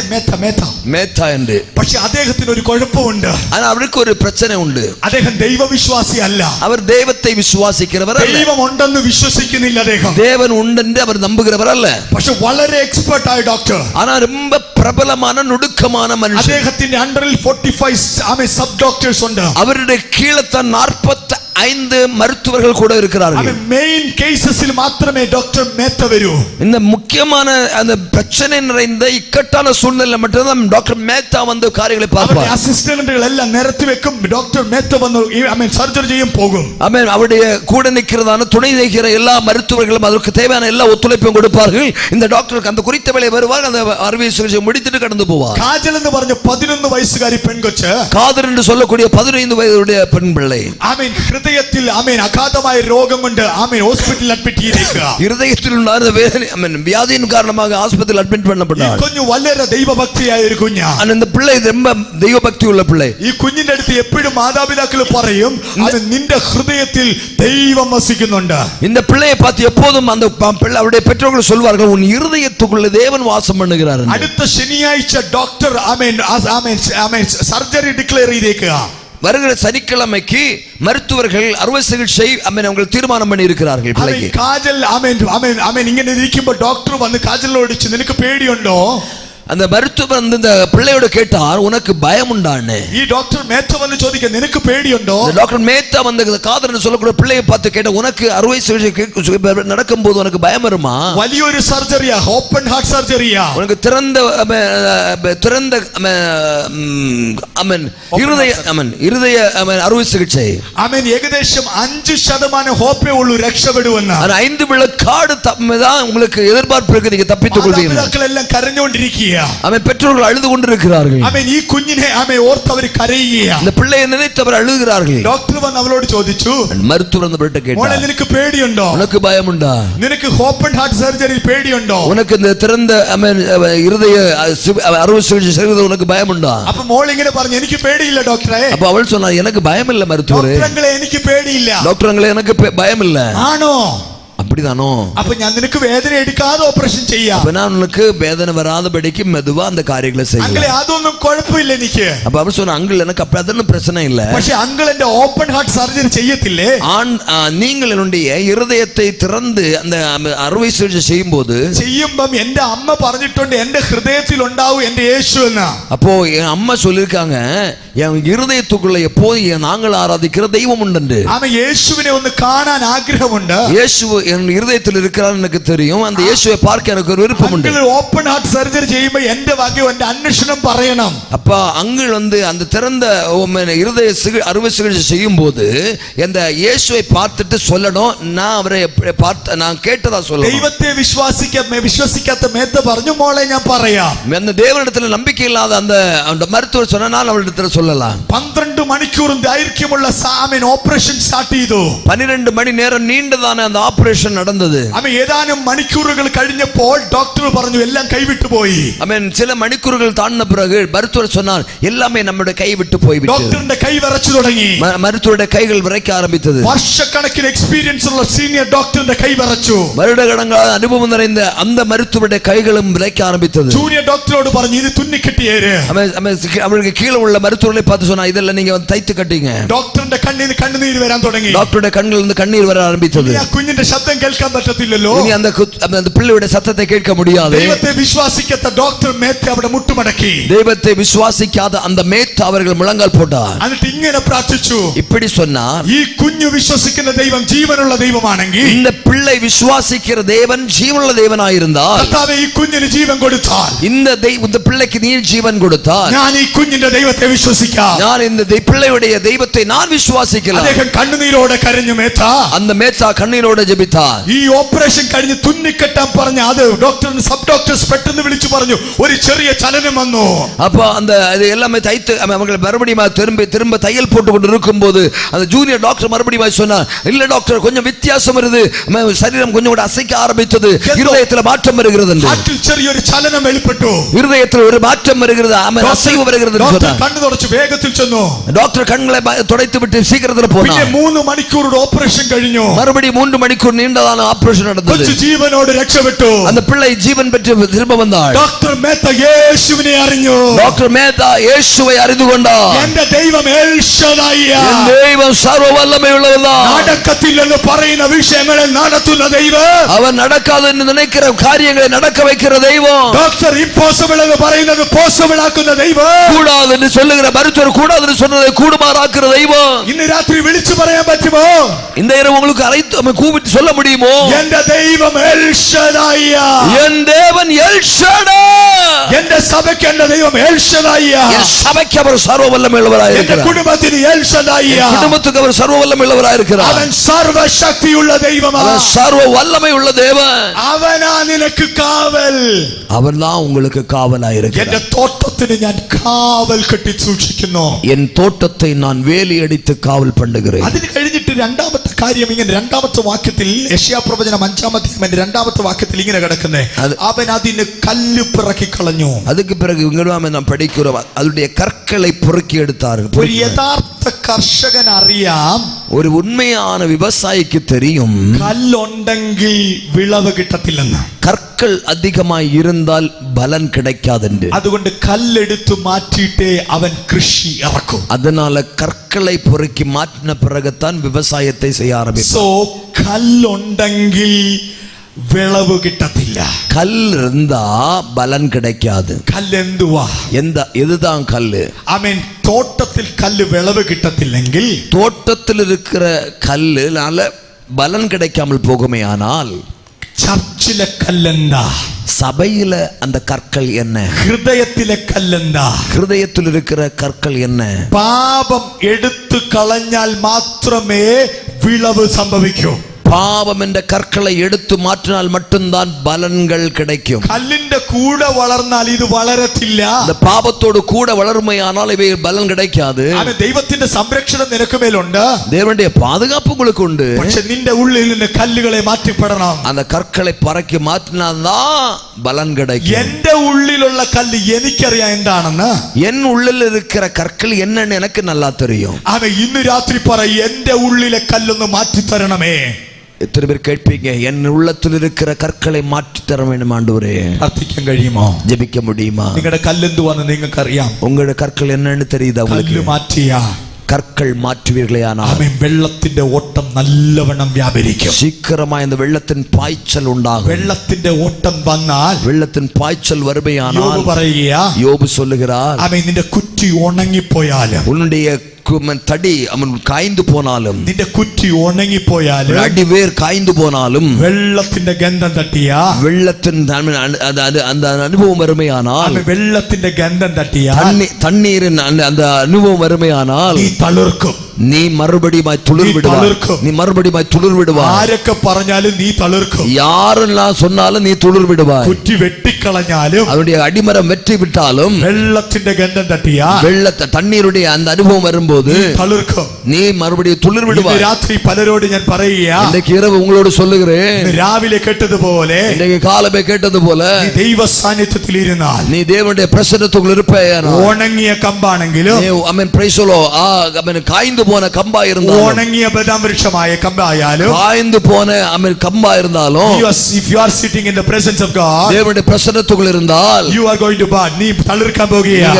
மேத்தா என்று. പക്ഷെ അദ്ദേഹത്തിന് ഒരു കുഴപ്പമുണ്ട്, ஆனா அவருக்கு ஒரு பிரச்சனை உண்டு. അദ്ദേഹം ദൈവവിശ്വാസി അല്ല, அவர் தெய்வத்தை விசுவாசிக்கிறவர் அல்ல, ദൈവം ഉണ്ടെന്ന് വിശ്വസിക്കുന്നില്ല അദ്ദേഹം. தேவன் உண்டென்று அவர் நம்புகிறவர் அல்ல. പക്ഷെ വളരെ എക്സ്പെർട്ട് ആയ ഡോക്ടർ, ஆனா ரொம்ப பிரபலமான நுணுக்கமான மனுஷன். അദ്ദേഹത്തിന്റെ അണ്ടറിൽ 45 സബ് ഡോക്ടേഴ്സ് ഉണ്ട്. அவருடைய கீழத்தான் 45 மருத்துவர்கள் கூட இருக்கிறார்கள். മെയിൻ കേസസിൽ മാത്രമേ ഡോക്ടർ മേത്ത വരൂ. இந்த முக்கியமான அந்த பிரச்சனை நிறைந்த இக்கட்டான சூழ்நிலை மட்டும்தான் டாக்டர் மேத்தா வந்து காரியங்களை பார்ப்பார். അസിസ്റ്റന്റുകൾ എല്ലാം നിരത്തി വെക്കും, ഡോക്ടർ മേത്ത വന്ന് സർജറി ചെയ്യും പോകും. ஆமென். அவருடைய கூட நிற்கிறதான துணை நிற்கிற எல்லா மருத்துவர்களும் அதற்கு தேவையான எல்லா ஒத்துழைப்பையும் கொடுப்பார்கள். இந்த டாக்டருக்கு அந்த குறித்த வேலை வருவார், அந்த அறுவை சிகிச்சை முடித்துட்டு கடந்து போவார். കാജൽ എന്ന് പറഞ്ഞ 11 വയസ്സുകാരി പെൺകൊച്ച്, காதர் என்று சொல்லக்கூடிய 15 വയതുடைய பெண் பிள்ளை, ഹൃദയത്തിൽ അഗാധമായ രോഗം കൊണ്ട് ഹോസ്പിറ്റലിൽ അഡ്മിറ്റ് ചെയ്തിരിക്കുക. இருதயத்தில் உண்டான வேதனை வியாதியின் காரணமாக ஆஸ்பத்திரியில் அட்மிட் பண்ணப்பட்டார். കുഞ്ഞു വളരെ ദൈവഭക്തിയായ ഒരു കുഞ്ഞാണ്. அந்த பிள்ளை ரொம்ப தெய்வபக்தி உள்ள பிள்ளை. ഈ കുഞ്ഞിന്റെ അടുത്ത് എപ്പോഴും മാതാപിതാക്കൾ പറയും, അത് നിന്റെ ഹൃദയത്തിൽ ദൈവം വസിക്കുന്നുണ്ട്. இந்த பிள்ளையை பார்த்து எப்போதும் அந்த பிள்ளை அவருடைய பெற்றோர்கள் சொல்வார்கள், உன் இருதயத்துக்குள்ள தேவன் வாசம் பண்ணுகிறார். അടുത്ത ശനിയാഴ്ച ഡോക്ടർ സർജറി ഡിക്ലെയർ ചെയ്തേക്കുക. வருகிற சனிக்கிழமைக்கு மருத்துவர்கள் அறுவை சிகிச்சை அவங்க தீர்மானம் பண்ணி இருக்கிறார்கள். കാജൽ ഇങ്ങനെ ഇരിക്കുമ്പോൾ ഡോക്ടർ വന്ന് കാജലിനോട് ചോദിച്ചു, നിനക്ക് പേടിയുണ്ടോ? அந்த மருத்துவர் வந்து இந்த பிள்ளையோட கேட்டார், உனக்கு பயம் உண்டான்னு. ഈ ഡോക്ടർ മേത്ത വന്ന് ചോദിക്കാൻ, നിനക്ക് പേടിയുണ്ടോ? டாக்டர் மேத்தா வந்து காதர்னு சொல்லக்கூடிய பிள்ளையை பார்த்து கேட்ட, உனக்கு அறுவை சிகிச்சை நடக்கும்போது உனக்கு பயம் வருமா? വലിയൊരു സർജറിയാ, ഓപ്പൺ ഹാർട്ട് സർജറിയാ. உனக்கு திறந்த இருதய அறுவை சிகிச்சை. ആമേൻ. ഏകദേശം 5% ഹോപ്പേ ഉള്ളൂ രക്ഷപ്പെടുമെന്ന്. 5 விழுக்காடு தான் உங்களுக்கு எதிர்பார்ப்பு இருக்கு, நீங்க தப்பித்துக் கொள்வீங்க. മാതാപിതാക്കളെല്ലാം കരഞ്ഞുകൊണ്ടിരിക്കുക. ஆமென். பெற்றோர்கள் அழுது கொண்டிருக்கிறார்கள். ആമേൻ. ഈ കുഞ്ഞിനെ ആമേൻ ഓർത്തവർ കരയുകയാണ്. இந்த பிள்ளையை நினைத்தவர் அழுகிறார்கள். ഡോക്ടർ വന്ന് അവളോട് ചോദിച്ചു, மருத்துவர் அந்த கேட்டார், മോളെ നിനക്ക് പേടിയുണ്ടോ? உனக்கு பயம் உண்டா? നിനക്ക് ഓപ്പൺ ഹാർട്ട് സർജറി പേടിയുണ്ടോ? உனக்கு இந்த திறந்த இருதய அறுவை சிகிச்சை செய்வது உனக்கு பயம் உண்டா? அப்ப മോൾ ഇങ്ങനെ പറഞ്ഞു, എനിക്ക് പേടിയില്ല ഡോക്ടറെ. அப்ப அவள் சொன்னா, எனக்கு பயம் இல்ல மருத்துவரே. ഡോക്ടറങ്ങളെ എനിക്ക് പേടിയില്ല. டாக்டரங்களே எனக்கு பயம் இல்ல. ആണോ? அப்படிதானோ? அப்ப ഞാൻ നിനക്ക് വേദന എടുക്കാതെ ഓപ്പറേഷൻ ചെയ്യാം. அப்ப நான் உனக்கு வேதனை வராதபடிக்கு மெதுவா அந்த காரியங்களை செய்யலாம். അങ്കിളെ അതൊന്നും കുഴപ്പമില്ല എനിക്ക്. அப்ப அவர் சொன்னா, அங்கிள் எனக்கு அப்ப அதொന്നും பிரச்சனை இல்ல. പക്ഷേ അങ്കിൾ എന്റെ ഓപ്പൺ ഹാർട്ട് സർജറി ചെയ്യത്തില്ലേ? நீங்கள் என்னுடைய இருதயத்தை திறந்து அந்த அறுவை சிகிச்சை ചെയ്യുம்போது ചെയ്യുമ്പം എന്റെ അമ്മ പറഞ്ഞിട്ടുണ്ട്, എന്റെ ഹൃദയത്തിൽ ഉണ്ടാവും എന്റെ യേശു എന്ന്. அப்போ என் அம்மா சொல்லிருக்காங்க, என் இருதயத்துக்குள்ள எப்போதும் நாங்கள் ஆராதிக்கிற தெய்வம் உண்டு. ആമ യേശുവിനെ ഒന്ന് കാണാൻ ആഗ്രഹമുണ്ട്. യേശു என் இருதயத்தில் இருக்கிறார் எனக்கு தெரியும். அந்த இயேசுவை பார்க்க எனக்கு ஒரு விருப்பம் உண்டு. അങ്കിൾ ഓപ്പൺ ഹാർട്ട് സർജറി ചെയ്യുമ്പോൾ എന്റെ വകയോ എന്റെ അന്വേഷണം പറയണം. அப்ப அங்கிள் வந்து அந்த திறந்த இருதய அறுவை சிகிச்சை செய்யும் போது அந்த இயேசுவை பார்த்துட்டு சொல்லணும், நான் அவரை பார்த்து நான் கேட்டதா சொல்லணும். ദൈവത്തെ വിശ്വസിക്കാത്ത മേത്ത പറഞ്ഞു, മോളെ ഞാൻ പറയാം. அந்த தேவனிடத்துல நம்பிக்கை இல்லாத அந்த மருத்துவர் சொன்னா, நான் அவரிடத்துல சொல்லலாம். 12 മണിക്കൂർ ദൈർഘ്യമുള്ള സാമൻ ഓപ്പറേഷൻ സ്റ്റാർട്ട് ചെയ്തു. 12 மணி நேரம் நீண்டதான அந்த ஆபரேஷன் நடந்தது. ആമേൻ. ഏതാനും മണിക്കൂറുകൾ കഴിഞ്ഞപ്പോൾ ഡോക്ടർ പറഞ്ഞു, എല്ലാം കൈവിട്ടു പോയി. ஆமென். சில மணிக்கூறுகள் தாண்டின பிறகு மருத்துவர் சொன்னார், எல்லாமே நம்முடைய கை விட்டு போய்விட்டது. ഡോക്ടറിന്റെ കൈ വിറച്ചു തുടങ്ങി. மருத்துவருடைய கைகள் விறைக்க ஆரம்பித்தது. വർഷക്കണക്കിന് എക്സ്പീരിയൻസ് ഉള്ള സീനിയർ ഡോക്ടറിന്റെ കൈ വിറച്ചു. வருடகணங்களாக அனுபவம் நிறைந்த அந்த மருத்துவருடைய கைகளும் விறைக்க ஆரம்பித்தது. ജൂനിയർ ഡോക്ടറോട് പറഞ്ഞു, ഇത് തുന്നിക്കെട്ടിയേര്. அவருக்கு கீழே உள்ள மருத்துவர்களை பார்த்து சொன்னா, இதெல்லாம் நீங்க தைத்து கட்டிங்க. ഡോക്ടറിന്റെ കണ്ണിൽ നിന്ന് കണ്ണുനീർ വരാൻ തുടങ്ങി. டாக்டருடைய கண்ணில் இருந்து கண்ணீர் வர ஆரம்பித்தது. ആ കുഞ്ഞിന്റെ ശബ്ദം കേൾക്കാൻ പറ്റത്തില്ലല്ലോ. இனி அந்த பிள்ளையுடைய சத்தத்தை கேட்க முடியாது. ദൈവത്തെ വിശ്വസിക്കാത്ത ഡോക്ടർ മേത്ത അവിടെ മുട്ടുമടക്കി. தெய்வத்தை விசுவாசிக்காத அந்த மேத்த அவர்கள் முழங்கால் போட்டார். എന്നിട്ട് ഇങ്ങനെ പ്രാർത്ഥിച്ചു, இப்படி சொன்னார், ഈ കുഞ്ഞു വിശ്വസിക്കുന്ന ദൈവം ജീവനുള്ള ദൈവമാണെങ്കിൽ, இந்த பிள்ளை விசுவாசிக்கிற தேவன் ஜீவனுள்ள தேவனாயிருந்தால், കർത്താവേ ഈ കുഞ്ഞിന് ജീവൻ കൊടുത്താൽ, இந்த பிள்ளைக்கு நீர் ஜீவன் கொடுத்தால், ഞാൻ ഈ കുഞ്ഞിന്റെ ദൈവത്തെ വിശ്വസിക്കാം. நான் இந்த பிள்ளையுடைய தெய்வத்தை நான் விசுவாசிக்கலாம். അദ്ദേഹം കണ്ണുനീരോടെ കരഞ്ഞു. മേത്ത அந்த மேத்தா கண்ணீரோடு ஜெபித்தார். ഈ ഓപ്പറേഷൻ കഴിഞ്ഞ് തുന്നിക്കെട്ടാൻ പറഞ്ഞ അത് ഡോക്ടറിന് സബ് ഡോക്ടേഴ്സ് പെട്ടെന്ന് വിളിച്ചു പറഞ്ഞു, ഒരു ചെറിയ ചലനം വന്നു. அப்ப அந்த இது எல்லாமே தைத்து அவங்க மறுபடியும் திரும்ப தையல் போட்டு கொண்டு இருக்கும்போது அந்த ஜூனியர் டாக்டர் மறுபடியும் சொன்னார், இல்ல டாக்டர் கொஞ்சம் வித்தியாசம் வருது, சரீரம் கொஞ்சம் கூட அசைக்க ஆரம்பித்தது, இருதயத்தில் மாற்றம் வருகிறது. ചെറിയൊരു ചലനം വെളിപ്പെട്ടു. இருதயத்தில் ஒரு மாற்றம் வருகிறது, அசைவு வருகிறது. കണ്ണു തുടച്ചു വേഗത്തിൽ ചെന്നു. டாக்டர் கண்களை துடைத்து விட்டு சீக்கிரத்தில் போனார். 3 മണിക്കൂറുടെ ഓപ്പറേഷൻ കഴിഞ്ഞു. மறுபடியும் 3 மணிக்கூர் நீண்டதான ஆபரேஷன் நடந்தது. ജീവനോട് രക്ഷപ്പെട്ടു. அந்த பிள்ளை ஜீவன் பெற்று திரும்ப வந்தாள். ഡോക്ടർ മേത്ത യേശുവിനെ അറിഞ്ഞു. டாக்டர் மேத்தா இயேசுவை அறிந்து கொண்டார். എന്റെ ദൈവം എൽ ഷദായിയാ. என் தெய்வம் சர்வ வல்லமை உள்ளவர்தான். നടക്കത്തില്ലെന്ന് പറയുന്ന വിഷയങ്ങളെ നടത്തുന്ന ദൈവം. அவன் நடக்காது என்று நினைக்கிற காரியங்களை நடக்க வைக்கிற தெய்வம். டாக்டர் இம்பாசிபிள் என்று പറയുന്നത് പോസിബിൾ ആക്കുന്ന ദൈവം. கூடாது என்று சொல்லுகிற மருத்துவர் கூடாது என்று சொன்னதை கூடுமாறாக்குற தெய்வம். ഇന്ന് രാത്രി വിളിച്ചു പറയാൻ പറ്റുമോ? இந்த இரவு உங்களுக்கு அழைத்து கூப்பிட்டு சொல்ல முடியுமோ? എന്റെ ദൈവം എൽ ഷദായിയാ. என் தேவன் எல் ஷடாய். എന്റെ സഭയ്ക്ക് എന്റെ ദൈവം എൽ ഷദായിയാ. என் சபைக்கு அவர் சர்வ வல்லமை உள்ளவராய் എന്റെ இருக்கிறார். കുടുംബത്തിന് എൽ ഷദായിയാ. குடும்பத்துக்கு அவர் சர்வ வல்லமை உள்ளவராய் இருக்கிறார். അവൻ സർവശക്തിയുള്ള ദൈവമാണ്. அவன் சர்வ வல்லமை உள்ள தேவன். അവനാ നിനക്ക് കാവൽ. அவன்தான் உங்களுக்கு காவலாய் இருக்கிறார். എന്റെ തോട്ടത്തിന് ഞാൻ കാവൽ കെട്ടി സൂക്ഷിക്കുന്നു. என் தோட்டத்தை நான் வேலி அடித்து காவல் பண்ணுகிறேன். അതിന് കഴിഞ്ഞിട്ട് രണ്ടാമത്തെ കാര്യം ഇങ്ങനെ രണ്ടാമത്തെ വാക്യത്തിൽ യെശയ്യാ പ്രവചനം 5-ാം അധ്യായം രണ്ടാമത്തെ വാക്യത്തിൽ ഇങ്ങനെ കിടക്കുന്നേ, അവൻ അതിന് കല്ല് പിറക്കി കളഞ്ഞു. அதுக்கு பிறகு இங்கேயும் நாம் படிக்கிறோம், அதனுடைய கற்களை பொறுக்கி எடுத்தார்கள். ഒരു യഥാർത്ഥ കർഷകൻ അറിയാം, ஒரு உண்மையான விவசாயிக்கு தெரியும், കല്ലുണ്ടെങ്കിൽ വിളവ് കിട്ടത്തില്ലെന്ന്. கற்கள் அதிகமாய் இருந்தால் பலன் கிடைக்காதென்று. അതുകൊണ്ട് കല്ലെടുത്ത് മാറ്റിയിട്ടേ അവൻ കൃഷി ഇറക്കും. அதனால கற்களை பொறுக்கி மாற்றின பிறகுதான் விவசாயத்தை செய்ய ஆரம்பிப்பார். സോ കല്ലുണ്ടെങ്കിൽ വിളവ് കിട്ടത്തില്ല. കല്ലിരുന്നാ ബലം കിടക്കാതെ. കല്ലെന്തുവാ? എതുതാൻ കല്ല്? ആമേൻ. തോട്ടത്തിൽ കല്ല് വിളവ് കിട്ടത്തില്ലെങ്കിൽ, தோட்டத்தில் இருக்கிற கல்லு நல்ல பலன் கிடைக்காமல் போகுமே. ஆனால் ചർച്ചിലെ കല്ലെന്താ? சபையில அந்த கற்கள் என்ன? ഹൃദയത്തിലെ കല്ലെന്താ? ஹிருதயத்தில் இருக்கிற கற்கள் என்ன? പാപം എടുത്തു കളഞ്ഞാൽ മാത്രമേ വിളവ് സംഭവിക്കൂ. பாவம் என்ற கற்களை எடுத்து மாற்றினால் மட்டும்தான் பலன்கள் கிடைக்கும். கல்லிന്റെ കൂടെ വളർന്നാൽ ഇത് വളരത്തില്ല. இந்த பாவத்தோடு கூட வளருமையானால் இவை பலன் கிடைக்காது. ആമേൻ. ദൈവത്തിന്റെ സംരക്ഷണം നിനക്ക് മേലുണ്ട്. தேவனுடைய பாதுகாப்பு உங்களுக்கு உண்டு. പക്ഷെ നിന്റെ ഉള്ളിൽ നിന്ന് കല്ലുകളെ മാറ്റിപ്പെടണം. அந்த കற்களை പറക്കി മാറ്റിனால்தான் பலன் கிடைக்கும். എന്റെ ഉള്ളിലുള്ള കല്ല് എനിക്കറിയാം എന്താണെന്ന്. என் உள்ளில் இருக்கிற கற்கள் என்னன்னு எனக்கு நல்லா தெரியும். ആമേൻ. ഇന്ന് രാത്രി പറ, എന്റെ ഉള്ളിലെ കല്ലൊന്ന് മാറ്റി തരണമേ. എത്ര പേർ കേൾപ്പീங்க? എൻ ഉള്ളത്തിൽ இருக்கிற കற்களை മാറ്റി തര வேண்டும் ആண்டവരേ. പ്രാർത്ഥിക്കാൻ കഴിയുമോ? ജപിக்க முடியுமா? നിങ്ങളുടെ കല്ലെന്തുവാന്ന് നിങ്ങൾക്ക് അറിയാം. உங்களுடைய கற்கள் என்னன்னு தெரியுதா உங்களுக்கு? കല്ല് മാറ്റിയാ கற்கள் மாற்றுவீர்களேயானால் ആമേൻ, വെള്ളത്തിന്റെ ഓട്ടം നല്ലവണ്ണം വ്യാപരിക്കും. சீக்கிரமாய் இந்த வெள்ளத்தின் பாய்ச்சல் உண்டாகும். വെള്ളത്തിന്റെ ഓട്ടം വന്നാൽ, வெள்ளத்தின் பாய்ச்சல் வருமையானால், യോബ് പറയുകയാ, யோபு சொல்லுகிறார், ആമേൻ, നിന്റെ കുറ്റി ഉണങ്ങിപ്പോയാലും, உன்னுடைய தடி அவன் காய்ந்து போனாலும், നിന്റെ കുറ്റി ഉണങ്ങിപ്പോയാലും, அடிவேர் காய்ந்து போனாலும், വെള്ളത്തിന്റെ ഗന്ധം തട്ടിയാ, வெள்ளத்தின் அந்த அனுபவம் வருமையானால், വെള്ളത്തിന്റെ ഗന്ധം തട്ടിയാ, தண்ணீரின் அந்த அனுபவம் வருமையானால், നീ തളിർക്കും. നീ മറുപടിയുമായി തുളിർ വിടുവാய். നീ മറുപടിയുമായി തുളിർ വിടുവാய். ആരൊക്കെ പറഞ്ഞാലും നീ തളിർക്കും. யாரெல்லாம் சொன்னாலும் நீ துளிர் விடுவாய். കുറ്റി വെട്ടിക്കളഞ്ഞാലും, அவருடைய அடிமரம் வெற்றி விட்டாலும், വെള്ളത്തിന്റെ ഗന്ധം തട്ടിയാ, தண்ணீருடைய அந்த அனுபவம் வரும்போது തളിർക്കും. நீ மறுபடியும் துளிர் விடுவாய். രാത്രി പലരോട് ഞാൻ പറയുക, இன்றைக்கு இரவு உங்களோடு சொல்லுகிறேன், രാവിലെ കേട്ടതുപോലെ, இன்றைக்கு காலமே கேட்டது போல, നീ ദൈവ സാന്നിധ്യത്തിൽ ഇരുന്നാൽ, நீ தேவனுடைய பிரசன்னத்துக்குள் இருப்பாயானால், ഉണങ്ങിയ കമ്പാണെങ്കിലും, ஆமென், பிரைஸ் தி லார்ட், ஆமென், காய்ந்து போன கம்பா இருந்தாலும், ഉണങ്ങിയ ബദാം വൃക്ഷമായ കമ്പായാലും, காய்ந்து போன ஆமென் கம்பா இருந்தாலும், if you are sitting in the presence of God, தேவனுடைய பிரசன்னத்துக்குள் இருந்தால், you are going to bud, நீ തളിർക്കാൻ പോകുകയാ.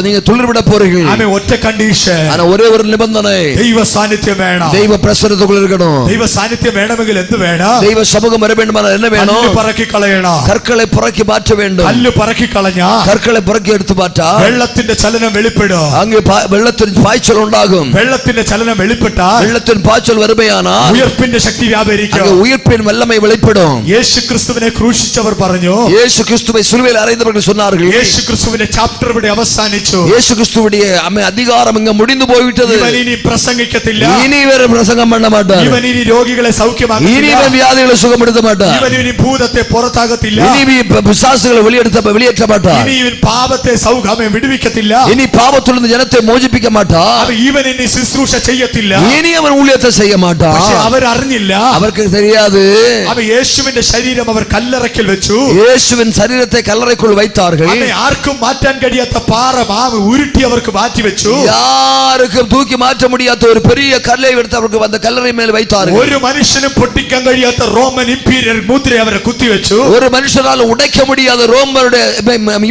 நீங்க துளிர் விட போறீங்க. ആമേൻ. ഒറ്റ കണ്ടീഷൻ, ஆனா ஒரே ஒரு நிபந்தனை, ദൈവ സാന്നിധ്യം വേണം. தெய்வ பிரசன்னத்துக்குள் இருக்கணும். ദൈവ സാന്നിധ്യം വേണമെങ്കിൽ എന്ത് വേണം? தெய்வ சமூகம் வர வேண்டுமானால் என்ன வேணும்? കല്ല് പറക്കി കളയണം. கற்களை புறக்கி மாற்ற வேண்டும். കല്ല് പറക്കി കളഞ്ഞാ, கற்களை புறக்கி எடுத்து மாற்றா, വെള്ളത്തിന്റെ ചലനം വെളിപ്പെടും. அங்கே வெள்ளத்தின் பாய்ச்சல் உண்டாகும். വെള്ളത്തിന്റെ ചലനം വെളിപ്പെട്ടാൽ, வெள்ளத்தின் பாய்ச்சல் வருமையானால், ഉയർപ്പിന്റെ ശക്തി വ്യാപരിക്കും. அங்கே உயிர்ப்பின் வல்லமை வெளிப்படும். യേശു ക്രിസ്തുവിനെ ക്രൂശിച്ചവർ പറഞ്ഞു, இயேசு கிறிஸ்துவை சிலுவையில் அறைந்தவர்கள் சொன்னார்கள், യേശു ക്രിസ്തുവിന്റെ ചാപ്റ്റർ ഇവിടെ അവസാനിച്ചു. இயேசு கிறிஸ்துவுடைய அதிகாரம் இங்க முடிந்து போய்விட்டது. ഇവൻ ഇനി പ്രസംഗിക്കത്തില്ല. இனி வேற பிரசங்கம் பண்ண மாட்டார். ഇവൻ ഇനി രോഗികളെ இனி സൗഖ്യമാക്കില്ല. இவன் வியாதிகளை சுகப்படுத்த மாட்டார். ഇവൻ ഇനി ഭൂതത്തെ പുറത്താകത്തില്ല. இனி பிசாசுகளை வெளியேற்ற மாட்டார். ഇനി ഇവൻ പാപത്തെ സൗഖ്യം വിടുവിക്കത്തില്ല. இனி பாவத்திலிருந்து ஜனத்தை மோചിപ്പിக்க மாட்டார். ഇവൻ ഇനി ശുശ്രൂഷ ചെയ്യത്തില്ല. இனி அவன் ஊழியத்தை செய்ய மாட்டார். പക്ഷേ അവരറിഞ്ഞില്ല, அவருக்கு தெரியாது. അവൻ യേശുവിന്റെ ശരീരം അവർ കല്ലറയ്ക്കൽ വെച്ചു. இயேசுவின் சரீரத்தை கல்லறைக்குள் வைத்தார்கள். അവനെ ആർക്കും മാറ്റാൻ കഴിയാത്ത പാറ മാവ് ഉരുട്ടി അവർക്ക് മാറ്റി വെച്ചു. யாருக்கும் தூக்கி மாற்ற முடியாத ஒரு பெரிய கல்லை எடுத்து அவருக்கு அந்த கல்லறை மேல் வைத்தார்கள். ഒരു മനുഷ്യനും പൊട്ടിക്കാൻ കഴിയാത്ത റോമൻ ഇംപീരിയൽ മുദ്ര അവരെ കുത്തിവെച്ചു. ஒரு மனுஷனால உடைக்க முடியாத ரோமருடைய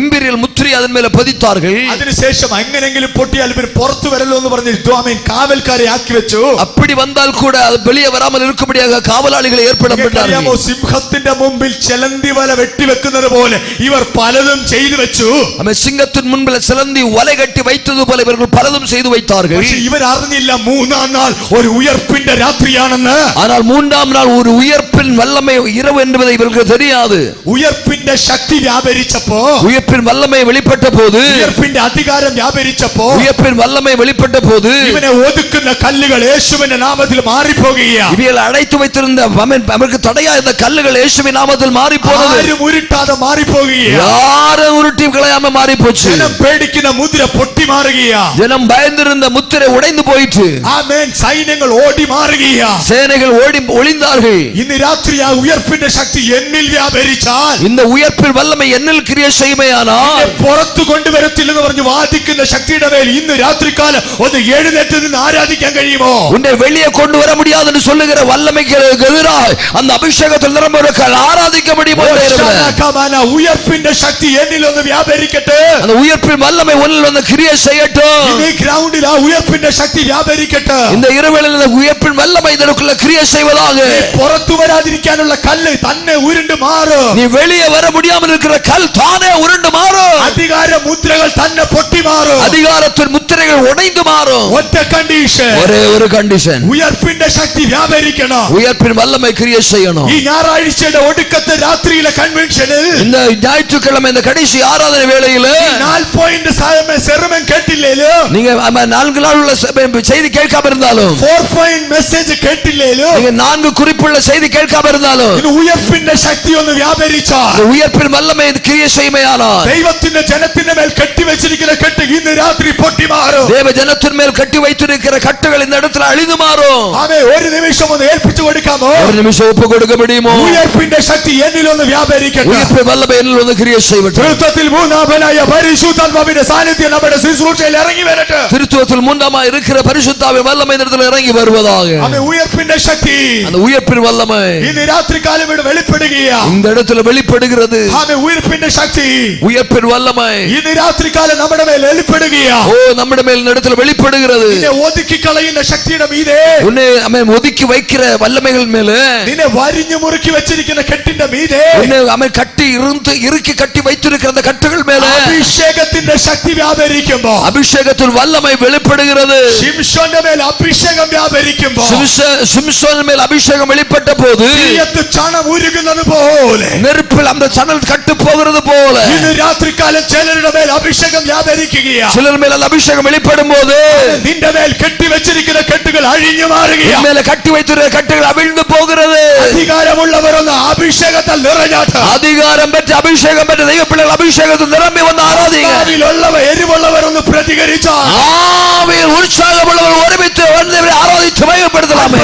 இம்பீரியல் முத்திரை அதன் மேல பதித்தார்கள். അതിനുശേഷം എങ്ങനെങ്കിലും പൊട്ടിയാൽ ഇവർ പുറത്തു വരല്ലോ എന്ന് പറഞ്ഞ് കാവൽക്കാരെ ആക്കി വെച്ചു. அப்படி வந்தால் கூட அது வெளியே வராமல் இருக்கும்படியாக காவலாளிகளை ஏற்படுத்தினார்கள். സിംഹത്തിന്റെ മുമ്പിൽ ചെലന്തി വല വെട്ടിവെക്കുന്നത് പോലെ ഇവർ പലതും ചെയ്തു വെച്ചു. சிங்கத்தின் முன்பில் சிலந்தி வலை கட்டி வைத்தது போல இவர்கள் பலதும் செய்து வைத்தார்கள். ഇവർ അറിഞ്ഞില്ല മൂന്നാം നാൾ ഒരു ഉയർപ്പിന്റെ രാത്രിയാണെന്ന്. ஆனால் மூன்றாம் நாள் ஒரு உயர்ப்பின் வல்லமை இரவு என்பதை இவர்களுக்கு தெரியாது. ഉയർപ്പിന്റെ ശക്തി വ്യാപരിച്ചപ്പോ, உயர்ப்பின் வல்லமை வெளிப்பட்ட போது, ഉയർപ്പിന്റെ അധികാരം വ്യാപരിച്ചപ്പോ, உயர்ப்பின் வல்லமை வெளிப்பட்ட போது, ഇവനെ ഒതുക്കുന്ന കല്ലുകൾ യേശുവിന്റെ നാമത്തിൽ മാറിപ്പോകുകയാണ്. இவர்கள் அடைத்து வைத்திருந்த அவருக்கு தடையா இந்த கல்லுகள் இயேசுவின் நாமத்தில் மாறி போனது. ആരും ഉരുട്ടാതെ മാറിപ്പോകുകയാണ്. யாரும் உருட்டி களையாம மாறி போச்சு. ജനം പേടിക്കുന്ന മുദ്ര പൊട്ടി മാറുകയാണ്. ஜனம் பயந்திருந்த முத்திரை உடைந்து போயிற்று. ആമേൻ. സൈന്യങ്ങൾ ഓടി മാറുകയാണ്. சேனைகள் ஓடி ஒளிந்தார்கள். ഇന്ന് രാത്രി ആ ഉയർപ്പിന്റെ ശക്തി എന്നിൽ വ്യാപരിച്ചാൽ, இந்த உயர்ப்பின் வல்லமை என்னில் கிரியை செய்யுமையானால், പുറത്തു കൊണ്ടുവരത്തില്ലെന്ന് പറഞ്ഞ് വാദിക്കുന്ന ശക്തിയുടെ മേൽ ഇന്ന് രാത്രികാലം ഒന്ന് എഴുന്നേറ്റ് வீட்டில் നിന്ന് ആരാധിക്കാൻ കഴിയുമോ? உன்னை வெளியே கொண்டு வர முடியாது என்று சொல்லுகிற வல்லமைக்கு எதிராக அந்த அபிஷேகத்தில் நிரம்புகிறவர்கள் ஆராதிக்க முடியுமோ? ഉയർപ്പിന്റെ ശക്തി എന്നിൽ ഒന്ന് വ്യാപരിക്കട്ടെ. அந்த உயிர்ப்பின் வல்லமை உன்னில் வந்து கிரியை செய்யட்டும். ഈ ഗ്രൗണ്ടിൽ ആ ഉയർപ്പിന്റെ ശക്തി വ്യാപരിക്കട്ടെ. இந்த இரவில் இந்த உயிர்ப்பின் வல்லமை இதற்குள்ள கிரியை செய்வதாக. പുറത്തു വരാതിരിക്കാനുള്ള കല്ല് തന്നെ ഉരുണ്ട് മാറും. நீ வெளியே வர முடியாமல் இருக்கிற கல் தானே உருண்டு மாறும். അധികാര മുദ്രകൾ തന്നെ പൊട്ടി മാറും. அதிகாரத்தின் முத்திரைகள் உடைந்து மாறும். ഒറ്റ കണ്ടീഷൻ, ஒரே ஒரு கண்டிஷன், ഉയർപ്പിന്റെ ശക്തി വ്യാപരിക്കണം. உயிர்ப்பின் வல்லமை கிரியை செய்யணும். ഈ ഞായറാഴ്ചയുടെ ഒടുക്കത്തെ രാത്രിയിലെ കൺവെൻഷനിൽ இந்த ஞாயிற்றுக்கிழமை இந்த கடைசி ஆராதனை வேளையில 4 പോയിന്റ് സെർമൻ കേട്ടില്ലേലോ, நீங்க 4 நாள் உள்ள செய்தி கேட்காம இருந்தாலும், 4 പോയിന്റ് മെസ്സേജ് കേട്ടില്ലേലോ, நீங்க 4 குறிப்புள்ள செய்தி கேட்காம இருந்தாலும், ഇത് ഉയർപ്പിന്റെ ശക്തി ഒന്ന് വ്യാപരിച്ചാൽ, உயிர்ப்பின் வல்லமை கிரியை செய்மையானால், ദൈവത്തിന്റെ ജനത്തിന്റെ മേൽ കെട്ടിവെച്ചിരിക്കുന്ന കെട്ട് ഇന്ന് രാത്രി പൊട്ടി മാറും. தேவ ஜனத்தின் மேல் கட்டி வைத்திருக்கிற கட்டுகள் இந்த இடத்துல அழிந்து மாறும். ആമേൻ. ഒരു നിമിഷം ഒന്ന് ഏൽപ്പിച്ചു കൊടുക്കാമോ? ஒரு நிமிஷம் ஒப்பு கொடுக்க முடியுமோ? ഉയർപ്പിന്റെ ശക്തി എന്നിൽ ഒന്ന് വ്യാപരിക്കട്ടെ. உயிர்ப்பின் வல்லமை എന്നിൽ ഒന്ന് கிரியை செய்யட்டும். திருத்தத்தில் மூന്നാவனாയ പരിശുദ്ധാത്മാവിന്റെ സാന്നിധ്യം നമ്മുടെ ശുശ്രൂഷയിൽ ഇറങ്ങി വരട്ടെ. திருத்துவத்தில் மூன்றாமாய் இருக்கிற பரிசுத்தாவின் வல்லமை இந்த இடத்துல இறங்கி வருவதாக. ആമേൻ. ഉയർപ്പിന്റെ ശക്തി அந்த உயிர்ப்பின் வல்லமை ഇന്ന് രാത്രികാലം ഇവിടെ വെളിപ്പെടുകയാ. இந்த இடத்துல வெளிப்படுகிறது. ആമേൻ. ഉയർപ്പിന്റെ ശക്തി உயிர்ப்பின் வல்லமை ഇന്ന് രാത്രികാലം നമ്മുടെ മേൽ വെളിപ്പെടുകയാ. ஓ நம்முடைய மேல் இந்த இடத்துல வெளிப்படுகிறது. നിന്നെ ഒതുക്കി കളയുന്ന ശക്തിയുടെ മീതെ, உன்னை அமேன் ஒதுக்கி வைக்கிற வல்லமைகள் மேல, നിന്നെ വരിഞ്ഞു മുറുക്കി വെച്ചിരിക്കുന്ന കെട്ടിന്റെ മീതെ, உன்னை அமேன் கட்டி இறுக்கி கட்டி வைத்திருக்கிற அந்த கட்டுகள் மேல അഭിഷേകത്തിന്റെ ശക്തി വ്യാപരിക്കുമ്പോ, அபிஷேகத்தின் வல்லமை வெளிப்படுகிறது. ശിംശോന്റെ മേൽ അഭിഷേകം വ്യാപരിക്കുമ്പോ, சிம்சோன் மேல் அபிஷேகம் வெளிப்பட்ட போது തീയത്ത് ചണം ഉരുകുന്നത് പോലെ, நெருப்பில் அந்த சணல் கட்டு போகிறது போல ഇന്ന് രാത്രികാലം ചിലരുടെ മേൽ അഭിഷേകം വ്യാപരിക്കുകയാണ്. சிலர் மேல் அந்த அபிஷேகம் வெளிப்படும் போது നിന്റെ മേൽ കെട്ടിവെച്ചിരിക്കുന്ന കെട്ടുകൾ അഴിഞ്ഞു മാറുകയാണ്. மேல கட்டி வைத்திருக்கிற கட்டுகள் அவிழ்ந்து போகிறது. അധികാരമുള്ളവർ ഒന്ന് അഭിഷേകത്താൽ നിറഞ്ഞാട്ട്, அதிகாரம் பெற்ற அபிஷேகம் பெற்ற தெய்வ பிள்ளைகள் அபிஷேகத்தில் நிரம்பி வந்து ஆராதிங்க. എരിവുള്ളവർ ഒന്ന് പ്രതികരിച്ചാൽ, ஆவியில் உற்சாகமுள்ளவர் ஒருமித்து வந்து ஆராதித்து மகிமைப்படுத்தலாமே.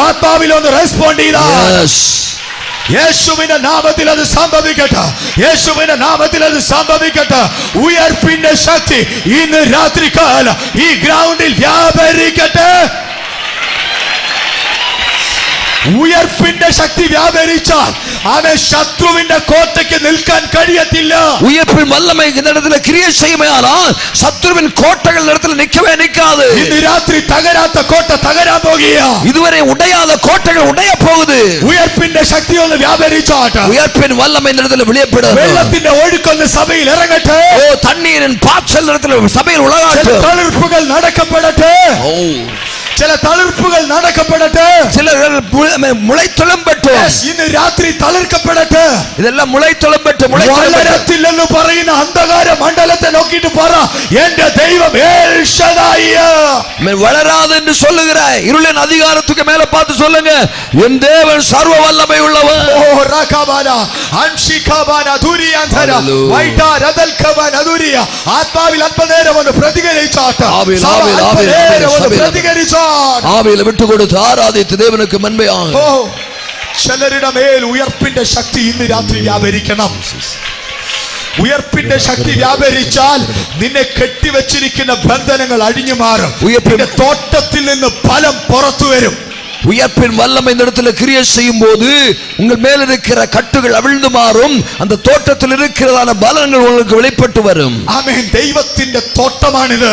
ആത്മാവിൽ ഒന്ന് റെസ്പോണ്ട് ചെയ്താൽ, Yes. യേശുവിന്റെ നാമത്തിൽ അത് സംഭവിക്കട്ടെ. യേശുവിന്റെ നാമത്തിൽ അത് സംഭവിക്കട്ടെ. ഉയർപ്പിന്റെ ശക്തി ഇന്ന് രാത്രികാലം ഈ ഗ്രൗണ്ടിൽ വ്യാപരിക്കട്ടെ. ഉയർപ്പിന്റെ ശക്തി വ്യാപരിച്ചാൽ അവൻ ശത്രുവിന്റെ കോട്ടയ്ക്ക് നിൽക്കാൻ കഴിയത്തില്ല. உயிர்ப்பின் வல்லமை இந்த இடத்துல கிரியை செய்யுமானால் சத்துருவின் கோட்டைகள் இந்த இடத்துல நிக்கவே நிக்காது. ഇന്ന് രാത്രി തകരാത്ത കോട്ട തകരാൻ പോകുകയാ. இதுவரை உடையாத கோட்டைகள் உடைய போகுது. ഉയർപ്പിന്റെ ശക്തി ഒന്ന് വ്യാപരിച്ചാട്ടെ. உயிர்ப்பின் வல்லமை இந்த இடத்துல வெளிப்படும். വെള്ളത്തിന്റെ ഒഴുക്കൊന്ന് സഭയിൽ ഇറങ്ങട്ടെ. ஓ தண்ணீரின் பாய்ச்சல் இந்த இடத்துல சபையில் உலகாட்டும். തളിർപ്പുകൾ നടക്കപ്പെടട്ടെ. ஓ ചില തളിർപ്പുകൾ നടക്കപ്പെടട്ടെ. சிலர்கள் മുളൈത്തളമ്പെട്ടു. ഇന്ന് രാത്രി തളിർക്കപ്പെടട്ടെ. ഇതെല്ലാം മുളൈത്തളമ്പെട്ട് വളരത്തില്ലെന്ന് പറയുന്ന അന്ധകാര മണ്ഡലത്തെ നോക്കിയിട്ട് പറ, എന്റെ ദൈവം എൽ ഷദായി. வளராது என்று சொல்லுகிற இருளின் அதிகாரத்துக்கு மேல பார்த்து சொல்லுங்க, என் தேவன் சர்வ வல்லமை உள்ளவர். ഓ റകബാന അൻഷികബാന ദുരിയാന്തര വൈടാ രദൽകബാന ദുരിയ. ആത്മാവിൽ അല്പനേരം ഒന്ന് പ്രതികരിച്ചാട്ടെ. പ്രതികരിച്ചാട്ടെ. ആവിയിൽ വിട്ടുകൊടുത്ത് ആരാധിച്ച് ദേവനുക്ക് മൻപയാണ്. ചിലരുടെ മേൽ ഉയർപ്പിന്റെ ശക്തി ഇന്ന് രാത്രി വ്യാപരിക്കണം. ഉയർപ്പിന്റെ ശക്തി വ്യാപരിച്ചാൽ നിന്നെ കെട്ടിവെച്ചിരിക്കുന്ന ബന്ധനങ്ങൾ അഴിഞ്ഞു മാറും. തോട്ടത്തിൽ നിന്ന് ഫലം പുറത്തു വരും. உயர்ப்பின் வல்லமை இந்த இடத்துல கிரியை செய்யும் போது உங்கள் மேல் இருக்கிற கட்டுகள் அவிழ்ந்து மாறும். அந்த தோட்டத்தில் இருக்கிறதான பலன்கள் உங்களுக்கு வெளிப்பட்டு வரும். ആമേൻ. ദൈവത്തിന്റെ തോട്ടമാണിത്.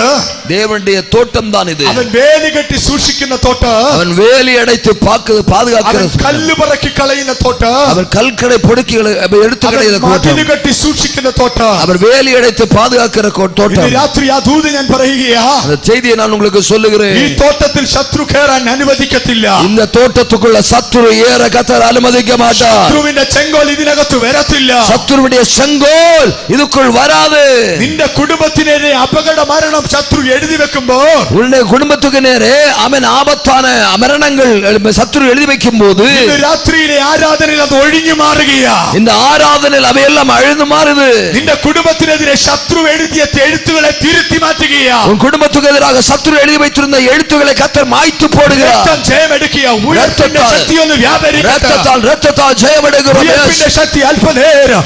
தேவனுடைய தோட்டம் தான் இது. അവൻ വേലി കെട്ടി സൂക്ഷിക്കുന്ന തോട്ടം. அவன் வேலி அடைத்து பாதுகாக்கிற കല്ല് പറക്കി കളയുന്ന തോട്ടം. அவன் கல்கடை பொடுக்கிகளை எடுத்து കളയുന്ന തോട്ടം. മതിൽ കെട്ടി സൂക്ഷിക്കുന്ന തോട്ടം. அவர் വേലി അടൈத்து பாதுகாக்கிற തോട്ടം. ഇന്ന് രാത്രി ആ ദൂത് ഞാൻ പറയുകയാ. அந்த செய்தியை நான் உங்களுக்கு சொல்லுகிறேன். ഈ തോട്ടത്തിൽ ശത്രു കയറാൻ അനുവദിക്കത്തില്ല. இந்த தோட்டத்துக்குள்ள சத்துரு ஏற கர்த்தர் அனுமதிக்க மாட்டார். ശത്രുവിന്റെ ചെങ്കോൽ ഇതിനകത്ത് വരത്തില്ല. சத்துருவுடைய செங்கோல் இதுக்குள் வராது. നിന്റെ കുടുംബത്തിനെതിരെ അപകട മരണം ശത്രു എഴുതി വെക്കുമ്പോൾ, உன்னுடைய குடும்பத்துக்கு நேரே அவன் ஆபத்தான மரணங்கள் சத்துரு எழுதி வைக்கும் போது ഇന്ന് രാത്രിയിലെ ആരാധനയിൽ അത് ഒഴിഞ്ഞു മാറുകയാ. இந்த ஆராதனையில் அவையெல்லாம் அழிந்து மாறுது. നിന്റെ കുടുംബത്തിനെതിരെ ശത്രു എഴുതിയ എഴുത്തുകളെ തിരുത്തി മാറ്റുകയാ. உன் குடும்பத்துக்கு எதிராக சத்துரு எழுதி வைத்திருந்த எழுத்துக்களை கர்த்தர் மாய்த்து போடுகிறார். എടുക്കുക. ഉയർപ്പിന്റെ ശക്തി ഒന്ന് വ്യാപരിക്കട്ടെ. രക്തത്താൽ ജയമെടുക്കുക. ഉയർപ്പിന്റെ ശക്തി അല്പനേരം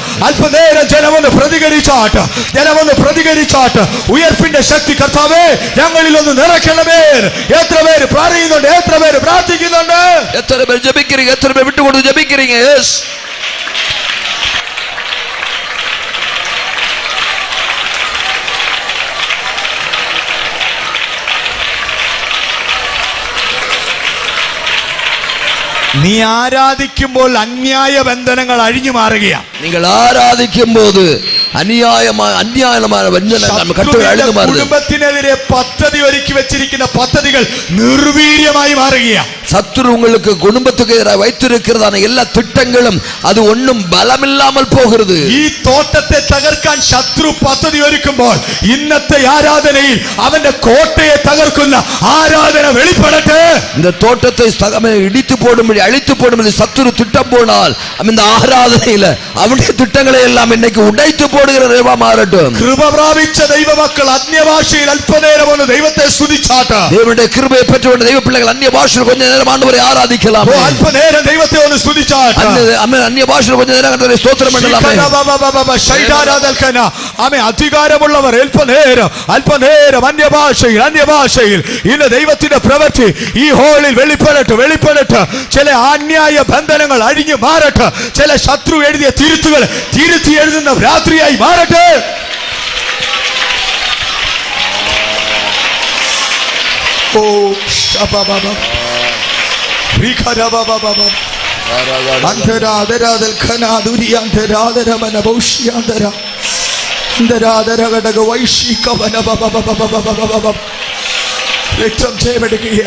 ജനമൊന്ന് പ്രതികരിച്ചാട്ട് ഉയർപ്പിന്റെ ശക്തി കർത്താവേ ഞങ്ങളിൽ ഒന്ന് നിറയ്ക്കണമേ. എത്ര പേര് പറയുന്നുണ്ട്? എത്ര പേര് പ്രാർത്ഥിക്കുന്നുണ്ട്? എത്ര പേര് ജപിக்கிறீங்க? എത്ര പേര് വിട്ടുകൊടുത്ത് ജപിக்கிறீங்க? യെസ്. നീ ആരാധിക്കുമ്പോൾ അന്യായ ബന്ധനങ്ങൾ അഴിഞ്ഞു മാറുകയാണ്. നിങ്ങൾ ആരാധിക്കുമ്പോൾ അന്യായമായ കുടുംബത്തിനെതിരെ പദ്ധതി ഒരുക്കി വെച്ചിരിക്കുന്ന പദ്ധതികൾ നിർവീര്യമായി മാറുകയാണ്. சத்துரு உங்களுக்கு குடும்பத்துக்கு எதிராக வைத்திருக்கிறதான எல்லா திட்டங்களும் அது ஒன்றும் பலமில்லாமல் போகிறது. ഈ തോട്ടത്തെ തകർക്കാൻ ശത്രു പദ്ധതി ഒരുക്കുമ്പോൾ ഇന്നത്തെ ആരാധനയിൽ അവന്റെ കോട്ടയെ തകർക്കുന്ന ആരാധന വെളിപ്പെടട്ടെ. இந்த தோட்டத்தை இடித்து போடும்படி அழித்து போடும்படி சத்துரு திட்டம் போனால் இந்த ஆராதனையில அவனுடைய திட்டங்களை எல்லாம் இன்னைக்கு உடைத்து போடுகிற நேரமா மாறட்டும். കൃപ പ്രാപിച്ച ദൈവമക്കൾ അന്യഭാഷയിൽ അല്പനേരം ഒന്ന് ദൈവത്തെ സ്തുതിച്ചാട്ട്. தேவனுடைய கிருபையை பெற்றவர்கள் தெய்வ பிள்ளைகள் அந்நிய பாஷையில் கொஞ்ச நேரம் ஆண்டவரை ஆராதிக்கலாம். അല്പനേരം ദൈവത്തെ ഒന്ന് സ്തുതിച്ചാട്ട്. അന്യ ഭാഷയിൽ கொஞ்ச നേരം ആண்டവരെ സ്തോത്രം ചെയ്യலாம். അധികാരമുള്ളവർ അല്പനേരം അന്യഭാഷയിൽ ഇന്ന് ദൈവത്തിന്റെ പ്രവൃത്തി ഈ ഹോളിൽ വെളിപ്പെടട്ടെ. ചില അന്യായ ബന്ധനങ്ങൾ അഴിഞ്ഞു മാറട്ടെ. ചില ശത്രു എഴുതിയ തിരുത്തുകൾ തിരുത്തി എഴുതുന്ന രാത്രിയായി മാറട്ടെ. ഓ ശബബബ റിഖരബബബ അന്തരാദരാദൽ ഖനാദുരിയാന്തരാദരമന ബൗഷ്യാന്തര അന്തരാദരഘടക വൈശികവനബബബബബബബബ രക്തം ചെയ്യപ്പെടുകയ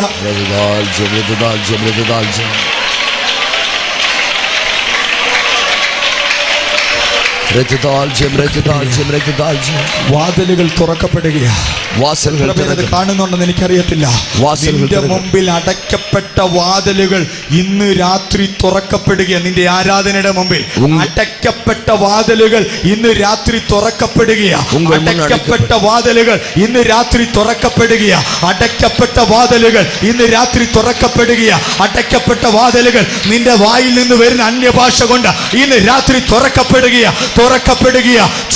വാതിലുകൾ തുറക്കപ്പെടുകയാണ്. കാണുന്നുണ്ടെന്ന് എനിക്കറിയത്തില്ല. നിന്റെ മുമ്പിൽ അടയ്ക്കപ്പെട്ട വാതിലുകൾ ഇന്ന് രാത്രി തുറക്കപ്പെടുകയാണ്. നിന്റെ ആരാധനയുടെ മുമ്പിൽ അടയ്ക്കപ്പെട്ട വാതിലുകൾ ഇന്ന് രാത്രി തുറക്കപ്പെടുകയാണ്. അടയ്ക്കപ്പെട്ട വാതിലുകൾ ഇന്ന് രാത്രി തുറക്കപ്പെടുകയാണ്. അടയ്ക്കപ്പെട്ട വാതിലുകൾ ഇന്ന് രാത്രി തുറക്കപ്പെടുകയാണ്. അടയ്ക്കപ്പെട്ട വാതിലുകൾ നിന്റെ വായിൽ നിന്ന് വരുന്ന അന്യഭാഷ കൊണ്ട് ഇന്ന് രാത്രി തുറക്കപ്പെടുകയാണ്.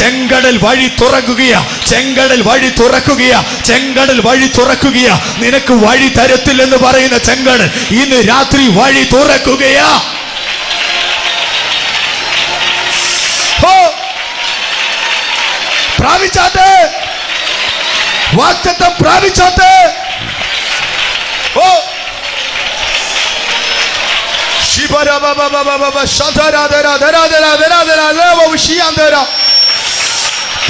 ചെങ്കടൽ വഴി തുറക്കുകയാ. നിനക്ക് വഴി തരത്തില്ലെന്ന് പറയുന്ന ചെങ്കടൽ ഇന്ന് രാത്രി വഴി തുറക്കുകയാ. പ്രാപിച്ചാട്ടെ, വാഗ്ദത്തം പ്രാപിച്ചാട്ടെ.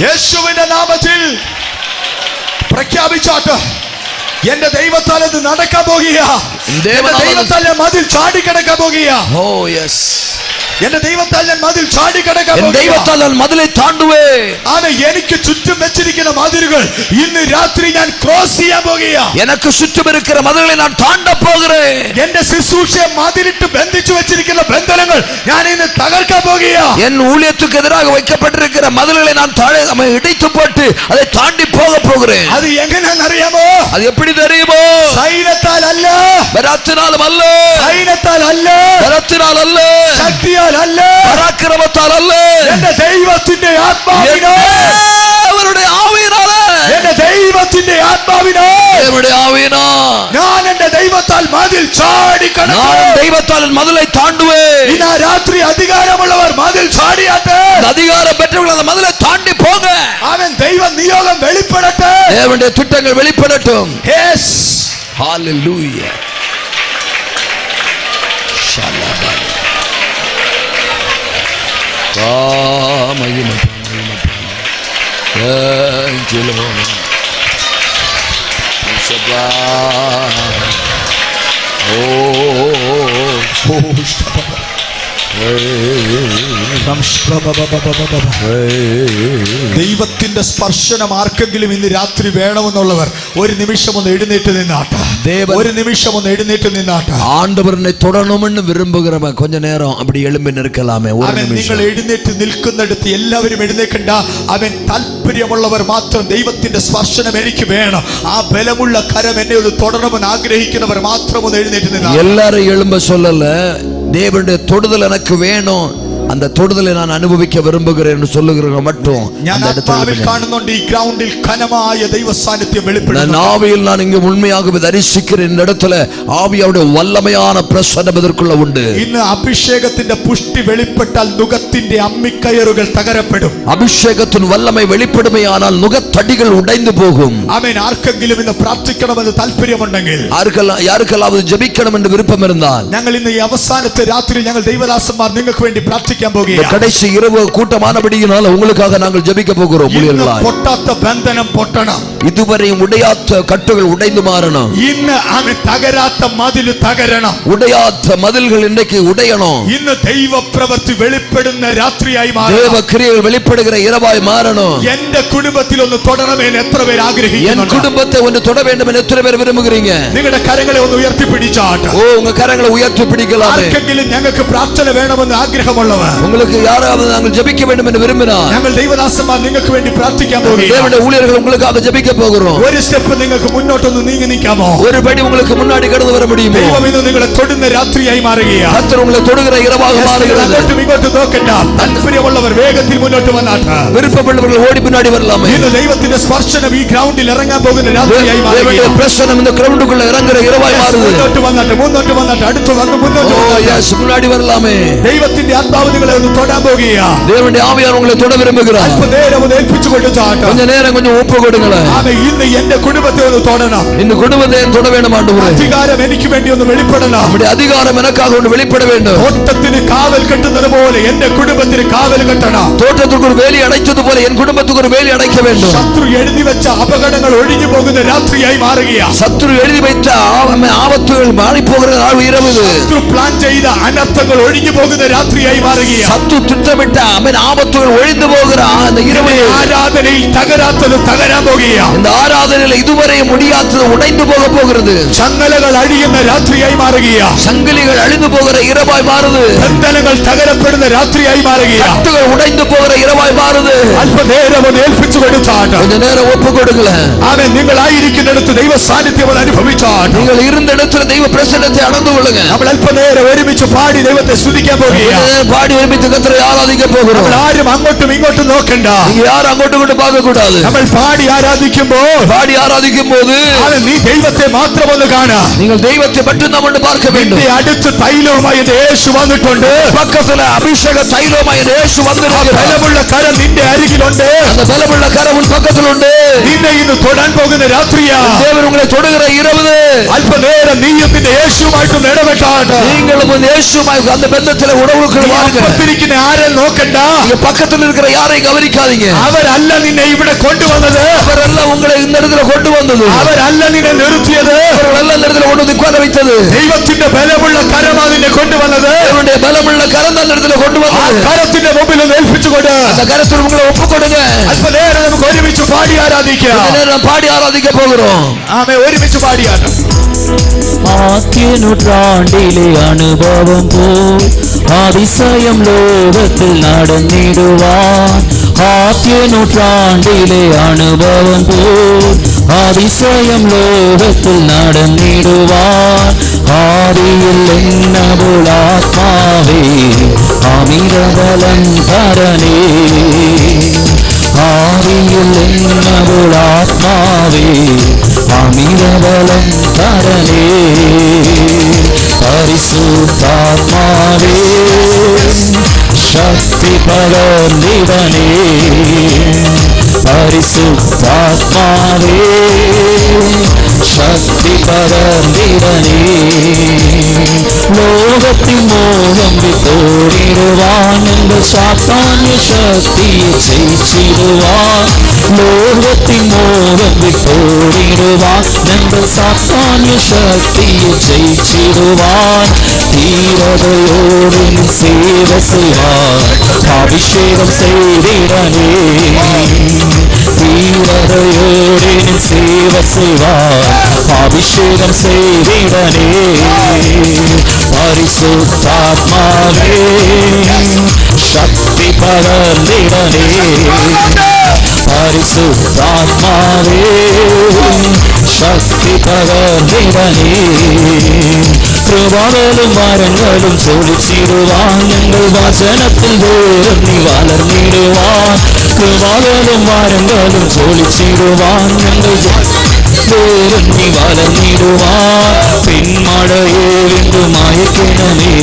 യേശുവിന്റെ നാമത്തിൽ പ്രഖ്യാപിച്ചാട്ട് എന്റെ ദൈവത്താൽ ഇത് നടക്കാൻ പോകുക. ദൈവത്താൽ ഞാൻ മതിൽ ചാടിക്കിടക്കാൻ പോകുക. ഓ യെസ്, എന്റെ ദൈവത്താൽ ഞാൻ മതിൽ ചാടിക്കിടക്കാൻ പോകുക. ദൈവത്താൽ ഞാൻ മതിലെ താണ്ടുവേ. ആണ് എനിക്ക് ചുറ്റും വെച്ചിരിക്കുന്ന മതിലുകൾ ഇന്ന് രാത്രി ഞാൻ ക്രോസ് ചെയ്യാൻ പോകുക. എനിക്ക് ചുറ്റും ഇരിക്കുന്ന മതിലുകളെ ഞാൻ താണ്ട പോകുകേ. എന്റെ ശുശ്രൂഷയെ മതിലിട്ട് ബന്ധിച്ചു വെച്ചിരിക്കുന്ന ബന്ധനങ്ങൾ ഞാൻ ഇന്ന് തകർക്കാൻ പോകുക. എൻ ഊഴിയத்துக்கு എതിരാக வைக்கப்பட்டிருக்கிற മതിലുകളെ ഞാൻ താഴെ ഇടിച്ചു പോട്ട് அதை താണ്ടി പോകുകേ. അത് എങ്ങനെയാണെന്ന് അറിയാമോ? അത് എപ്പടി தெரியுமோ? സൈന്യത്താൽ അല്ല, ബലത്താലും അല്ല, സൈന്യത്താൽ അല്ല, ബലത്താലും അല്ല, ശക്തിയാൽ അല്ല, പരാക്രമത്താൽ അല്ല, എന്റെ ദൈവത്തിന്റെ ആത്മാവിനാൽ, അവരുടെ ആവിയാലേ, എന്റെ ദൈവത്തിന്റെ ആത്മാവിനാൽ, അവരുടെ ആവിയാൽ ഞാൻ എന്റെ ദൈവത്താൽ മതിൽ ചാടിക്കടക്കും. ഞാൻ ദൈവത്താൽ മതിലെ താണ്ടുവേ. ഇന്ന് രാത്രി അധികാരമുള്ളവർ മതിൽ ചാടിയാട്ടെ. അധികാരം പെറ്റവർ മതിലെ താണ്ടി പോക. അവൻ ദൈവ നിയോഗം വെളിപ്പെടട്ടെ. ദേവന്റെ തിട്ടങ്ങൾ വെളിപ്പെടട്டும். Yes, hallelujah. ശാലബാ മഹിമ Thank you, Lord. ദൈവത്തിന്റെ സ്പർശനം ആർക്കെങ്കിലും ഇന്ന് രാത്രി വേണമെന്നുള്ളവർ ഒരു നിമിഷം ഒന്ന് എഴുന്നേറ്റ് നിന്നാട്ടെ. ഒരു നിമിഷം ഒന്ന് എഴുന്നേറ്റ് നിന്നാട്ടെ. ആണ്ടവരനെ തൊടണമെന്ന് വിരുമ്പുகிறവൻ கொஞ்ச நேரம் அப்படி எழும்பி நிற்கலாமே. ஒரு நிமிஷம் നിങ്ങൾ എഴുന്നേറ്റ് നിൽക്കുന്നിടത്ത് എല്ലാവരും എഴുന്നേൽക്കണ്ട. അവൻ താല്പര്യമുള്ളവർ മാത്രം ദൈവത്തിന്റെ സ്പർശനം എനിക്ക് വേണം, ആ ബലമുള്ള കരം എന്നെ ഒന്ന് തൊടണമെന്ന് ആഗ്രഹിക്കുന്നവർ മാത്രം ഒന്ന് എഴുന്നേറ്റ് നിന്നാ. எல்லாரும் எழும்ப சொல்லல, தேவனுடைய தொடுதல் எனக்கு வேணும், அந்த தொடுதலை நான் அனுபவிக்க விரும்புகிறேன் சொல்லுகிறவங்க மட்டும் ഞാൻ ആത്മാവിൽ കാണുന്നുണ്ട് ഈ ഗ്രൗണ്ടിൽ ഘനമായ ദൈവ സാന്നിധ്യം വെളിപ്പെടുന്നു. நான் ஆவியில் நான் இங்கு உண்மையாகவே தரிசிக்கிறேன். இந்த இடத்துல ஆவியோட வல்லமையான பிரசன்னம் இதற்குள்ள உண்டு. ഇന്ന് അഭിഷേകത്തിന്റെ പുഷ്ടി വെളിപ്പെട്ടാൽ നുകത്തിന്റെ അമ്മിക്കയറുകൾ തകരപ്പെടും. അഭിഷേകത്തിൻ വല്ലമൈ വെളിപ്പെടുമേയാനാൽ നുകത്തടികൾ ഉടൈந்து പോകും. ആമേൻ. ആർക്കെങ്കിലും ഇന്ന് പ്രാർത്ഥിക്കണമെന്ന് താല്പര്യമുണ്ടെങ്കിൽ, யாருக்கெல்லாம் ஜெபிக்கണമെന്ന് விருப்பமிருந்தால், ഞങ്ങൾ ഇന്ന് ഈ അവസാനത്തെ രാത്രി ഞങ്ങൾ ദൈവദാസന്മാർ നിങ്ങൾക്ക് വേണ്ടി പ്രാർത്ഥിക്കാൻ പോകുകയാണ്. கடைசி இரவு கூட்டமானபடியினால உங்களுக்காக நாங்கள் ஜெபிக்க போகிறோம். ஊழியர்களாய் പൊട്ടാത്ത ബന്ധനം പൊട്ടണം. இதுவரை உடையாத கட்டுகள் உடைந்து மாறணும். ഇന്ന് ആമേൻ തകരാത്ത മതിൽ തകരണം. உடையாத மதில்கள் இன்றைக்கு உடையணும். ഇന്ന് ദൈവ പ്രവൃത്തി വെളിപ്പെടുന്ന രാത്രിയായി മാറണം. தேவ கிரியைகள் வெளிப்படுகிற இரவாய் மாறணும். എന്റെ കുടുംബത്തിൽ ഒന്ന് തൊടണമെന്ന് എത്ര പേർ ആഗ്രഹിക്കുന്നുണ്ട്? என் குடும்பத்தை ஒன்று தொட வேண்டும் என்று எத்தனை பேர் விரும்புகிறீங்க? നിങ്ങളുടെ കരങ്ങളെ ഒന്ന് ഉയർത്തി പിടിച്ചാട്ടെ. ஓ, உங்க கரங்களை உயர்த்தி பிடிக்கலாமே. ആർക്കെങ്കിലും ഞങ്ങൾക്ക് പ്രാർത്ഥന വേണമെന്ന് ആഗ്രഹമുള്ളവർ, உங்களுக்கு யாராவது நாங்கள் ஜெபிக்க வேண்டும் என்று விரும்பினால், ഞങ്ങൾ ദൈവദാസന്മാർ നിങ്ങൾക്ക് വേണ്ടി പ്രാർത്ഥിക്കാൻ പോകുകയാണ്. தேவனுடைய ஊழியர்கள் உங்களுக்காக ஜெபிக்க போகிறோம். ഒരു സ്റ്റെപ്പ് നിങ്ങൾക്ക് മുന്നോട്ടൊന്ന് നീങ്ങി നിൽക്കാമോ? ஒரு படி உங்களுக்கு முன்னாடி கடந்து வர முடியுமோ? ദൈവം ഇന്ന് നിങ്ങളെ തൊടുന്ന രാത്രിയായി മാറുകയാണ്. கர்த்தர் உங்களை தொடுகிற இரவாக மாறுகிறது. അങ്ങോട്ടും ഇങ്ങോട്ടും നോക്കണ്ട. താല്പര്യമുള്ളവർ വേഗത്തിൽ മുന്നോട്ട് വന്നാട്ടെ. விருப்பமுள்ளவர்கள் ஓடி பின்னாடி வரலாமே. ഇന്ന് ദൈവത്തിന്റെ സ്പർശനം ഈ ഗ്രൗണ്ടിൽ ഇറങ്ങാൻ പോകുന്ന രാത്രിയായി தேவனுடைய பிரசன்னம் இந்த கிரவுண்டுக்குள்ள இறங்குற இரவாய் மாறுது. മുന്നോട്ട് വന്നാട്ടെ അടുത്ത് വന്ന് മുന്നോട്ട് முன்னாடி வரலாமே. ദൈവത്തിന്റെ ആത്മാവ് നിങ്ങളെ ഒന്ന് തൊടാൻ പോകുകയാണ്. தேவனுடைய ஆவியார் உங்களை தொட விரும்புகிறார். അല്പനേരം ഒന്ന് ഏൽപ്പിച്ചു കൊടുത്താട്ടെ. கொஞ்ச நேரம் கொஞ்சம் ஒப்பு கொடுங்களேன். ഇന്ന് എന്റെ കുടുംബത്തെ ഒന്ന് തൊടണം. இந்த குடும்பத்தை தொட வேண்டும் ஆண்டவரே. അധികാരം എനിക്ക് വേണ്ടി ഒന്ന് വെളിപ്പെടണം. நம்முடைய அதிகாரம் எனக்காக ஒன்று வெளிப்பட வேண்டும். തോട്ടത്തിന് കാവൽ കെട്ടുന്നത് പോലെ എന്റെ കുടുംബത്തിന് കാവൽ കെട്ടണം. தோட்டத்துக்கு ஒரு வேலி அடைத்தது போல என் குடும்பத்துக்கு ஒரு வேலி அடைக்க வேண்டும். ശത്രു എഴുതി വെച്ച അപകടങ്ങൾ ഒഴിഞ്ഞു പോകുന്ന രാത്രിയായി മാറുകയാണ്. சத்துரு எழுதி வைத்த ஆபத்துகள் மாறி போகிற நாள் இரவு. ശത്രു പ്ലാൻ ചെയ്ത അനർത്ഥങ്ങൾ ഒഴിഞ്ഞു പോകുന്ന രാത്രിയായി മാറുകയാണ്. சத்துரு திட்டமிட்ட ஆபத்துகள் ஒழிந்து போகிற அந்த இரவு. ആരാധനയിൽ തകരാത്തത് തകരാൻ പോകുകയാണ്. இந்த ஆராதனையில் இதுவரை முடியாதது உடைந்து போக போகிறது. ചങ്ങലകൾ അഴിയുന്ന രാത്രിയായി മാറുകയാണ്. சங்கிலிகள் அழிந்து போகிற இரவாய் மாறுது. ബന്ധനങ്ങൾ തകരപ്പെടുന്ന രാത്രിയായി മാറുകയാണ്. கட்டுகள் உடைந்து போகிற இரவாய் மாறுது. അല്പനേരം ഒന്ന് ഏൽപ്പിച്ചു കൊടുത്താട്ടെ. கொஞ்ச நேரம் ஒப்பு கொடுக்கல. ആമേൻ. നിങ്ങളായിരിക്കുന്നിടത്ത് ദൈവ സാന്നിധ്യം അനുഭവിച്ചാട്ടെ. நீங்கள் இருந்த இடத்துல தெய்வ பிரசன்னத்தை அடைந்து கொள்ளுங்க. നമ്മൾ അല്പനേരം ഒരുമിച്ച് പാടി ദൈവത്തെ സ്തുതിക്കാൻ പോകുകയാണ്. பாடி ഒരുമിച്ച് കർത്തരെ ആരാധിക്കാൻ പോകുന്നു. നമ്മൾ ആരും അങ്ങോട്ടും ഇങ്ങോട്ടും നോക്കണ്ട. நீங்க யாரும் അങ്ങോട്ടും ഇങ്ങോട്ടും பார்க்க கூடாது. നമ്മൾ പാടി ആരാധിക്കുമ്പോൾ നീ ദൈവത്തെ മാത്രം ഒന്ന് കാണാ. நீங்கள் தெய்வத்தை மட்டும் தான் ஒன்று பார்க்க வேண்டும். അടുത്ത് തൈലവുമായി യേശു വന്നിട്ടുണ്ട്. பக்கத்துல அபிஷேக தைலமாய் യേശു വന്നിരിക്കുന്നു. ബലമുള്ള കരം നിന്റെ അരികിലുണ്ട്. அந்த பலமுள்ள கரம் உன் பக்கத்தில் உண்டு. നിന്നെ ഇന്ന് തൊടാൻ പോകുന്ന രാത്രിയാ. தேவன் உங்களை தொடுகிற இரவு. അല്പനേരം നീയും നിന്റെ യേശുവുമായിട്ടും ഇടപെട്ടാട്ടെ. நீங்களும் യേശുവുമായി அந்த ബന്ധത്തിലെ ഉടവുകൾ വാഴുക. പത്തിരിക്കുന്ന ആരെയും നോക്കണ്ട. பக்கத்தில் இருக்கிற யாரையும் கவனிக்காதீங்க. അവരല്ല നിന്നെ ഇവിടെ കൊണ്ടുവന്നത്. அவரல்ல உங்களை இந்த இடத்துல கொண்டு வந்தது. അവരല്ല നിന്നെ നിർത്തിയത്. அவரல்ல இந்த இடத்துல கொண்டு வந்து உட்கார வைத்தது. ദൈവത്തിന്റെ ബലമുള്ള കരമാ നിന്നെ കൊണ്ടുവന്നത്. தேவனுடைய பலமுள்ள கரம் தான் இந்த இடத்துல கொண்டு வந்தது. കരത്തിന്റെ മുമ്പിൽ ഒന്ന് ഏൽപ്പിച്ചു കൊടു. அந்த கரத்தில் உங்களை ஒப்பு கொடுங்க. അല്പനേരം നമുക്ക് ഒരുമിച്ച് പാടി ആരാധിക്കാം. பாடி ஆராதிக்க போகிறோம். ആമേൻ. ഒരുമിച്ച് പാടിയാട്ടെ. ആദ്യ നൂറ്റാണ്ടിലെ അനുഭവം പോൽ അതിശയം ലോകത്തിൽ നടന്നിടുവാൻ. ആദ്യ നൂറ്റാണ്ടിലെ അനുഭവം പോൽ അതിശയം ലോകത്തിൽ നടന്നിടുവാൻ. ആദിയിൽ എന്നപ്പോൾ ആത്മാവേ അമിതബലം ധരണേ. ആദിയിൽ എന്നപ്പോൾ ആത്മാവേ അമിതബലം ധരണേ. പരിശുദ്ധാത്മാവേ ശക്തി പകർന്നിടണേ. പരിശുദ്ധാത്മാവേ ശക്തി പകർന്നിടണേ. ലോകത്തിൽ മോഹം വിട്ടോടിടുവാൻ എന്റെ സാത്താന്യ ശക്തിയെ ജയിച്ചിടുവാൻ. ലോകത്തിൽ മോഹം വിട്ടോടിടുവാൻ എന്റെ സാത്താന്യ ശക്തിയെ ജയിച്ചിടുവാൻ. தீரதையோடு நீ சேவை செய்வார் அபிஷேகம் செய்திடனே தீரதையோடு நீ சேவை செய்வார் அபிஷேகம் செய்திடனே பரிசுத்தாத்மாவே சக்தி பகர்ந்திடனே பரிசுத்தாத்மாவே சக்தி பகர்ந்திடனே கிருபாலும் வரங்களும் சொலிச்சிடுவான் எங்கள் வசனத்தில் வேறும் நீ வளர்ந்திடுவான் கிருபாலும் வரங்களும் சொலிச்சிடுவான் எங்கள் வேறும் நீ வளர்ந்திடுவான் பின்மழையே என்று மயக்கினமே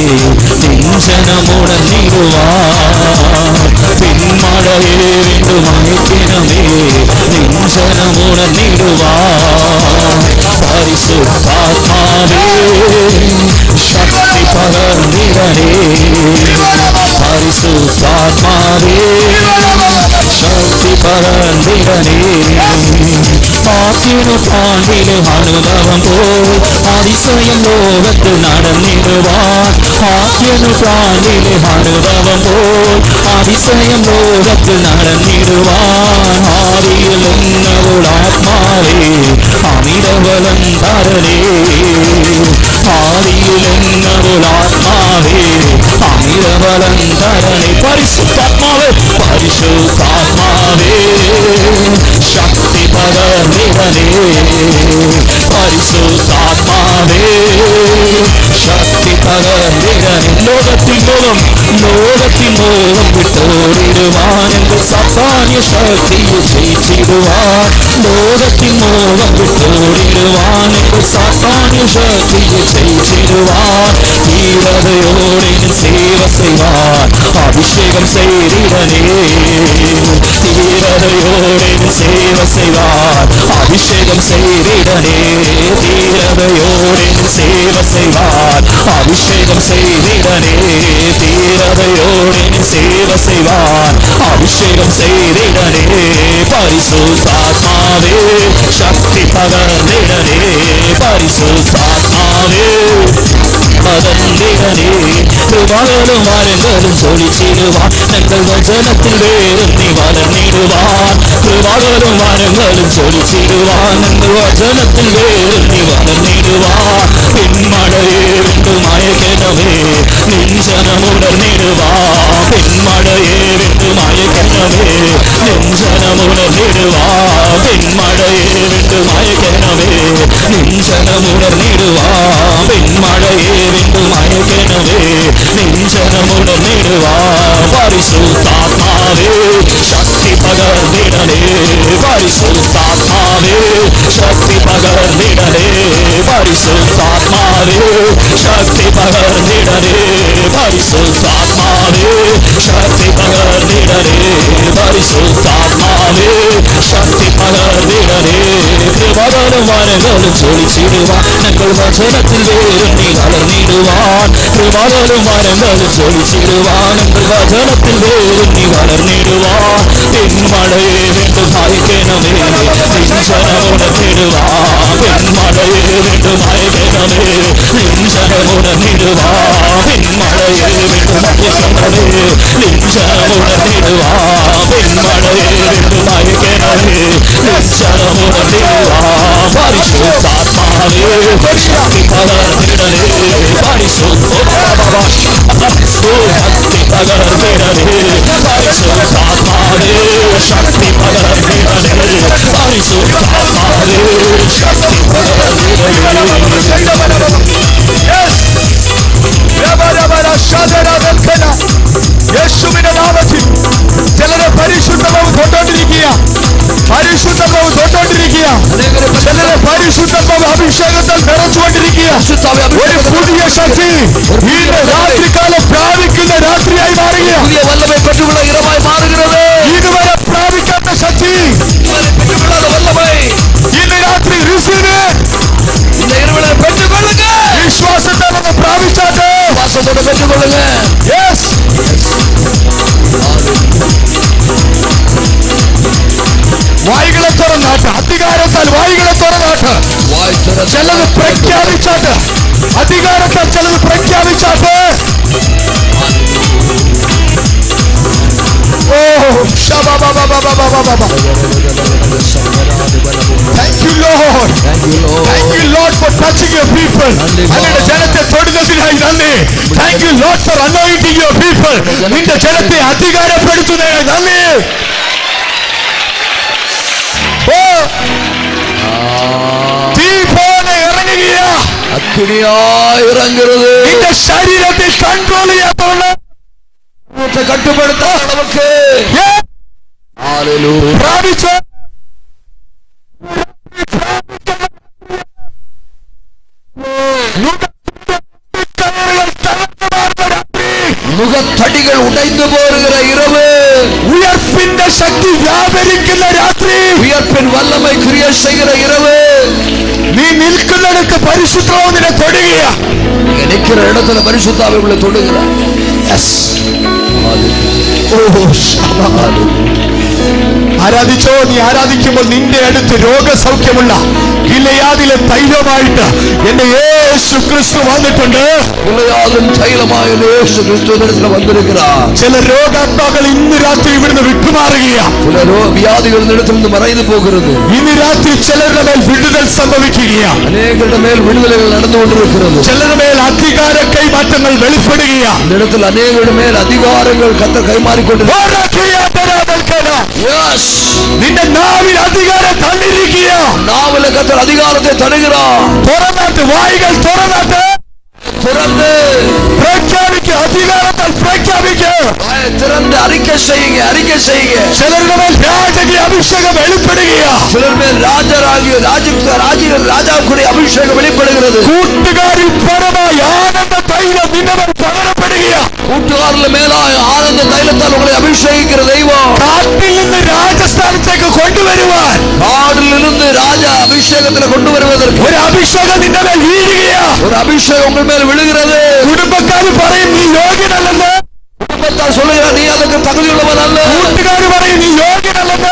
நெஞ்சனமுடன் நீடுவான் பின்மழையே என்று மயக்கினமே நெஞ்சனமுடன் நீடுவான் பரிசுத்தாத்மாவே சக்தி பகர்ந்திடனே பரிசுத்தாத்மாவே சக்தி பகர்ந்திடனே ஆக்கினு பாண்டிலே அனுபவம் போல் அதிசயம் லோகத்தில் நடந்திடுவான் ஆக்கினு பாண்டிலே அனுபவம் போல் அதிசயம் லோகத்தில் நடந்திடுவான் ஆதியில் என்னவள் ஆத்மாவே அமிரவலம் தரலே ஆதியில் என்னவள் ஆத்மாவே அமிரவலம் தரலே பரிசுத்தாத்மாவே பரிசுத்தாத்மாவே சக்தி பகர்ந்திடனே பரிசுத்தாத்மாவே சக்தி பகர்ந்திடனே லோகத்தின் மோகம் விட்டோடிடுவான் என்று சத்தானிய சக்தியை ஜெயிச்சிடுவான் லோகத்தின் மோகம் விட்டோடிடுவான் என்று சத்தானிய சக்தியை ஜெயிச்சிடுவான் தீரதையோடு சேவை செய்வான் அபிஷேகம் செய்திடனே தீரதையோடு சேவை செய்வான் அபிஷேகம் செய்திடனே தீரதையோடு சேவை செய்வான் அபிஷேகம் செய்திடனே தீரதையோடு சேவை செய்வான் அபிஷேகம் செய்திடனே பரிசுத்தாத்மாவே சக்தி பகர்ந்திடனே பரிசுத்தாத்மாவே பகர்ந்திடனே கிருபாலும் வரங்களும் சொலிச்சிடுவான் எங்கள் வசனத்தில் வேறும் நீ வளர்ந்திடுவான் கிருபாலும் வரங்களும் சொலிச்சிடுவான் எங்கள் வசனத்தில் வேறும் நீ வளர்ந்திடுவான் பின்மழையே வென்று மயக்கெனவே நெஞ்சனமுடர்ந்திடுவான் பின்மழையே வென்று மயக்கெனவே நெஞ்சனமுடர்ந்திடுவான் பின்மழையே வென்று மயக்கெனவே நெஞ்சனமுடர்ந்திடுவான் பின்மழையே வென்று மயக்கெனவே நெஞ்சனமுடர்ந்திடுவான் பரிசுத்தாத்மாவே சக்தி பகர்ந்திடனே பரிசுத்தாத்மாவே சக்தி பகர்ந்திடனே பரிசுத்தாத்மாவே சக்தி பகர்ந்திடனே பரிசுத்தாத்மாவே சக்தி பகர்ந்திடனே பரிசுத்தாத்மாவே சக்தி பகர்ந்திடனே கிருபாலும் வரங்களும் சொலிச்சிடுவான் எங்கள் வசனத்தில் வேறும் நீ வளர்ந்திடுவான் கிருபாலும் வரங்களும் சொலிச்சிடுவான் எங்கள் வசனத்தில் வேறும் நீ வளர்ந்திடுவான் பின்மழையே வென்று மயக்கெனவே நெஞ்சனமுடர்ந்திடுவான் பின்மழையே வென்று மயக்கெனவே நெஞ்சனமுடர்ந்திடுவான் பின்மழையே வென்று மயக்கெனவே நெஞ்சனமுடர்ந்திடுவான் பின்மழையே வென்று மயக்கெனவே நெஞ்சனமுடர்ந்திடுவான் பரிசுத்தாத்மாவே சக்தி பகர்ந்திடனே பரிசுத்தாத்மாவே சக்தி பகர்ந்திடனே பரிசுத்தாத்மாவே சக்தி பகர்ந்திடனே பரிசுத்தாத்மாவே சக்தி പകർന്നിടനേ യേശുവിന്റെ നാമത്തിൽ ചിലരെ പരിശുദ്ധവും തൊട്ടോണ്ടിരിക്കുക പരിശുദ്ധവും തൊട്ടോണ്ടിരിക്കുക ചിലരെ പരിശുദ്ധവും അഭിഷേകത്താൽ നിറച്ചുകൊണ്ടിരിക്കുക ഒരു പുതിയ ശക്തി ഇന്ന് രാത്രികാലം പ്രാപിക്കുന്ന രാത്രിയായി മാറുക വല്ലമേ പെട്ടുള്ള ഇടമായി മാറുന്നത് ഇതുവരെ പ്രാപിക്കാത്ത ശക്തി ഇന്ന് രാത്രി റിസീവ് പെട്ടുകൊള്ളുക വിശ്വാസത്താൽ ഒന്ന് പ്രാപിച്ചാട്ടെ വിശ്വാസത്തോടെ പെട്ടുകൊള്ളുക യെസ് വായികളെ തുറന്നാട്ട് അധികാരത്താൽ വായികളെ തുറന്നാട്ട് ചിലത് പ്രഖ്യാപിച്ചാട്ട് അധികാരത്താൽ ചിലത് പ്രഖ്യാപിച്ചാട്ടെ. ഓ Thank you Lord. Thank you Lord for touching your people. അങ്ങയുടെ ജനത്തെ തൊടുന്നതിനായി നന്ദി. Thank you Lord for anointing your people. നിന്റെ ജനത്തെ അധികാരപ്പെടുത്തുന്നതിനായി നന്ദി. ഓ തീ പോലെ ഇറങ്ങുകയാ, അഗ്നിയായി ഇറങ്ങരുത്. നിന്റെ ശരീരത്തിൽ കൺട്രോൾ ചെയ്യാത്തുള്ള കട്ടുപെടുത്താൻ നമുക്ക് പ്രാപിച്ചു. മുഖത്തടികൾ ഉടൈന്നു പോരുകിற இரவு, ഉയർപ്പിന്റെ ശക്തി വ്യാപരിക്കുന്ന രാത്രി, ഉയർപ്പിൻ വല്ലமை ക്രിയ ചെയ്യുகிற இரவு. നീ നിൽക്കുന്നിടത്ത് പരിശുദ്ധാത്മാവ് നിന്നെ തൊടുകയാ. നിൽക്കുന്ന ഇടத்துல പരിശുദ്ധാത്മാവ് ഉള്ള തൊടുകിற. ആരാധിച്ചോ. നീ ആരാധിക്കുമ്പോൾ നിന്റെ അടുത്ത് രോഗസൗഖ്യമുള്ള ഗിലെയാദിലെ തൈലമായിട്ട് എന്റെ യേശു ക്രിസ്തു വന്നിട്ടുണ്ട്. ചില രോഗാത്മാക്കൾ ഇന്ന് രാത്രി ഇവിടുന്ന് വിട്ടുമാറുകയാണ്. വ്യാധികൾ നിന്ന് മറയുന്നു പോകുന്നത്. ഇന്ന് രാത്രി ചിലരുടെ മേൽ വിടുതൽ സംഭവിക്കുകയാണ്. അനേകരുടെ മേൽ വിടുതലുകൾ നടന്നുകൊണ്ടിരിക്കുന്നത്. ചിലരുടെ മേൽ അധികാര കൈമാറ്റങ്ങൾ വെളിപ്പെടുകയാണ്. ഇടത്തിൽ അനേകരുടെ മേൽ അധികാരങ്ങൾ കത്ത കൈമാറിക്കൊണ്ടിരിക്കുന്നു. നിന്റെ നാവിൽ അധികാരം തന്നിരിക്കുക. നാവിലെ കത്തർ അധികാരത്തെ തരുகிறார். തുറന്നാട്ട് വായികൾ തുറന്നാട്ട് തുറന്ന് പ്രഖ്യാപിക്കുക. അധികാരത്താൽ പ്രഖ്യാപിക്കുക. திறந்து அறிக்கை செய்யுங்க, அறிக்கை செய்யுங்க. ചിലരുടെ മേൽ രാജകീയ അഭിഷേകം വെളിപ്പെടുകയാ. ചിലരുടെ മേൽ രാജാവുക്കുரிய അഭിഷേകം വെളിപ്പെടുகிறது. കൂട്ടുകാരിൽ പരമായ ആനന്ദ തൈലം നിന്നവർ പകരപ്പെടുകയാ. കൂട്ടുകാരിലെ മേലായ ആനന്ദ തൈലത്താൽ ഉങ്ങളെ അഭിഷേകിக்கிற ദൈവം കാട്ടിൽ നിന്ന് രാജസ്ഥാനത്തേക്ക് കൊണ്ടുവരുവാൻ, കാടിൽ നിന്ന് രാജ അഭിഷേകത്തിനെ കൊണ്ടുവരുവதற்கு ഒരു അഭിഷേകം നിന്റെ മേൽ വീഴുകയാ. ഒരു അഭിഷേകം ഉங்கள் മേൽ വിഴുகிறது. കുടുംബക്കാർ പറയും നീ യോഗ്യനല്ലെന്ന്. കുടുംബത്താൽ சொல்லுகிறார் നീ ಅದಕ್ಕೆ തകുതിയുള്ളവൻ അല്ല. കൂട്ടുകാർ പറയും നീ യോഗ്യനല്ലെന്ന്.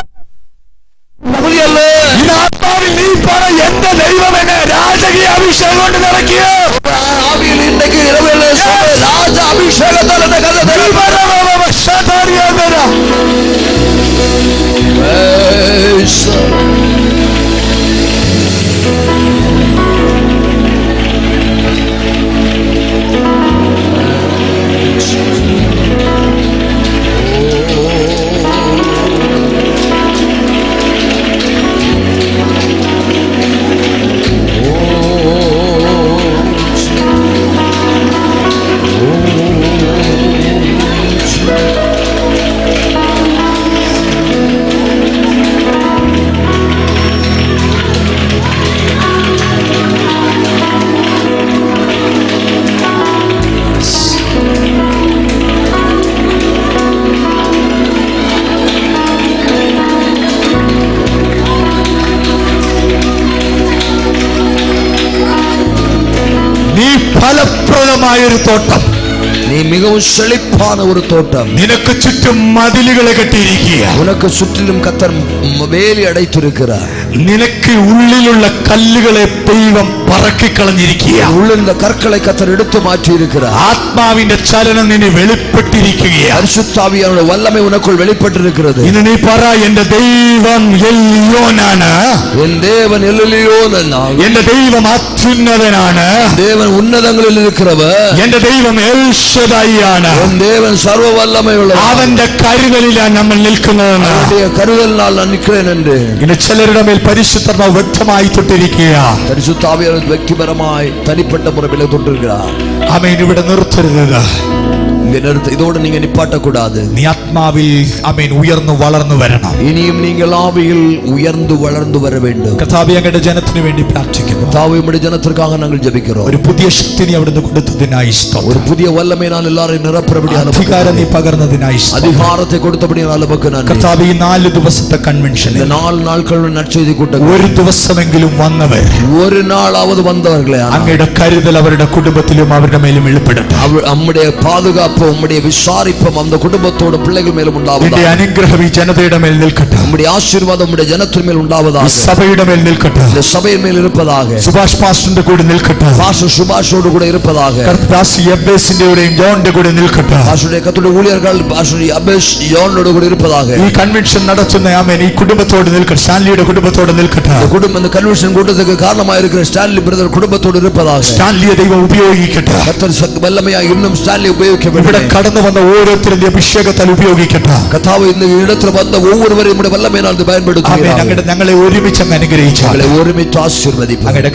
തകുതിയല്ല. ഈ ആത്മാവിൽ നീ പറ എന്റെ ദൈവം എന്നെ രാജകീയ അഭിഷേകം കൊണ്ട് നിറയ്ക്കുക. ആവിയിൽ ഇന്നേക്ക് இரவிலே രാജ അഭിഷേകത്താൽ എന്നെ ഫലപ്രദമായൊരു തോട്ടം, നീ മികവും സെழிப்பான ഒരു തോട്ടം. നിനക്ക് ചുറ്റും മതിലുകളെ കെട്ടിയിരിക്കുക. ഉനക്ക് ചുറ്റിലും കത്തർ വേലി അടൈത്തിരിக்கிறார். നിനക്ക് ഉള്ളിലുള്ള കല്ലുകളെ ദൈവം പറക്കിക്കളഞ്ഞിരിക്കുക. ഉള്ളിലുള്ള കற்களை കത്തർ എടുത്തു മാറ്റിയിരിக்கிறார். ആത്മാവിന്റെ ചലനം നിന്നെ വെളിപ്പെട്ടിരിക്കുകയാണ്. പരിശുദ്ധാവിയുടെ വല്ലമை ഉനക്കുள் வெளிப்பட்டிருக்கிறது. ഇന്ന് നീ പറ എന്റെ ദൈവം എൽയോനാണ്. എൻ ദേവൻ എൽയോനാണ്. എന്റെ ദൈവം അത്യുന്നതനാണ്. ദേവൻ ഉന്നതങ്ങളിൽ ഇരിக்கிறவர். എന്റെ ദൈവം എൽശദായിയാണ്. എൻ ദേവൻ സർവ്വ വല്ലമയുള്ള. അവന്റെ കരുതലിലാണ് നമ്മൾ നിൽക്കുന്നതെന്ന്. അവന്റെ കരുതലിനാൽ ഞാൻ നിൽக்கிறேன் என்று. ഇന്ന് ചിലരുടെ മേൽ പരിശുദ്ധാത്മാവ് വ്യക്തമായി തൊട്ടിരിക്കുക. പരിശുദ്ധാവിയെ വ്യക്തിപരമായി തനിപ്പെട്ട മുറവിലെ തൊട്ടിരിക്കുകയാണ്. ആമേൻ. ഇവിടെ നിർത്തരുത്. இதோடு நீங்க நிப்பாட்ட கூடாது. നീ ആത്മാവിൽ ആമേൻ ഉയർന്നു വളർന്നു വരണം. ഇനിയും നിങ്ങൾ ആവിയിൽ ഉയർന്നു വളർന്നു വര வேண்டும். കർത്താവേ അങ്ങയുടെ ജനത്തിനു വേണ്ടി പ്രാർത്ഥിക്കുന്നു. കർത്താവേ നമ്മുടെ ജനത്തിற்காக ഞങ്ങൾ ജപിக்கிறோம். ഒരു പുതിയ ശക്തി നീ അവിടുന്ന് കൊടുത്തതിനായി സ്തോത്രം. ഒരു പുതിയ വല്ലമേനാൽ എല്ലാവരെയും നിറപ്പറപടിയാണ്. അധികാരം നീ പകർന്നതിനായി സ്തോത്രം. അധികാരത്തെ കൊടുത്തപടിയാണ് നമുക്ക് നന്ദി. കർത്താവേ ഈ 4 ദിവസത്തെ കൺവെൻഷൻ, இந்த 4 നാളുകളുടെ നற்ചെയ്തി കൂട്ടം ഒരു ദിവസമെങ്കിലും വന്നവർ, ഒരു നാളാவது വന്നവർകളെ അങ്ങയുടെ കരുതൽ അവരുടെ കുടുംബത്തിലും അവരുടെ മേലും വെളിപ്പെടട്ടെ. നമ്മുടെ പാതുകാപ്പ് உம்முடைய விசாரிப்பும் அந்த குடும்பத்தோட பிள்ளைகள் மேலும் നിന്റെ உண்டாவதாக. അനുഗ്രഹം ഈ ജനതയുടെ മേൽ നിൽക്കട്ടെ. உம்முடைய ஆசீர்வாதம் உம்முடைய ஜனத்தின் மேல் ഈ உண்டாவதாக. സഭയുടെ മേൽ നിൽക്കട്ടെ. இந்த சபையின் மேல் இருப்பதாக. സുഭാഷ് പാസ്റ്ററിന്റെ കൂടെ നിൽക്കട്ടെ. பாஸ்டர் சுபாஷோடு கூட இருப்பதாக. കർത്താസ് എബ്ബേസിന്റെയും ജോണിന്റെ കൂടെ നിൽക്കട്ടെ. பாஸ்டருடைய கர்த்தருடைய ஊழியர்கள் பாஸ்டர் அபேஷ் யோனோடு கூட இருப்பதாக. ഈ കൺവെൻഷൻ നടത്തുന്ന ആമേൻ ഈ കുടുംബത്തോട് നിൽക്കട്ടെ. സ്റ്റാൻലിയുടെ കുടുംബത്തോട് നിൽക്കട്ടെ. இந்த குடும்பம் இந்த கன்வென்ஷன் கூட்டத்துக்கு காரணமாக இருக்கிற ஸ்டான்லி பிரதர் குடும்பத்தோடு இருப்பதாக. സ്റ്റാൻലിയെ ദൈവം ഉപയോഗിക്കട്ടെ. கர்த்தர் வல்லமையாக இன்னும் ஸ்டான்லி உபயோகிக்க ഇവിടെ வேண்டும். കടന്നു വന്ന ഓരോരുത്തരുടെ അഭിഷേകത്താൽ ഉപയോഗിക്കട്ടെ. கர்த்தாவே இந்த இடத்துல வந்த ஒவ்வொருவரையும் உம்முடைய வல்லமையினால் ആമേൻ. பயன்படுத்துவீராக. ഞങ്ങളെ ഒരുമിച്ച് അങ്ങ് അനുഗ്രഹിച്ചു. அவர்களை ஒருமித்து ஆசீர்வதிப்பீர்.